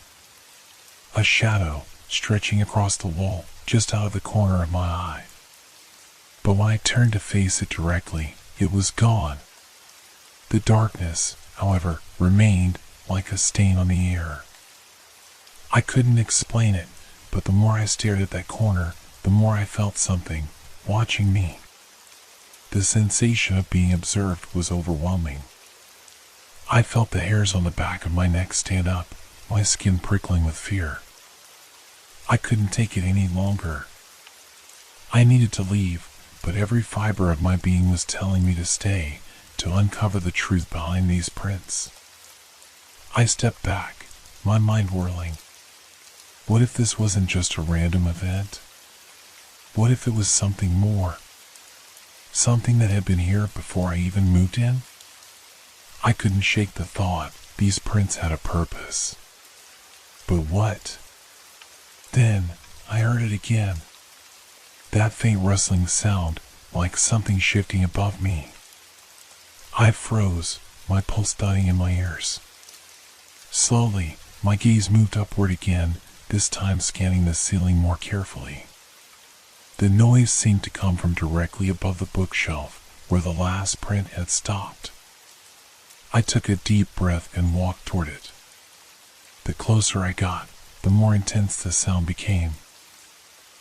A shadow, stretching across the wall, just out of the corner of my eye. But when I turned to face it directly, it was gone. The darkness, however, remained, like a stain on the air. I couldn't explain it, but the more I stared at that corner, the more I felt something, watching me. The sensation of being observed was overwhelming. I felt the hairs on the back of my neck stand up, my skin prickling with fear. I couldn't take it any longer. I needed to leave, but every fiber of my being was telling me to stay, to uncover the truth behind these prints. I stepped back, my mind whirling. What if this wasn't just a random event? What if it was something more? Something that had been here before I even moved in? I couldn't shake the thought these prints had a purpose. But what? Then I heard it again. That faint rustling sound, like something shifting above me. I froze, my pulse thudding in my ears. Slowly, my gaze moved upward again, this time scanning the ceiling more carefully. The noise seemed to come from directly above the bookshelf, where the last print had stopped. I took a deep breath and walked toward it. The closer I got, the more intense the sound became.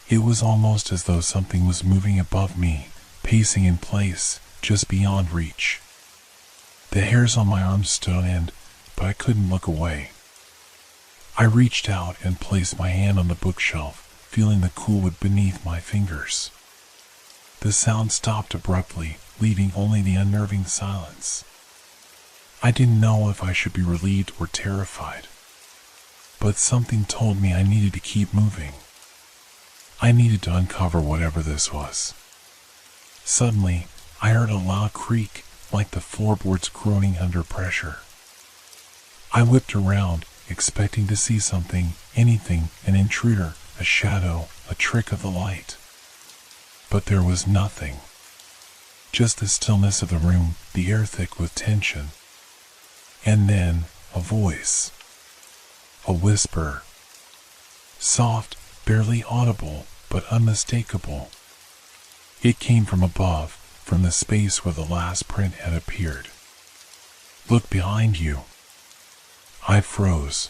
It was almost as though something was moving above me, pacing in place, just beyond reach. The hairs on my arms stood on end, but I couldn't look away. I reached out and placed my hand on the bookshelf, feeling the cool wood beneath my fingers. The sound stopped abruptly, leaving only the unnerving silence. I didn't know if I should be relieved or terrified, but something told me I needed to keep moving. I needed to uncover whatever this was. Suddenly, I heard a loud creak, like the floorboards groaning under pressure. I whipped around, expecting to see something, anything, an intruder, a shadow, a trick of the light. But there was nothing. Just the stillness of the room, the air thick with tension. And then, a voice. A whisper. Soft, barely audible, but unmistakable. It came from above, from the space where the last print had appeared. Look behind you. I froze.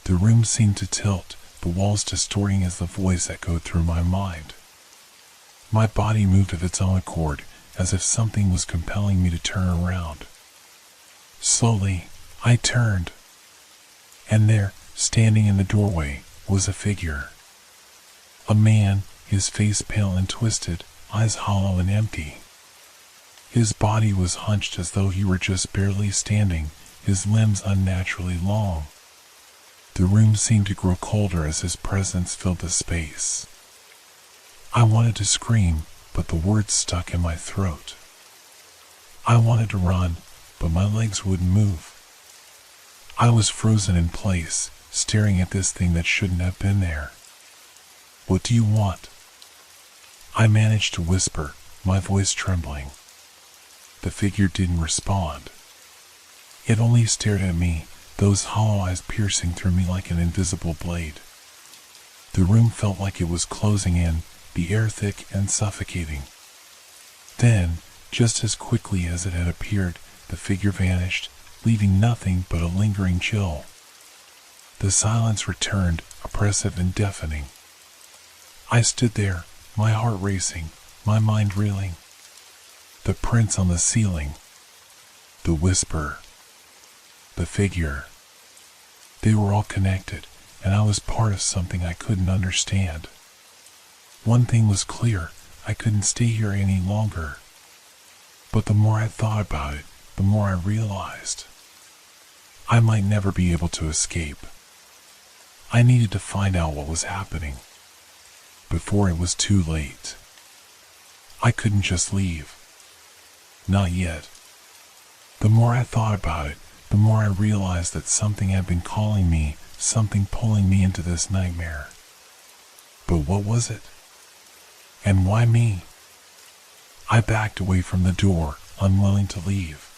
The room seemed to tilt, the walls distorting as the voice echoed through my mind. My body moved of its own accord, as if something was compelling me to turn around. Slowly, I turned. And there, standing in the doorway, was a figure. A man, his face pale and twisted, eyes hollow and empty. His body was hunched as though he were just barely standing, his limbs unnaturally long. The room seemed to grow colder as his presence filled the space. I wanted to scream, but the words stuck in my throat. I wanted to run, but my legs wouldn't move. I was frozen in place, staring at this thing that shouldn't have been there. What do you want? I managed to whisper, my voice trembling. The figure didn't respond. It only stared at me, those hollow eyes piercing through me like an invisible blade. The room felt like it was closing in, the air thick and suffocating. Then, just as quickly as it had appeared, the figure vanished, leaving nothing but a lingering chill. The silence returned, oppressive and deafening. I stood there, my heart racing, my mind reeling. The prints on the ceiling. The whisper. The figure. They were all connected, and I was part of something I couldn't understand. One thing was clear, I couldn't stay here any longer. But the more I thought about it, the more I realized I might never be able to escape. I needed to find out what was happening before it was too late. I couldn't just leave. Not yet. The more I thought about it, the more I realized that something had been calling me, something pulling me into this nightmare. But what was it? And why me? I backed away from the door, unwilling to leave.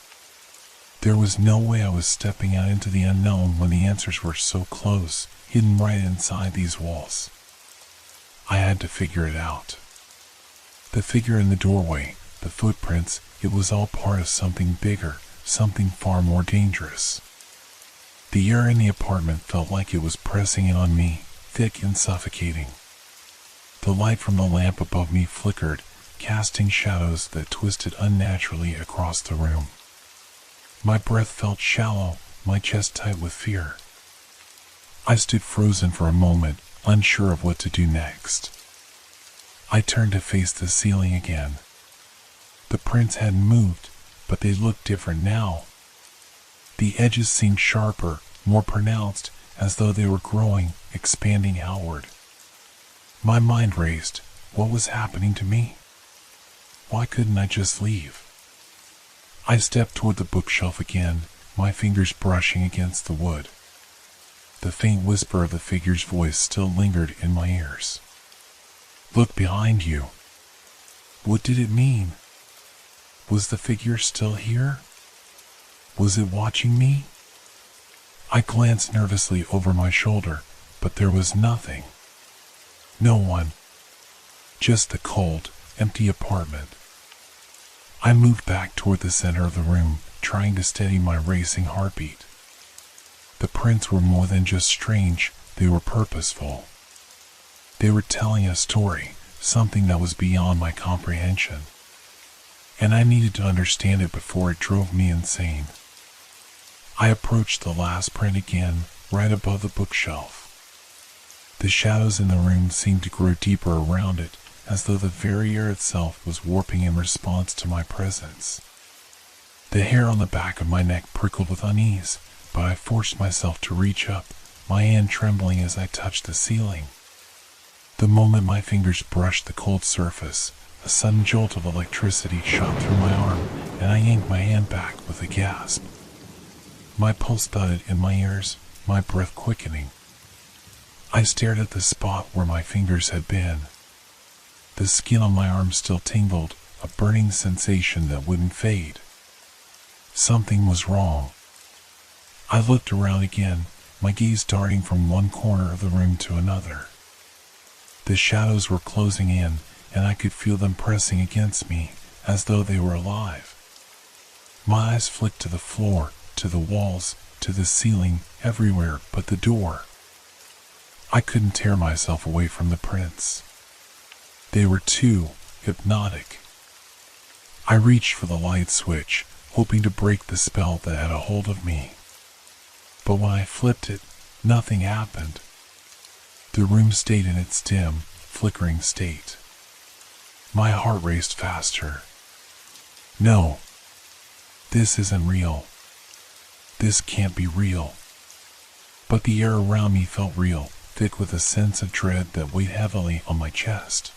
There was no way I was stepping out into the unknown when the answers were so close, hidden right inside these walls. I had to figure it out. The figure in the doorway, the footprints, it was all part of something bigger, something far more dangerous. The air in the apartment felt like it was pressing in on me, thick and suffocating. The light from the lamp above me flickered, casting shadows that twisted unnaturally across the room. My breath felt shallow, my chest tight with fear. I stood frozen for a moment, unsure of what to do next. I turned to face the ceiling again. The prints hadn't moved, but they looked different now. The edges seemed sharper, more pronounced, as though they were growing, expanding outward. My mind raced. What was happening to me? Why couldn't I just leave? I stepped toward the bookshelf again, my fingers brushing against the wood. The faint whisper of the figure's voice still lingered in my ears. Look behind you. What did it mean? Was the figure still here? Was it watching me? I glanced nervously over my shoulder, but there was nothing. No one. Just the cold, empty apartment. I moved back toward the center of the room, trying to steady my racing heartbeat. The prints were more than just strange, they were purposeful. They were telling a story, something that was beyond my comprehension. And I needed to understand it before it drove me insane. I approached the last print again, right above the bookshelf. The shadows in the room seemed to grow deeper around it, as though the very air itself was warping in response to my presence. The hair on the back of my neck prickled with unease, but I forced myself to reach up, my hand trembling as I touched the ceiling. The moment my fingers brushed the cold surface, a sudden jolt of electricity shot through my arm, and I yanked my hand back with a gasp. My pulse thudded in my ears, my breath quickening. I stared at the spot where my fingers had been. The skin on my arm still tingled, a burning sensation that wouldn't fade. Something was wrong. I looked around again, my gaze darting from one corner of the room to another. The shadows were closing in, and I could feel them pressing against me, as though they were alive. My eyes flicked to the floor, to the walls, to the ceiling, everywhere but the door. I couldn't tear myself away from the prints. They were too hypnotic. I reached for the light switch, hoping to break the spell that had a hold of me. But when I flipped it, nothing happened. The room stayed in its dim, flickering state. My heart raced faster. No, this isn't real. This can't be real. But the air around me felt real, thick with a sense of dread that weighed heavily on my chest.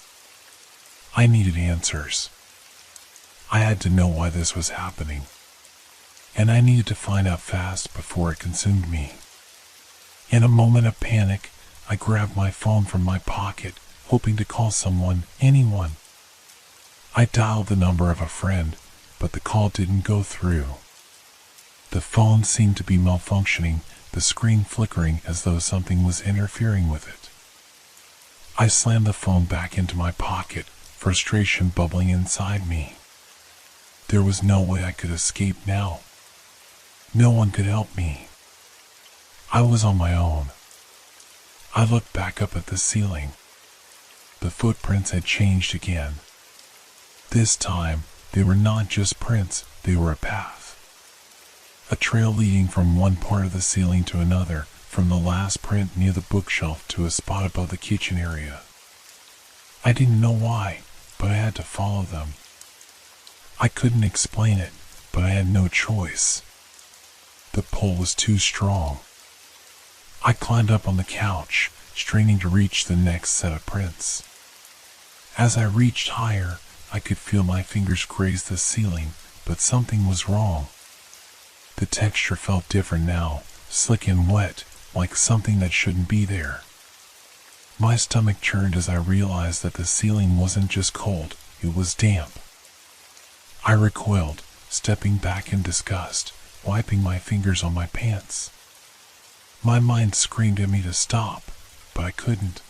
I needed answers. I had to know why this was happening. And I needed to find out fast before it consumed me. In a moment of panic, I grabbed my phone from my pocket, hoping to call someone, anyone. I dialed the number of a friend, but the call didn't go through. The phone seemed to be malfunctioning, the screen flickering as though something was interfering with it. I slammed the phone back into my pocket, frustration bubbling inside me. There was no way I could escape now. No one could help me. I was on my own. I looked back up at the ceiling. The footprints had changed again. This time, they were not just prints, they were a path. A trail leading from one part of the ceiling to another, from the last print near the bookshelf to a spot above the kitchen area. I didn't know why, but I had to follow them. I couldn't explain it, but I had no choice. The pull was too strong. I climbed up on the couch, straining to reach the next set of prints. As I reached higher, I could feel my fingers graze the ceiling, but something was wrong. The texture felt different now, slick and wet, like something that shouldn't be there. My stomach churned as I realized that the ceiling wasn't just cold, it was damp. I recoiled, stepping back in disgust, wiping my fingers on my pants. My mind screamed at me to stop, but I couldn't.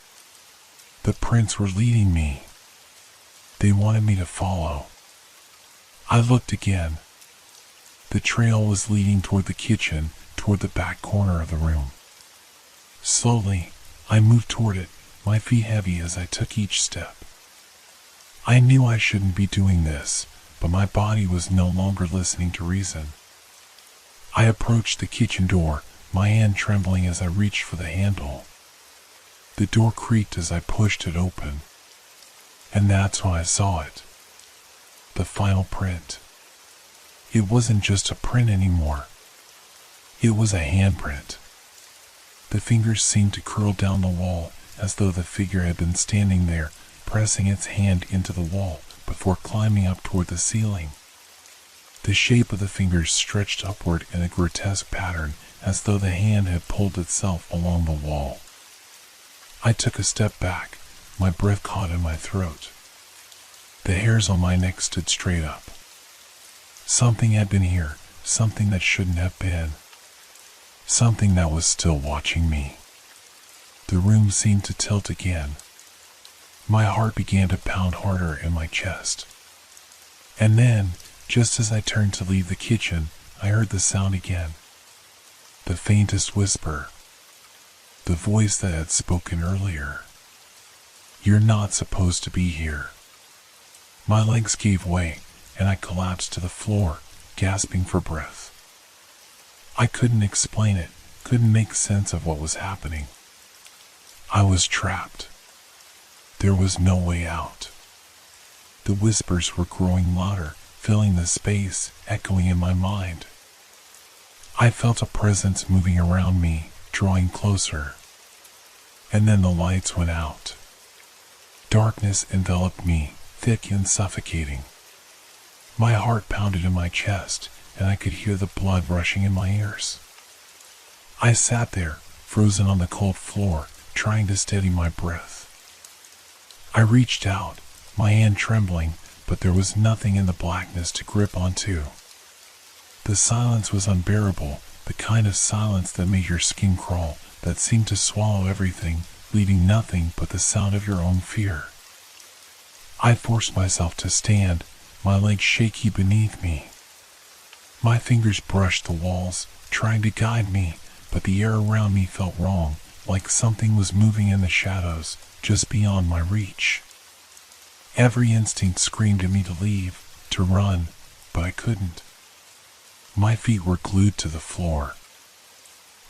The prints were leading me. They wanted me to follow. I looked again. The trail was leading toward the kitchen, toward the back corner of the room. Slowly, I moved toward it, my feet heavy as I took each step. I knew I shouldn't be doing this, but my body was no longer listening to reason. I approached the kitchen door, my hand trembling as I reached for the handle. The door creaked as I pushed it open. And that's when I saw it. The final print. It wasn't just a print anymore. It was a handprint. The fingers seemed to curl down the wall as though the figure had been standing there, pressing its hand into the wall before climbing up toward the ceiling. The shape of the fingers stretched upward in a grotesque pattern as though the hand had pulled itself along the wall. I took a step back, my breath caught in my throat. The hairs on my neck stood straight up. Something had been here, something that shouldn't have been. Something that was still watching me. The room seemed to tilt again. My heart began to pound harder in my chest. And then, just as I turned to leave the kitchen, I heard the sound again. The faintest whisper. The voice that had spoken earlier. "You're not supposed to be here." My legs gave way, and I collapsed to the floor, gasping for breath. I couldn't explain it, couldn't make sense of what was happening. I was trapped. There was no way out. The whispers were growing louder, filling the space, echoing in my mind. I felt a presence moving around me, drawing closer. And then the lights went out. Darkness enveloped me, thick and suffocating. My heart pounded in my chest, and I could hear the blood rushing in my ears. I sat there, frozen on the cold floor, trying to steady my breath. I reached out, my hand trembling, but there was nothing in the blackness to grip onto. The silence was unbearable, the kind of silence that made your skin crawl, that seemed to swallow everything, leaving nothing but the sound of your own fear. I forced myself to stand, my legs shaky beneath me. My fingers brushed the walls, trying to guide me, but the air around me felt wrong, like something was moving in the shadows, just beyond my reach. Every instinct screamed at me to leave, to run, but I couldn't. My feet were glued to the floor.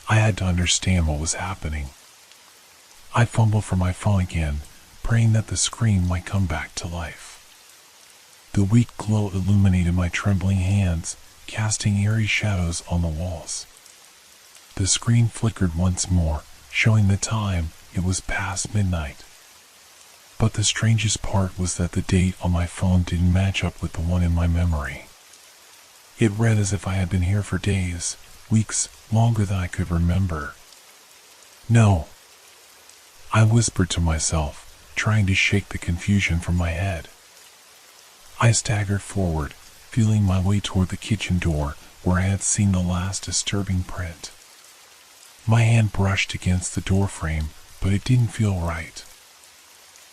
I had to understand what was happening. I fumbled for my phone again, praying that the screen might come back to life. The weak glow illuminated my trembling hands, casting eerie shadows on the walls. The screen flickered once more, showing the time. It was past midnight. But the strangest part was that the date on my phone didn't match up with the one in my memory. It read as if I had been here for days, weeks, longer than I could remember. No. I whispered to myself, trying to shake the confusion from my head. I staggered forward, feeling my way toward the kitchen door where I had seen the last disturbing print. My hand brushed against the door frame, but it didn't feel right.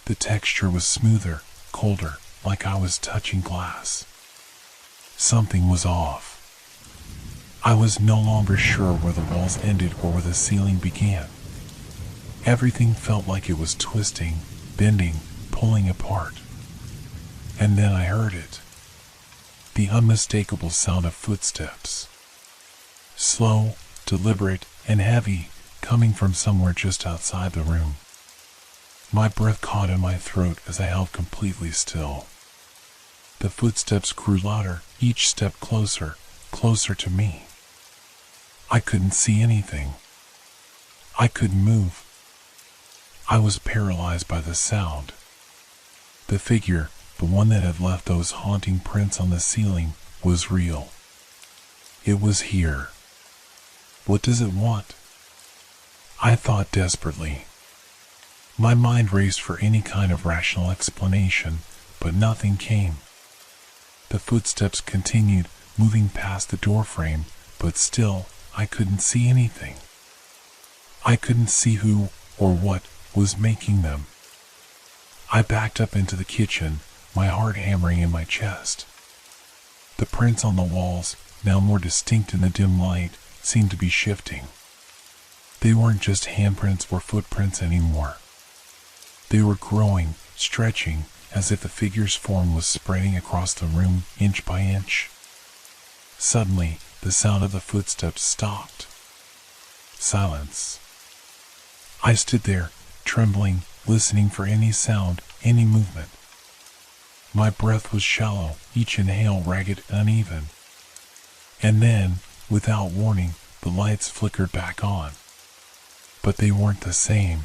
The texture was smoother, colder, like I was touching glass. Something was off. I was no longer sure where the walls ended or where the ceiling began. Everything felt like it was twisting, bending, pulling apart. And then I heard it. The unmistakable sound of footsteps. Slow, deliberate, and heavy, coming from somewhere just outside the room. My breath caught in my throat as I held completely still. The footsteps grew louder, each step closer, closer to me. I couldn't see anything. I couldn't move. I was paralyzed by the sound. The figure, the one that had left those haunting prints on the ceiling, was real. It was here. What does it want? I thought desperately. My mind raced for any kind of rational explanation, but nothing came. The footsteps continued, moving past the doorframe, but still, I couldn't see anything. I couldn't see who or what was making them. I backed up into the kitchen, my heart hammering in my chest. The prints on the walls, now more distinct in the dim light, seemed to be shifting. They weren't just handprints or footprints anymore. They were growing, stretching, as if the figure's form was spreading across the room, inch by inch. Suddenly, the sound of the footsteps stopped. Silence. I stood there, trembling, listening for any sound, any movement. My breath was shallow, each inhale ragged and uneven. And then, without warning, the lights flickered back on. But they weren't the same.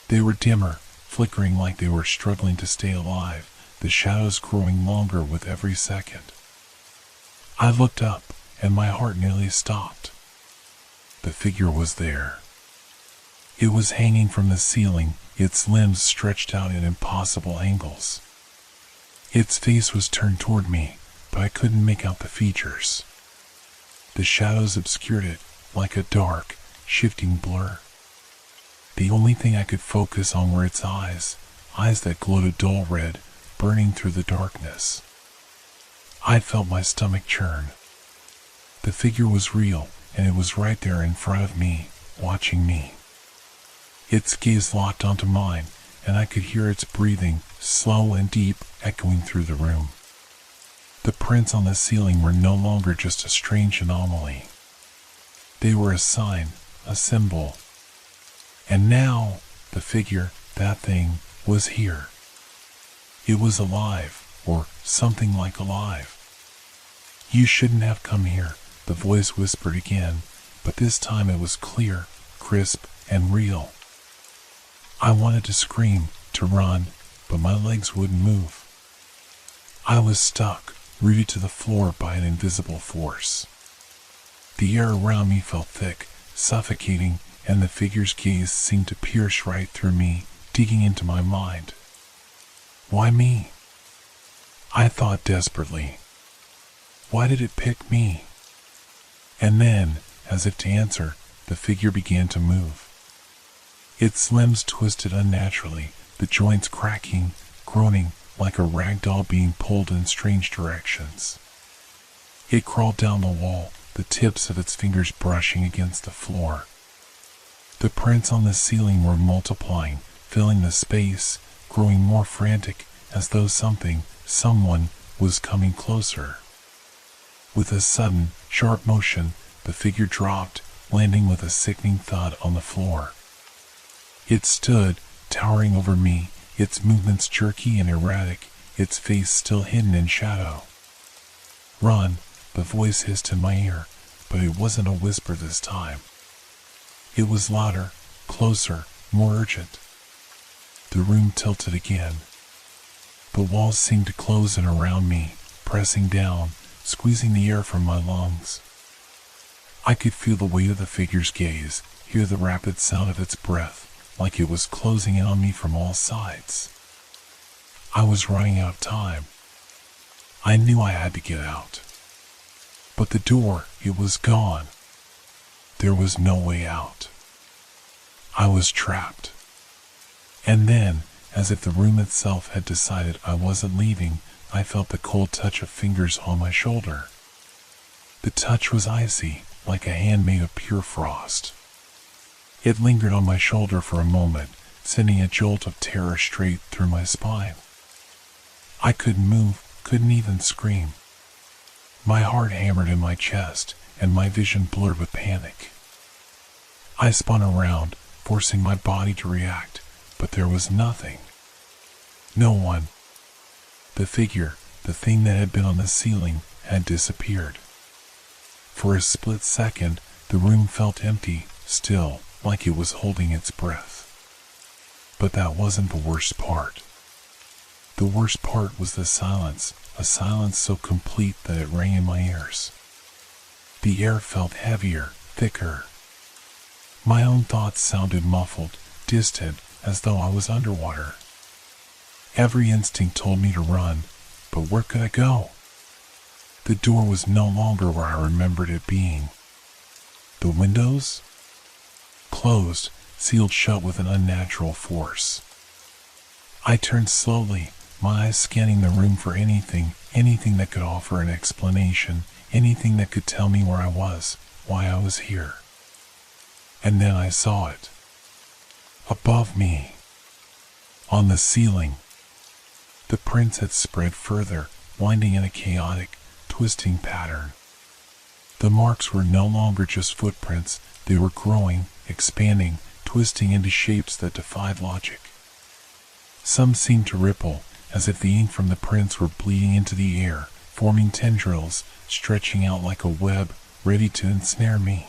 They were dimmer, flickering like they were struggling to stay alive, the shadows growing longer with every second. I looked up, and my heart nearly stopped. The figure was there. It was hanging from the ceiling, its limbs stretched out at impossible angles. Its face was turned toward me, but I couldn't make out the features. The shadows obscured it, like a dark, shifting blur. The only thing I could focus on were its eyes that glowed a dull red, burning through the darkness. I felt my stomach churn. The figure was real, and it was right there in front of me, watching me. Its gaze locked onto mine, and I could hear its breathing, slow and deep, echoing through the room. The prints on the ceiling were no longer just a strange anomaly. They were a sign, a symbol. And now, the figure, that thing, was here. It was alive, or something like alive. "You shouldn't have come here," the voice whispered again, but this time it was clear, crisp, and real. I wanted to scream, to run, but my legs wouldn't move. I was stuck, rooted to the floor by an invisible force. The air around me felt thick, suffocating, and the figure's gaze seemed to pierce right through me, digging into my mind. Why me? I thought desperately. Why did it pick me? And then, as if to answer, the figure began to move. Its limbs twisted unnaturally, the joints cracking, groaning, like a rag doll being pulled in strange directions. It crawled down the wall, the tips of its fingers brushing against the floor. The prints on the ceiling were multiplying, filling the space, growing more frantic, as though someone, was coming closer. With a sudden, sharp motion, the figure dropped, landing with a sickening thud on the floor. It stood, towering over me, its movements jerky and erratic, its face still hidden in shadow. "Run," the voice hissed in my ear, but it wasn't a whisper this time. It was louder, closer, more urgent. The room tilted again. The walls seemed to close in around me, pressing down, squeezing the air from my lungs. I could feel the weight of the figure's gaze, hear the rapid sound of its breath, like it was closing in on me from all sides. I was running out of time. I knew I had to get out. But the door, it was gone. There was no way out. I was trapped. And then, as if the room itself had decided I wasn't leaving, I felt the cold touch of fingers on my shoulder. The touch was icy, like a hand made of pure frost. It lingered on my shoulder for a moment, sending a jolt of terror straight through my spine. I couldn't move, couldn't even scream. My heart hammered in my chest, and my vision blurred with panic. I spun around, forcing my body to react, but there was nothing. No one. The figure, the thing that had been on the ceiling, had disappeared. For a split second, the room felt empty, still, like it was holding its breath. But that wasn't the worst part. The worst part was the silence, a silence so complete that it rang in my ears. The air felt heavier, thicker. My own thoughts sounded muffled, distant, as though I was underwater. Every instinct told me to run, but where could I go? The door was no longer where I remembered it being. The windows? Closed, sealed shut with an unnatural force. I turned slowly, my eyes scanning the room for anything that could offer an explanation, anything that could tell me where I was, why I was here. And then I saw it. Above me. On the ceiling. The prints had spread further, winding in a chaotic, twisting pattern. The marks were no longer just footprints, they were growing, expanding, twisting into shapes that defied logic. Some seemed to ripple, as if the ink from the prints were bleeding into the air, forming tendrils, stretching out like a web, ready to ensnare me.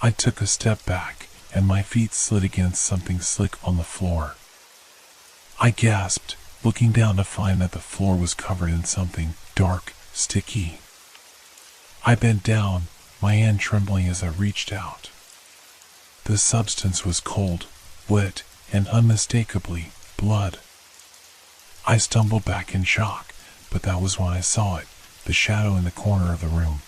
I took a step back, and my feet slid against something slick on the floor. I gasped, looking down to find that the floor was covered in something dark, sticky. I bent down, my hand trembling as I reached out. The substance was cold, wet, and unmistakably blood. I stumbled back in shock, but that was when I saw it, the shadow in the corner of the room.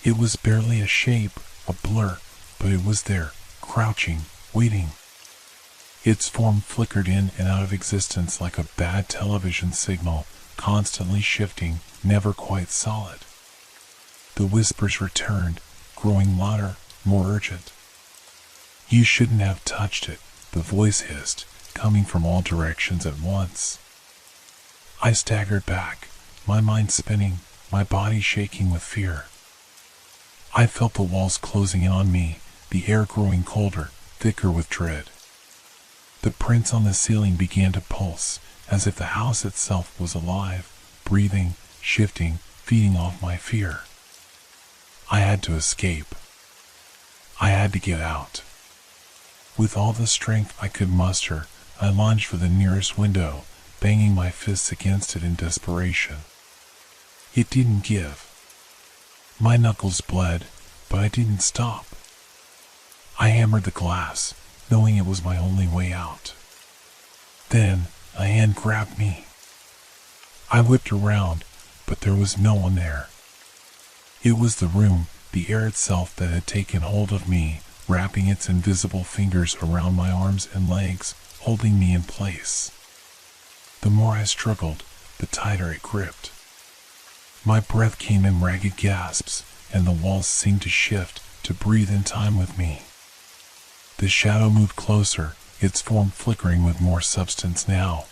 It was barely a shape, a blur, but it was there, crouching, waiting. Its form flickered in and out of existence like a bad television signal, constantly shifting, never quite solid. The whispers returned, growing louder, more urgent. "You shouldn't have touched it," the voice hissed, coming from all directions at once. I staggered back, my mind spinning, my body shaking with fear. I felt the walls closing in on me, the air growing colder, thicker with dread. The prints on the ceiling began to pulse, as if the house itself was alive, breathing, shifting, feeding off my fear. I had to escape. I had to get out. With all the strength I could muster, I lunged for the nearest window, banging my fists against it in desperation. It didn't give. My knuckles bled, but I didn't stop. I hammered the glass, knowing it was my only way out. Then a hand grabbed me. I whipped around, but there was no one there. It was the room, the air itself, that had taken hold of me, wrapping its invisible fingers around my arms and legs, holding me in place. The more I struggled, the tighter it gripped. My breath came in ragged gasps, and the walls seemed to shift, to breathe in time with me. The shadow moved closer, its form flickering with more substance now.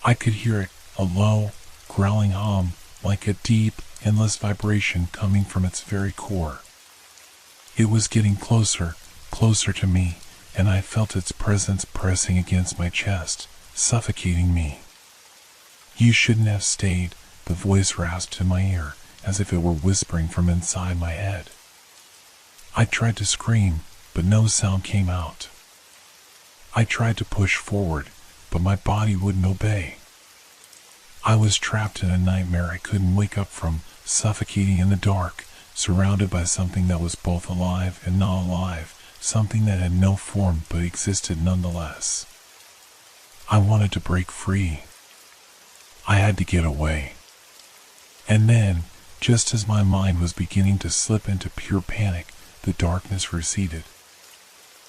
I could hear it, a low, growling hum, like a deep, endless vibration coming from its very core. It was getting closer, closer to me, and I felt its presence pressing against my chest, suffocating me. "You shouldn't have stayed," the voice rasped in my ear, as if it were whispering from inside my head. I tried to scream, but no sound came out. I tried to push forward, but my body wouldn't obey. I was trapped in a nightmare I couldn't wake up from, suffocating in the dark, surrounded by something that was both alive and not alive, something that had no form but existed nonetheless. I wanted to break free. I had to get away. And then, just as my mind was beginning to slip into pure panic, the darkness receded.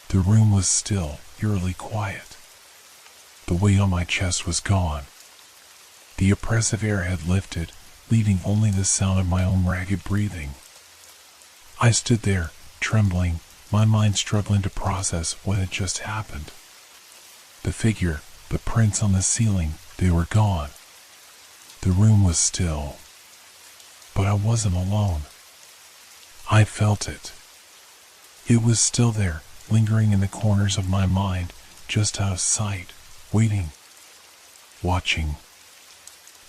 The room was still, eerily quiet. The weight on my chest was gone. The oppressive air had lifted, leaving only the sound of my own ragged breathing. I stood there, trembling, my mind struggling to process what had just happened. The figure, the prints on the ceiling, they were gone. The room was still. But I wasn't alone. I felt it. It was still there, lingering in the corners of my mind, just out of sight, waiting, watching.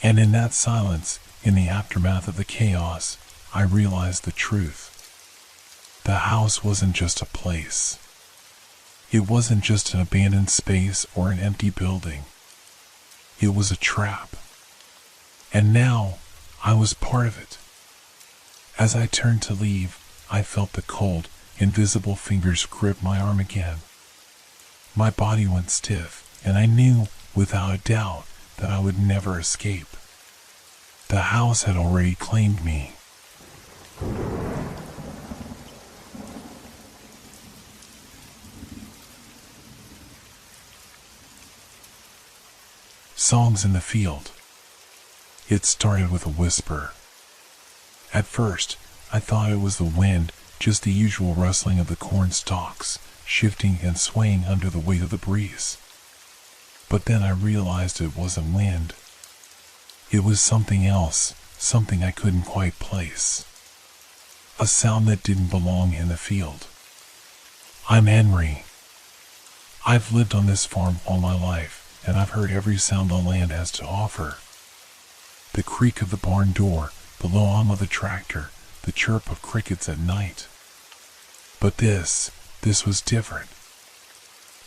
And in that silence, in the aftermath of the chaos, I realized the truth. The house wasn't just a place. It wasn't just an abandoned space or an empty building. It was a trap. And now, I was part of it. As I turned to leave, I felt the cold, invisible fingers grip my arm again. My body went stiff, and I knew, without a doubt, that I would never escape. The house had already claimed me. Songs in the Field. It started with a whisper. At first, I thought it was the wind, just the usual rustling of the corn stalks, shifting and swaying under the weight of the breeze. But then I realized it wasn't wind. It was something else, something I couldn't quite place. A sound that didn't belong in the field. I'm Henry. I've lived on this farm all my life, and I've heard every sound the land has to offer. The creak of the barn door, the low hum of the tractor, the chirp of crickets at night. But this was different.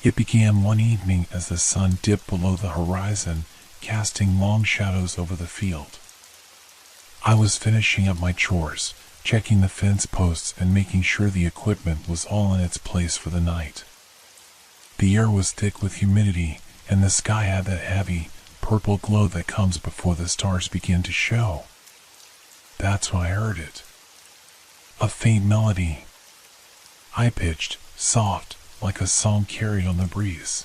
It began one evening as the sun dipped below the horizon, casting long shadows over the field. I was finishing up my chores, checking the fence posts and making sure the equipment was all in its place for the night. The air was thick with humidity, and the sky had that heavy, purple glow that comes before the stars begin to show. That's when I heard it. A faint melody. High-pitched, soft, like a song carried on the breeze.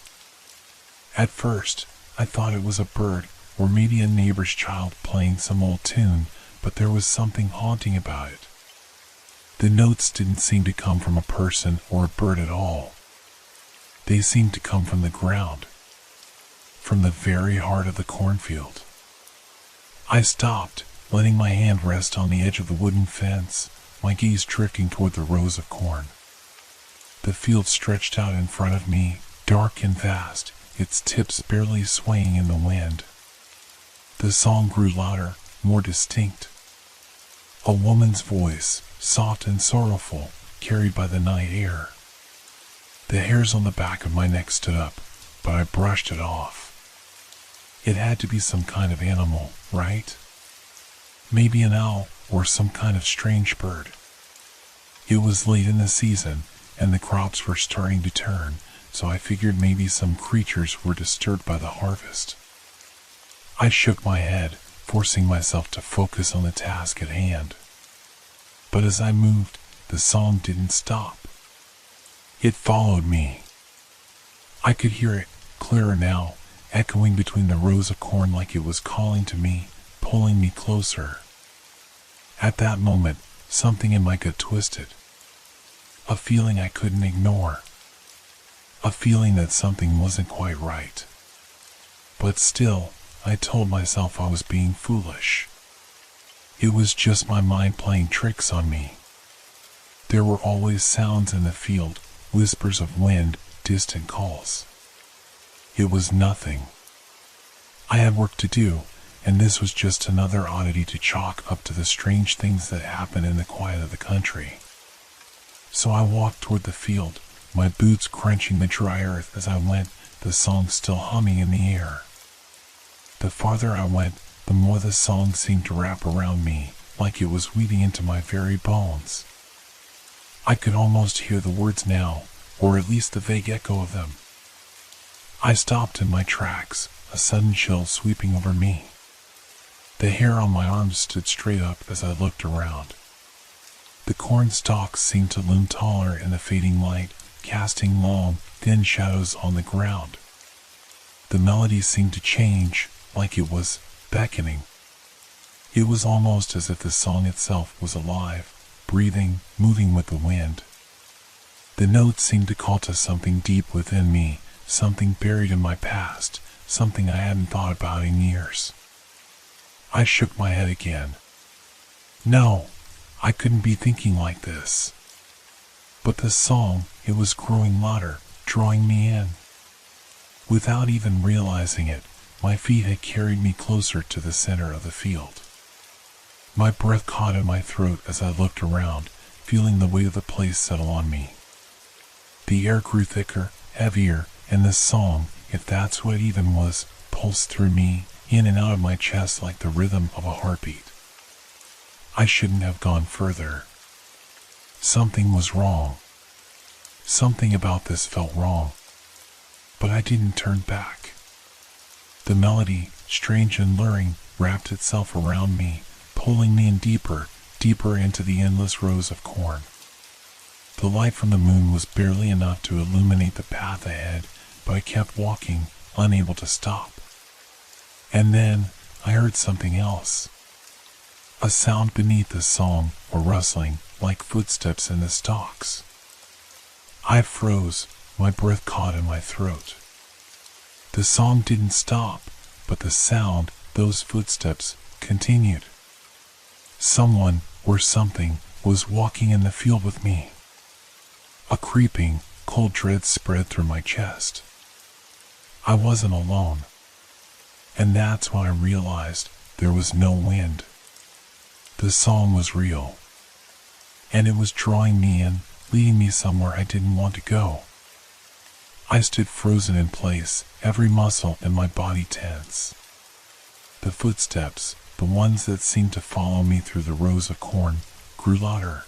At first, I thought it was a bird, or maybe a neighbor's child playing some old tune, but there was something haunting about it. The notes didn't seem to come from a person or a bird at all. They seemed to come from the ground, from the very heart of the cornfield. I stopped, letting my hand rest on the edge of the wooden fence, my gaze drifting toward the rows of corn. The field stretched out in front of me, dark and vast, its tips barely swaying in the wind. The song grew louder, more distinct. A woman's voice, soft and sorrowful, carried by the night air. The hairs on the back of my neck stood up, but I brushed it off. It had to be some kind of animal, right? Maybe an owl or some kind of strange bird. It was late in the season, and the crops were starting to turn, so I figured maybe some creatures were disturbed by the harvest. I shook my head, forcing myself to focus on the task at hand. But as I moved, the song didn't stop. It followed me. I could hear it, clearer now, echoing between the rows of corn like it was calling to me, pulling me closer. At that moment, something in my gut twisted. A feeling I couldn't ignore. A feeling that something wasn't quite right. But still, I told myself I was being foolish. It was just my mind playing tricks on me. There were always sounds in the field, whispers of wind, distant calls. It was nothing. I had work to do, and this was just another oddity to chalk up to the strange things that happen in the quiet of the country. So I walked toward the field, my boots crunching the dry earth as I went, the song still humming in the air. The farther I went, the more the song seemed to wrap around me, like it was weaving into my very bones. I could almost hear the words now, or at least the vague echo of them. I stopped in my tracks, a sudden chill sweeping over me. The hair on my arms stood straight up as I looked around. The corn stalks seemed to loom taller in the fading light, casting long, thin shadows on the ground. The melody seemed to change, like it was beckoning. It was almost as if the song itself was alive, breathing, moving with the wind. The notes seemed to call to something deep within me, something buried in my past, something I hadn't thought about in years. I shook my head again. No, I couldn't be thinking like this. But the song, it was growing louder, drawing me in. Without even realizing it, my feet had carried me closer to the center of the field. My breath caught in my throat as I looked around, feeling the weight of the place settle on me. The air grew thicker, heavier, and the song, if that's what it even was, pulsed through me, in and out of my chest like the rhythm of a heartbeat. I shouldn't have gone further. Something was wrong. Something about this felt wrong. But I didn't turn back. The melody, strange and luring, wrapped itself around me, pulling me in deeper, deeper into the endless rows of corn. The light from the moon was barely enough to illuminate the path ahead, but I kept walking, unable to stop. And then, I heard something else. A sound beneath the song, a rustling, like footsteps in the stalks. I froze, my breath caught in my throat. The song didn't stop, but the sound, those footsteps, continued. Someone, or something, was walking in the field with me. A creeping, cold dread spread through my chest. I wasn't alone. And that's when I realized there was no wind. The song was real. And it was drawing me in, leading me somewhere I didn't want to go. I stood frozen in place, every muscle in my body tense. The footsteps, the ones that seemed to follow me through the rows of corn, grew louder.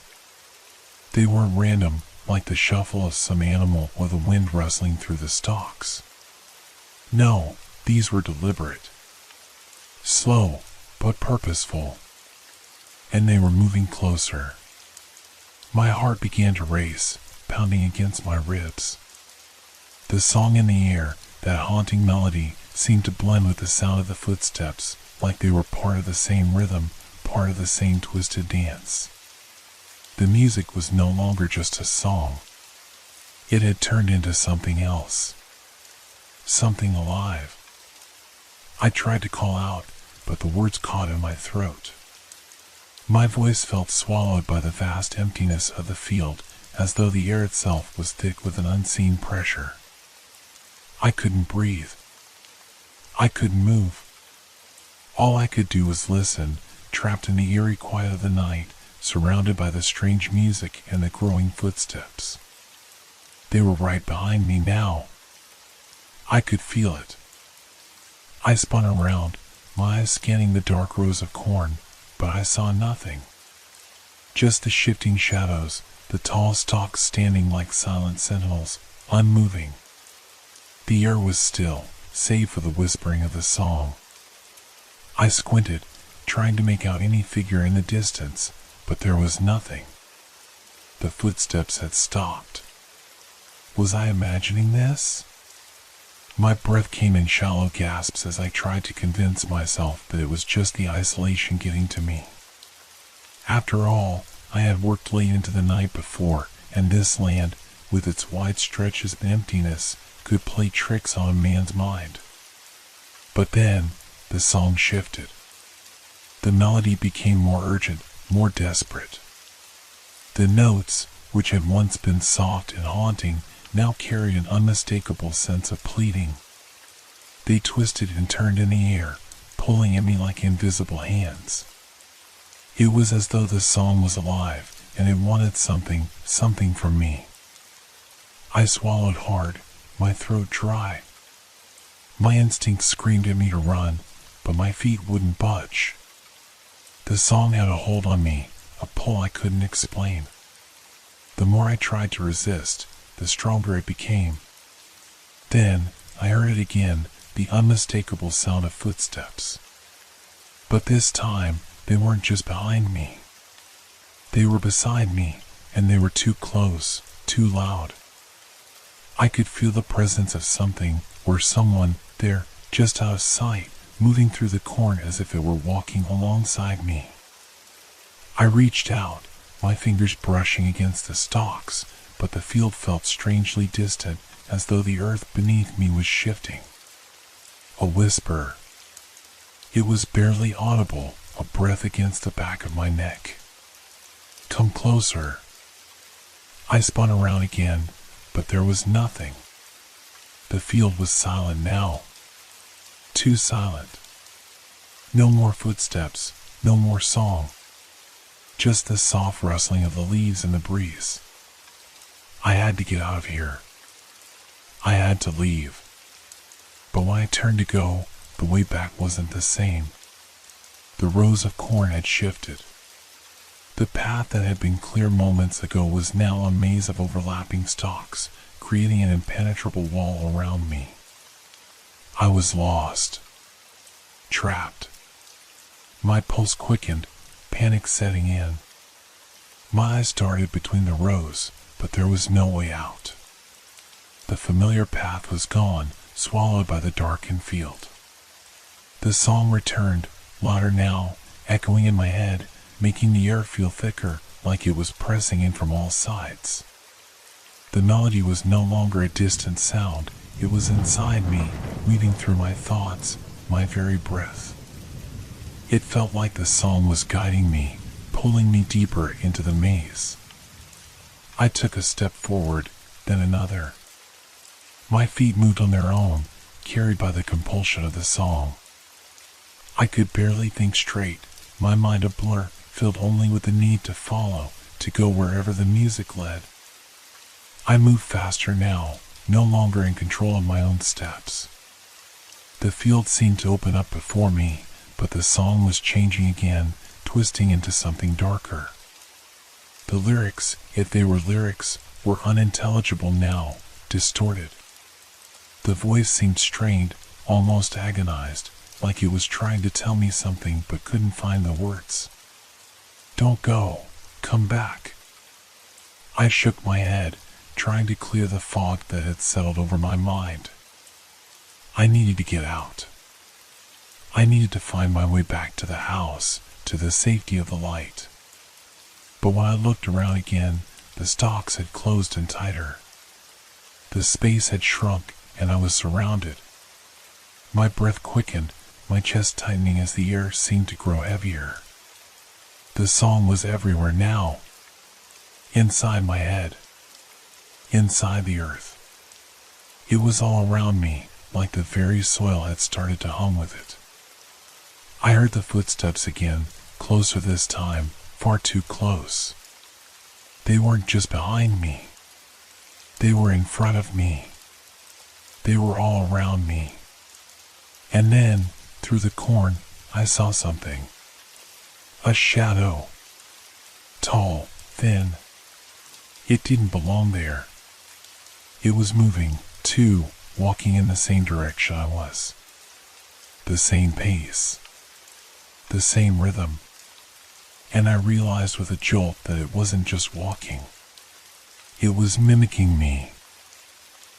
They weren't random, like the shuffle of some animal or the wind rustling through the stalks. No, these were deliberate. Slow, but purposeful. And they were moving closer. My heart began to race, pounding against my ribs. The song in the air, that haunting melody, seemed to blend with the sound of the footsteps, like they were part of the same rhythm, part of the same twisted dance. The music was no longer just a song. It had turned into something else. Something alive. I tried to call out, but the words caught in my throat. My voice felt swallowed by the vast emptiness of the field, as though the air itself was thick with an unseen pressure. I couldn't breathe. I couldn't move. All I could do was listen, trapped in the eerie quiet of the night, surrounded by the strange music and the growing footsteps. They were right behind me now. I could feel it. I spun around, my eyes scanning the dark rows of corn, but I saw nothing. Just the shifting shadows, the tall stalks standing like silent sentinels, unmoving. The air was still, save for the whispering of the song. I squinted, trying to make out any figure in the distance, but there was nothing. The footsteps had stopped. Was I imagining this? My breath came in shallow gasps as I tried to convince myself that it was just the isolation getting to me. After all, I had worked late into the night before, and this land, with its wide stretches of emptiness, could play tricks on a man's mind. But then, the song shifted. The melody became more urgent, more desperate. The notes, which had once been soft and haunting, now carried an unmistakable sense of pleading. They twisted and turned in the air, pulling at me like invisible hands. It was as though the song was alive, and it wanted something from me. I swallowed hard, my throat dry. My instinct screamed at me to run, but my feet wouldn't budge. The song had a hold on me, a pull I couldn't explain. The more I tried to resist, the stronger it became. Then, I heard it again, the unmistakable sound of footsteps. But this time, they weren't just behind me. They were beside me, and they were too close, too loud. I could feel the presence of something, or someone, there, just out of sight, moving through the corn as if it were walking alongside me. I reached out, my fingers brushing against the stalks, but the field felt strangely distant, as though the earth beneath me was shifting. A whisper. It was barely audible, a breath against the back of my neck. Come closer. I spun around again, but there was nothing. The field was silent now. Too silent. No more footsteps, no more song. Just the soft rustling of the leaves in the breeze. I had to get out of here. I had to leave. But when I turned to go, the way back wasn't the same. The rows of corn had shifted. The path that had been clear moments ago was now a maze of overlapping stalks, creating an impenetrable wall around me. I was lost. Trapped. My pulse quickened, panic setting in. My eyes darted between the rows, but there was no way out. The familiar path was gone, swallowed by the darkened field. The song returned, louder now, echoing in my head, making the air feel thicker, like it was pressing in from all sides. The melody was no longer a distant sound, it was inside me, weaving through my thoughts, my very breath. It felt like the song was guiding me, pulling me deeper into the maze. I took a step forward, then another. My feet moved on their own, carried by the compulsion of the song. I could barely think straight, my mind a blur, filled only with the need to follow, to go wherever the music led. I moved faster now, no longer in control of my own steps. The field seemed to open up before me, but the song was changing again, twisting into something darker. The lyrics, if they were lyrics, were unintelligible now, distorted. The voice seemed strained, almost agonized, like it was trying to tell me something but couldn't find the words. "Don't go, come back." I shook my head, trying to clear the fog that had settled over my mind. I needed to get out. I needed to find my way back to the house, to the safety of the light. But when I looked around again, the stalks had closed in tighter. The space had shrunk, and I was surrounded. My breath quickened, my chest tightening as the air seemed to grow heavier. The song was everywhere now. Inside my head. Inside the earth. It was all around me, like the very soil had started to hum with it. I heard the footsteps again, closer this time, far too close. They weren't just behind me. They were in front of me. They were all around me. And then, through the corn, I saw something. A shadow. Tall, thin. It didn't belong there. It was moving, too, walking in the same direction I was. The same pace. The same rhythm. And I realized with a jolt that it wasn't just walking. It was mimicking me.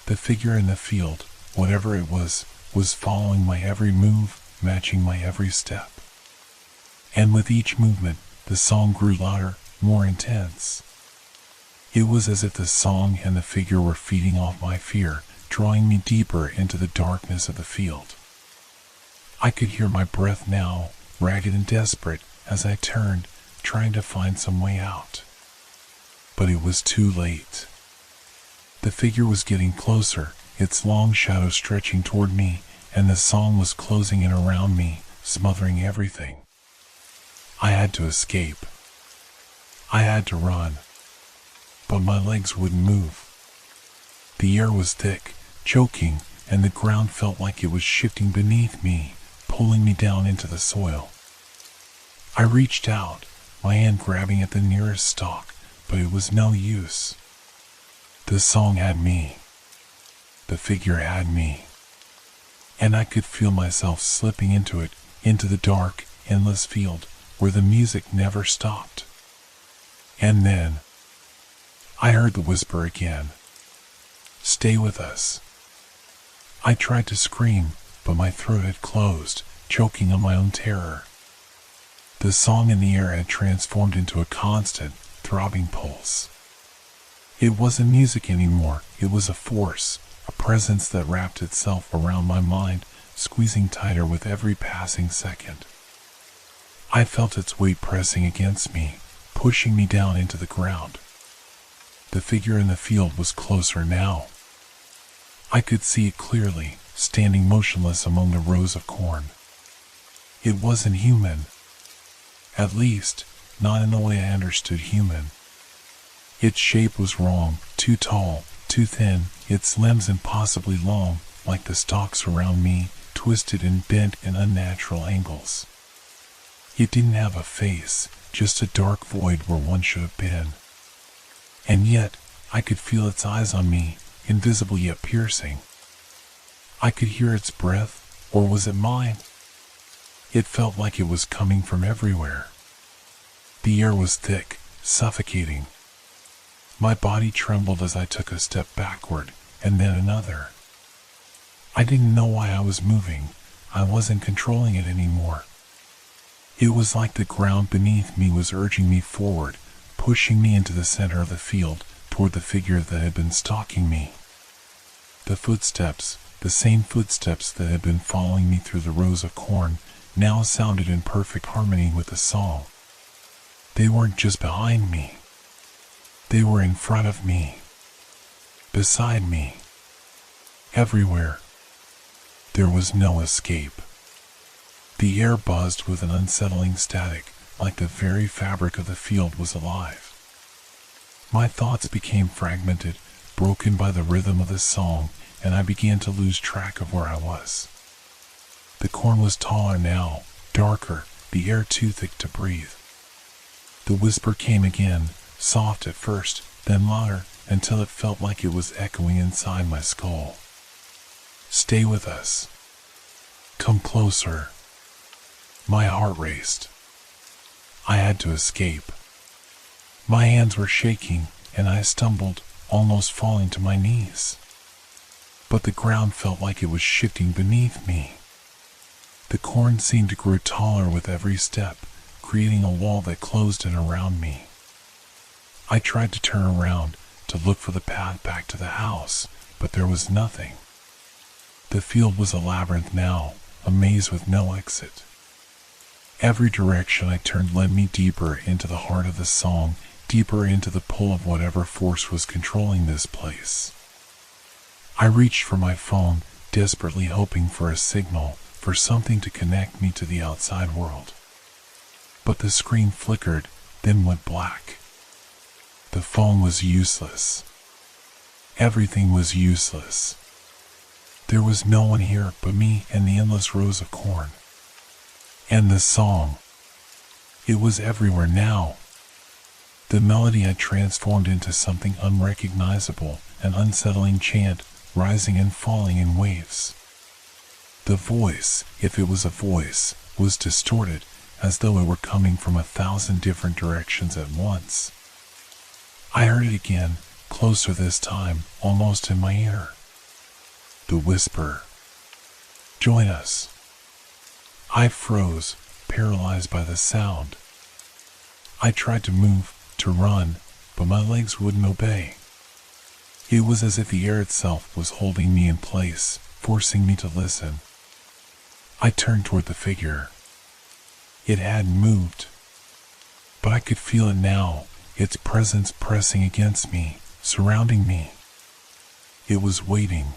The figure in the field, whatever it was following my every move, matching my every step. And with each movement, the song grew louder, more intense. It was as if the song and the figure were feeding off my fear, drawing me deeper into the darkness of the field. I could hear my breath now, ragged and desperate, as I turned, trying to find some way out. But it was too late. The figure was getting closer, its long shadow stretching toward me, and the song was closing in around me, smothering everything. I had to escape. I had to run. But my legs wouldn't move. The air was thick, choking, and the ground felt like it was shifting beneath me, pulling me down into the soil. I reached out, my hand grabbing at the nearest stalk, but it was no use. The song had me. The figure had me. And I could feel myself slipping into it, into the dark, endless field, where the music never stopped. And then, I heard the whisper again. "Stay with us." I tried to scream, but my throat had closed, choking on my own terror. The song in the air had transformed into a constant, throbbing pulse. It wasn't music anymore, it was a force, a presence that wrapped itself around my mind, squeezing tighter with every passing second. I felt its weight pressing against me, pushing me down into the ground. The figure in the field was closer now. I could see it clearly, standing motionless among the rows of corn. It wasn't human. At least, not in the way I understood human. Its shape was wrong, too tall, too thin, its limbs impossibly long, like the stalks around me, twisted and bent in unnatural angles. It didn't have a face, just a dark void where one should have been. And yet, I could feel its eyes on me, invisible yet piercing. I could hear its breath, or was it mine? It felt like it was coming from everywhere. The air was thick, suffocating. My body trembled as I took a step backward, and then another. I didn't know why I was moving. I wasn't controlling it anymore. It was like the ground beneath me was urging me forward, pushing me into the center of the field, toward the figure that had been stalking me. The footsteps, the same footsteps that had been following me through the rows of corn, now sounded in perfect harmony with the song. They weren't just behind me. They were in front of me. Beside me. Everywhere. There was no escape. The air buzzed with an unsettling static, like the very fabric of the field was alive. My thoughts became fragmented, broken by the rhythm of the song, and I began to lose track of where I was. The corn was taller now, darker, the air too thick to breathe. The whisper came again, soft at first, then louder, until it felt like it was echoing inside my skull. Stay with us. Come closer. My heart raced. I had to escape. My hands were shaking, and I stumbled, almost falling to my knees. But the ground felt like it was shifting beneath me. The corn seemed to grow taller with every step, creating a wall that closed in around me. I tried to turn around, to look for the path back to the house, but there was nothing. The field was a labyrinth now, a maze with no exit. Every direction I turned led me deeper into the heart of the song, deeper into the pull of whatever force was controlling this place. I reached for my phone, desperately hoping for a signal, for something to connect me to the outside world. But the screen flickered, then went black. The phone was useless. Everything was useless. There was no one here but me and the endless rows of corn. And the song. It was everywhere now. The melody had transformed into something unrecognizable, an unsettling chant, rising and falling in waves. The voice, if it was a voice, was distorted, as though it were coming from 1,000 different directions at once. I heard it again, closer this time, almost in my ear. The whisper. Join us. I froze, paralyzed by the sound. I tried to move, to run, but my legs wouldn't obey. It was as if the air itself was holding me in place, forcing me to listen. I turned toward the figure. It hadn't moved. But I could feel it now, its presence pressing against me, surrounding me. It was waiting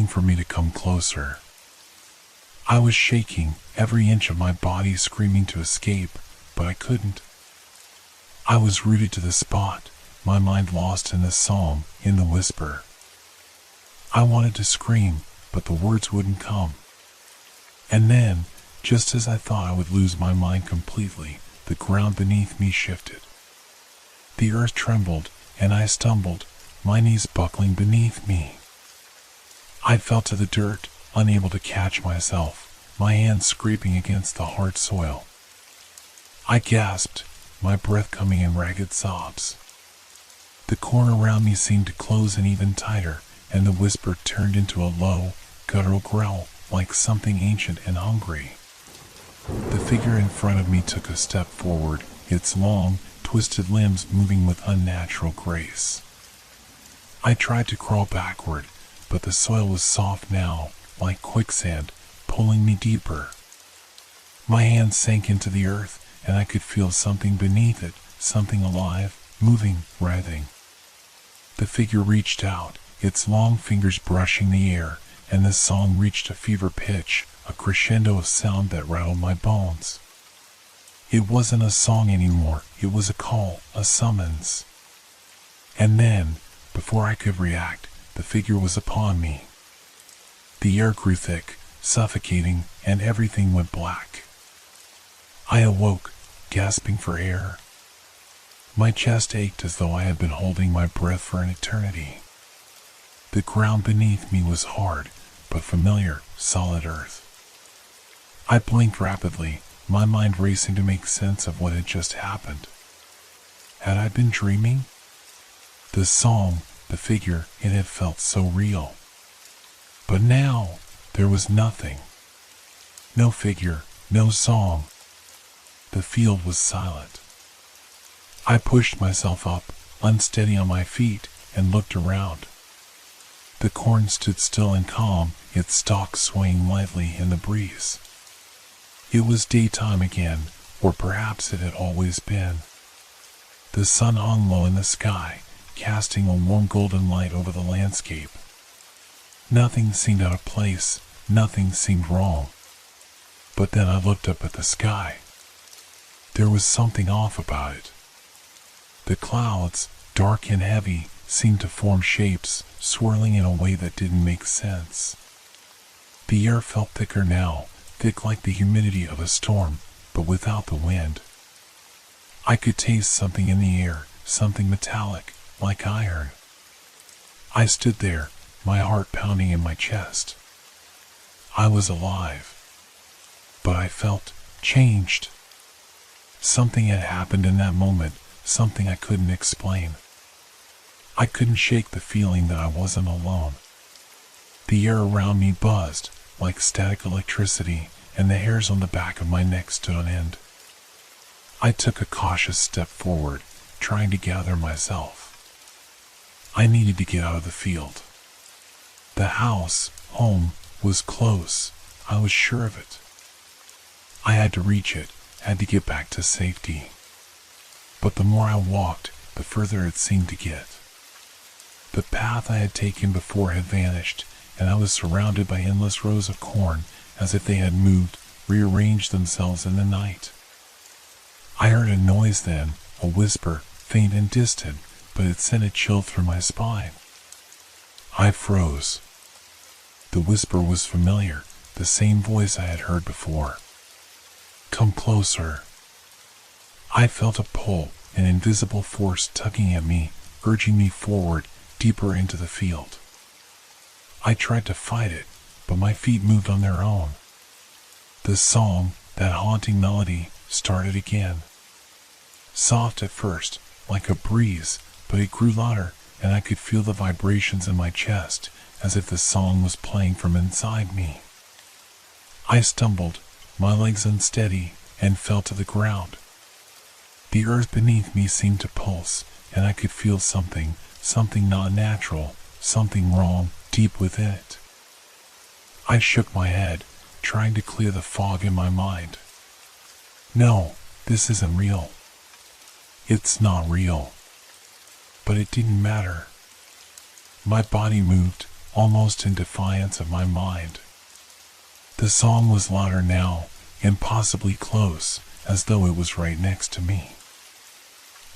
for me to come closer. I was shaking, every inch of my body screaming to escape, but I couldn't. I was rooted to the spot, my mind lost in the song, in the whisper. I wanted to scream, but the words wouldn't come. And then, just as I thought I would lose my mind completely, the ground beneath me shifted. The earth trembled, and I stumbled, my knees buckling beneath me. I fell to the dirt, unable to catch myself, my hands scraping against the hard soil. I gasped, my breath coming in ragged sobs. The corn around me seemed to close in even tighter, and the whisper turned into a low, guttural growl, like something ancient and hungry. The figure in front of me took a step forward, its long, twisted limbs moving with unnatural grace. I tried to crawl backward, but the soil was soft now, like quicksand, pulling me deeper. My hands sank into the earth, and I could feel something beneath it, something alive, moving, writhing. The figure reached out, its long fingers brushing the air, and the song reached a fever pitch, a crescendo of sound that rattled my bones. It wasn't a song anymore, it was a call, a summons. And then, before I could react, the figure was upon me. The air grew thick, suffocating, and everything went black. I awoke, gasping for air. My chest ached as though I had been holding my breath for an eternity. The ground beneath me was hard, but familiar, solid earth. I blinked rapidly, my mind racing to make sense of what had just happened. Had I been dreaming? The song, the figure, it had felt so real. But now, there was nothing. No figure, no song. The field was silent. I pushed myself up, unsteady on my feet, and looked around. The corn stood still and calm, its stalks swaying lightly in the breeze. It was daytime again, or perhaps it had always been. The sun hung low in the sky, casting a warm golden light over the landscape. Nothing seemed out of place, nothing seemed wrong. But then I looked up at the sky. There was something off about it. The clouds, dark and heavy, seemed to form shapes, swirling in a way that didn't make sense. The air felt thicker now, thick like the humidity of a storm, but without the wind. I could taste something in the air, something metallic, like iron. I stood there, my heart pounding in my chest. I was alive. But I felt changed. Something had happened in that moment, something I couldn't explain. I couldn't shake the feeling that I wasn't alone. The air around me buzzed, like static electricity, and the hairs on the back of my neck stood on end. I took a cautious step forward, trying to gather myself. I needed to get out of the field. The house, home, was close. I was sure of it. I had to reach it, had to get back to safety. But the more I walked, the further it seemed to get. The path I had taken before had vanished, and I was surrounded by endless rows of corn, as if they had moved, rearranged themselves in the night. I heard a noise then, a whisper, faint and distant, but it sent a chill through my spine. I froze. The whisper was familiar, the same voice I had heard before. Come closer. I felt a pull, an invisible force tugging at me, urging me forward, deeper into the field. I tried to fight it, but my feet moved on their own. The song, that haunting melody, started again. Soft at first, like a breeze, but it grew louder, and I could feel the vibrations in my chest, as if the song was playing from inside me. I stumbled, my legs unsteady, and fell to the ground. The earth beneath me seemed to pulse, and I could feel something not natural, something wrong, deep within it. I shook my head, trying to clear the fog in my mind. No, this isn't real. It's not real. But it didn't matter. My body moved, almost in defiance of my mind. The song was louder now, impossibly close, as though it was right next to me.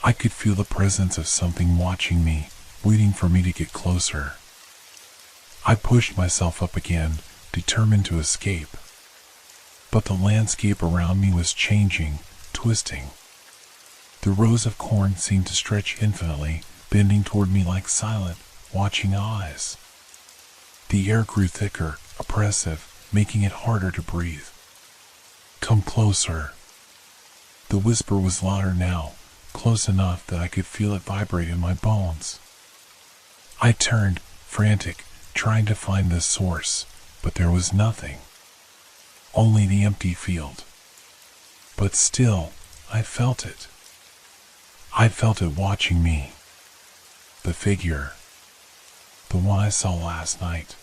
I could feel the presence of something watching me, waiting for me to get closer. I pushed myself up again, determined to escape. But the landscape around me was changing, twisting. The rows of corn seemed to stretch infinitely, bending toward me like silent, watching eyes. The air grew thicker, oppressive, making it harder to breathe. Come closer. The whisper was louder now, close enough that I could feel it vibrate in my bones. I turned, frantic, trying to find the source, but there was nothing. Only the empty field. But still, I felt it. I felt it watching me. The figure. The one I saw last night.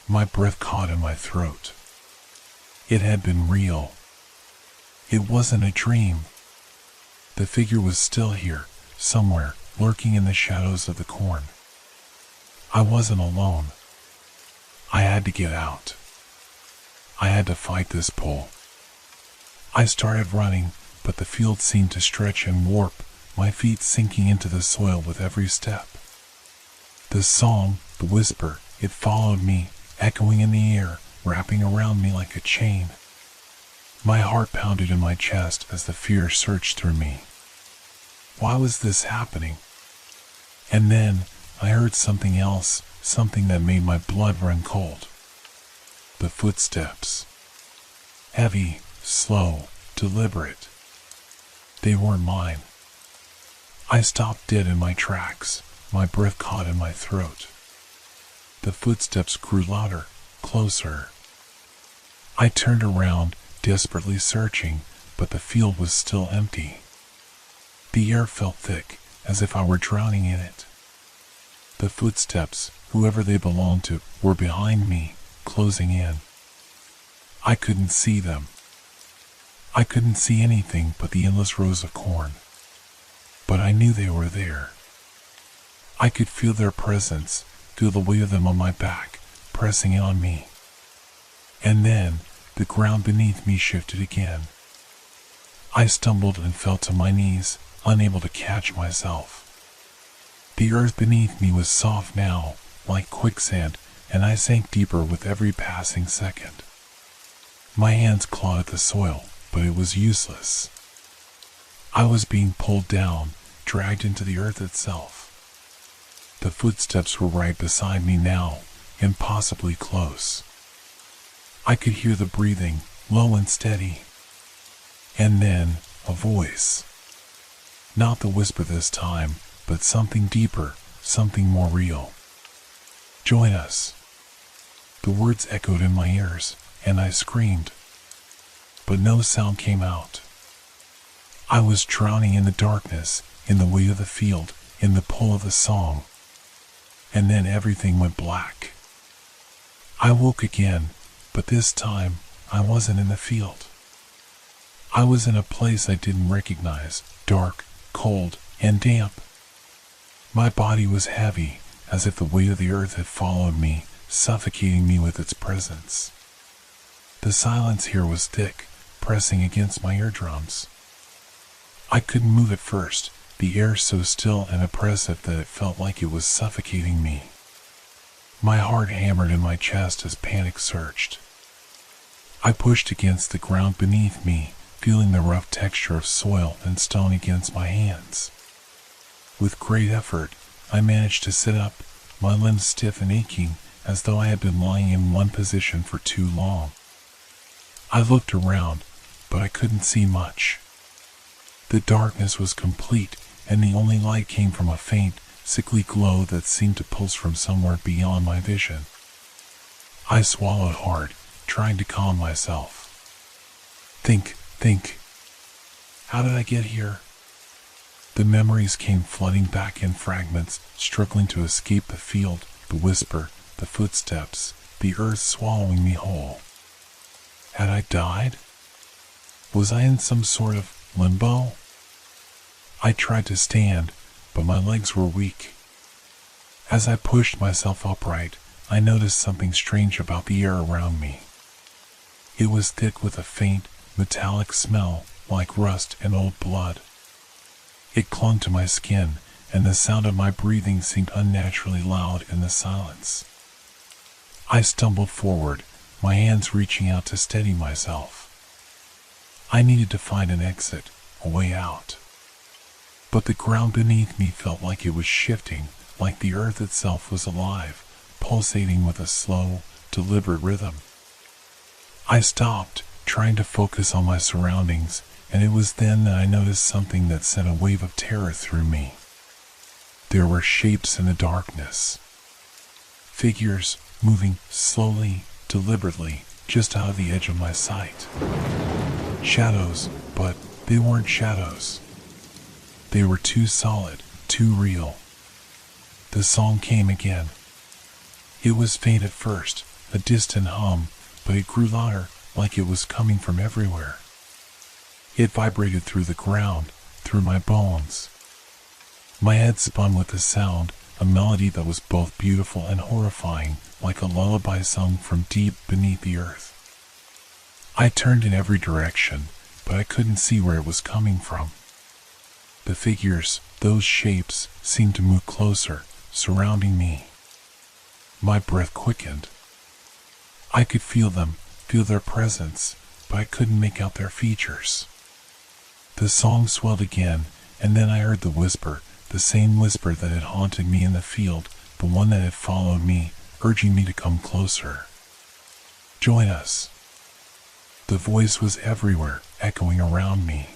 My breath caught in my throat. It had been real. It wasn't a dream. The figure was still here, somewhere, lurking in the shadows of the corn. I wasn't alone. I had to get out. I had to fight this pull. I started running, but the field seemed to stretch and warp, my feet sinking into the soil with every step. The song, the whisper, it followed me, echoing in the air, wrapping around me like a chain. My heart pounded in my chest as the fear surged through me. Why was this happening? And then, I heard something else, something that made my blood run cold. The footsteps. Heavy, slow, deliberate. They weren't mine. I stopped dead in my tracks, my breath caught in my throat. The footsteps grew louder, closer. I turned around, desperately searching, but the field was still empty. The air felt thick, as if I were drowning in it. The footsteps, whoever they belonged to, were behind me, closing in. I couldn't see them. I couldn't see anything but the endless rows of corn. But I knew they were there. I could feel their presence, feel the weight of them on my back, pressing in on me. And then, the ground beneath me shifted again. I stumbled and fell to my knees, unable to catch myself. The earth beneath me was soft now, like quicksand, and I sank deeper with every passing second. My hands clawed at the soil, but it was useless. I was being pulled down, dragged into the earth itself. The footsteps were right beside me now, impossibly close. I could hear the breathing, low and steady. And then, a voice. Not the whisper this time, but something deeper, something more real. Join us. The words echoed in my ears, and I screamed. But no sound came out. I was drowning in the darkness, in the weight of the field, in the pull of the song. And then everything went black. I woke again, but this time I wasn't in the field. I was in a place I didn't recognize, dark, cold, and damp. My body was heavy, as if the weight of the earth had followed me, suffocating me with its presence. The silence here was thick, pressing against my eardrums. I couldn't move at first, the air so still and oppressive that it felt like it was suffocating me. My heart hammered in my chest as panic surged. I pushed against the ground beneath me, feeling the rough texture of soil and stone against my hands. With great effort, I managed to sit up, my limbs stiff and aching, as though I had been lying in one position for too long. I looked around, but I couldn't see much. The darkness was complete, and the only light came from a faint, sickly glow that seemed to pulse from somewhere beyond my vision. I swallowed hard, trying to calm myself. Think. How did I get here? The memories came flooding back in fragments, struggling to escape the field, the whisper, the footsteps, the earth swallowing me whole. Had I died? Was I in some sort of limbo? I tried to stand, but my legs were weak. As I pushed myself upright, I noticed something strange about the air around me. It was thick with a faint, metallic smell, like rust and old blood. It clung to my skin, and the sound of my breathing seemed unnaturally loud in the silence. I stumbled forward, my hands reaching out to steady myself. I needed to find an exit, a way out. But the ground beneath me felt like it was shifting, like the earth itself was alive, pulsating with a slow, deliberate rhythm. I stopped, trying to focus on my surroundings, and it was then that I noticed something that sent a wave of terror through me. There were shapes in the darkness. Figures moving slowly, deliberately, just out of the edge of my sight. Shadows, but they weren't shadows. They were too solid, too real. The song came again. It was faint at first, a distant hum, but it grew louder, like it was coming from everywhere. It vibrated through the ground, through my bones. My head spun with the sound, a melody that was both beautiful and horrifying, like a lullaby sung from deep beneath the earth. I turned in every direction, but I couldn't see where it was coming from. The figures, those shapes, seemed to move closer, surrounding me. My breath quickened. I could feel them, feel their presence, but I couldn't make out their features. The song swelled again, and then I heard the whisper, the same whisper that had haunted me in the field, the one that had followed me, urging me to come closer. Join us. The voice was everywhere, echoing around me.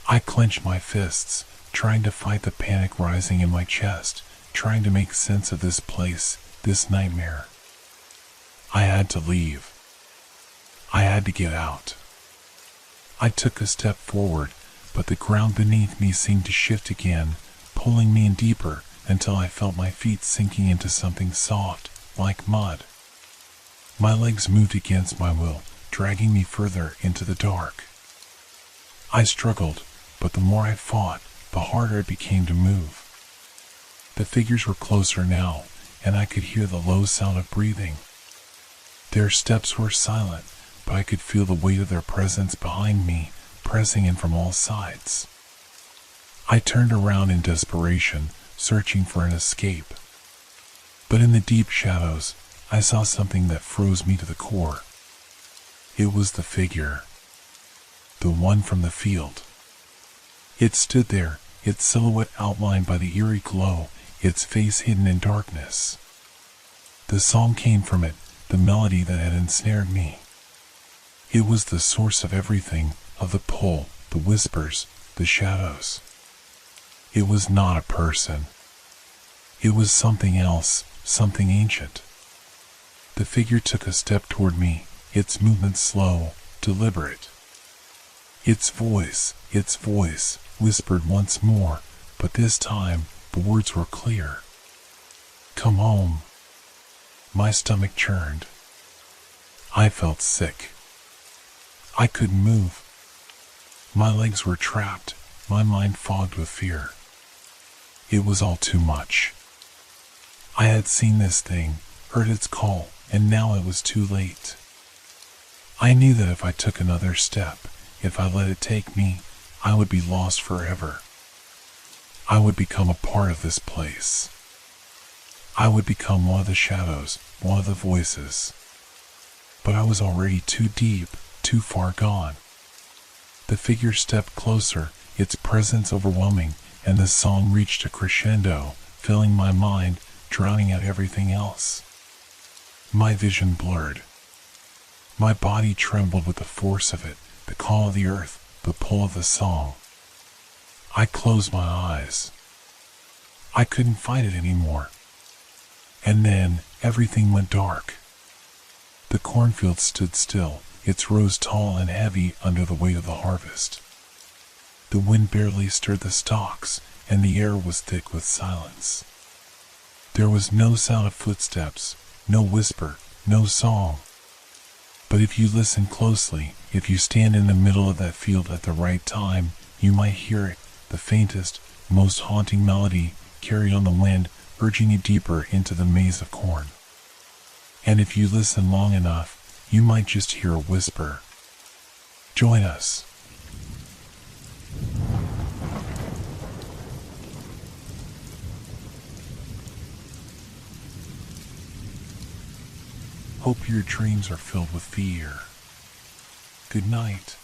I clenched my fists, trying to fight the panic rising in my chest, trying to make sense of this place, this nightmare. I had to leave. I had to get out. I took a step forward, but the ground beneath me seemed to shift again, pulling me in deeper until I felt my feet sinking into something soft, like mud. My legs moved against my will, dragging me further into the dark. I struggled, but the more I fought, the harder it became to move. The figures were closer now, and I could hear the low sound of breathing. Their steps were silent, but I could feel the weight of their presence behind me, pressing in from all sides. I turned around in desperation, searching for an escape. But in the deep shadows, I saw something that froze me to the core. It was the figure. The one from the field. It stood there, its silhouette outlined by the eerie glow, its face hidden in darkness. The song came from it, the melody that had ensnared me. It was the source of everything, of the pull, the whispers, the shadows. It was not a person. It was something else, something ancient. The figure took a step toward me, its movement slow, deliberate. Its voice, whispered once more, but this time the words were clear. "Come home." My stomach churned. I felt sick. I couldn't move. My legs were trapped, my mind fogged with fear. It was all too much. I had seen this thing, heard its call, and now it was too late. I knew that if I took another step, if I let it take me, I would be lost forever. I would become a part of this place. I would become one of the shadows, one of the voices. But I was already too deep, too far gone. The figure stepped closer, its presence overwhelming, and the song reached a crescendo, filling my mind, drowning out everything else. My vision blurred. My body trembled with the force of it, the call of the earth, the pull of the song. I closed my eyes. I couldn't fight it anymore. And then everything went dark. The cornfield stood still, its rows tall and heavy under the weight of the harvest. The wind barely stirred the stalks, and the air was thick with silence. There was no sound of footsteps, no whisper, no song. But if you listen closely, if you stand in the middle of that field at the right time, you might hear it, the faintest, most haunting melody, carried on the wind, urging you deeper into the maze of corn. And if you listen long enough, you might just hear a whisper. Join us. Hope your dreams are filled with fear. Good night.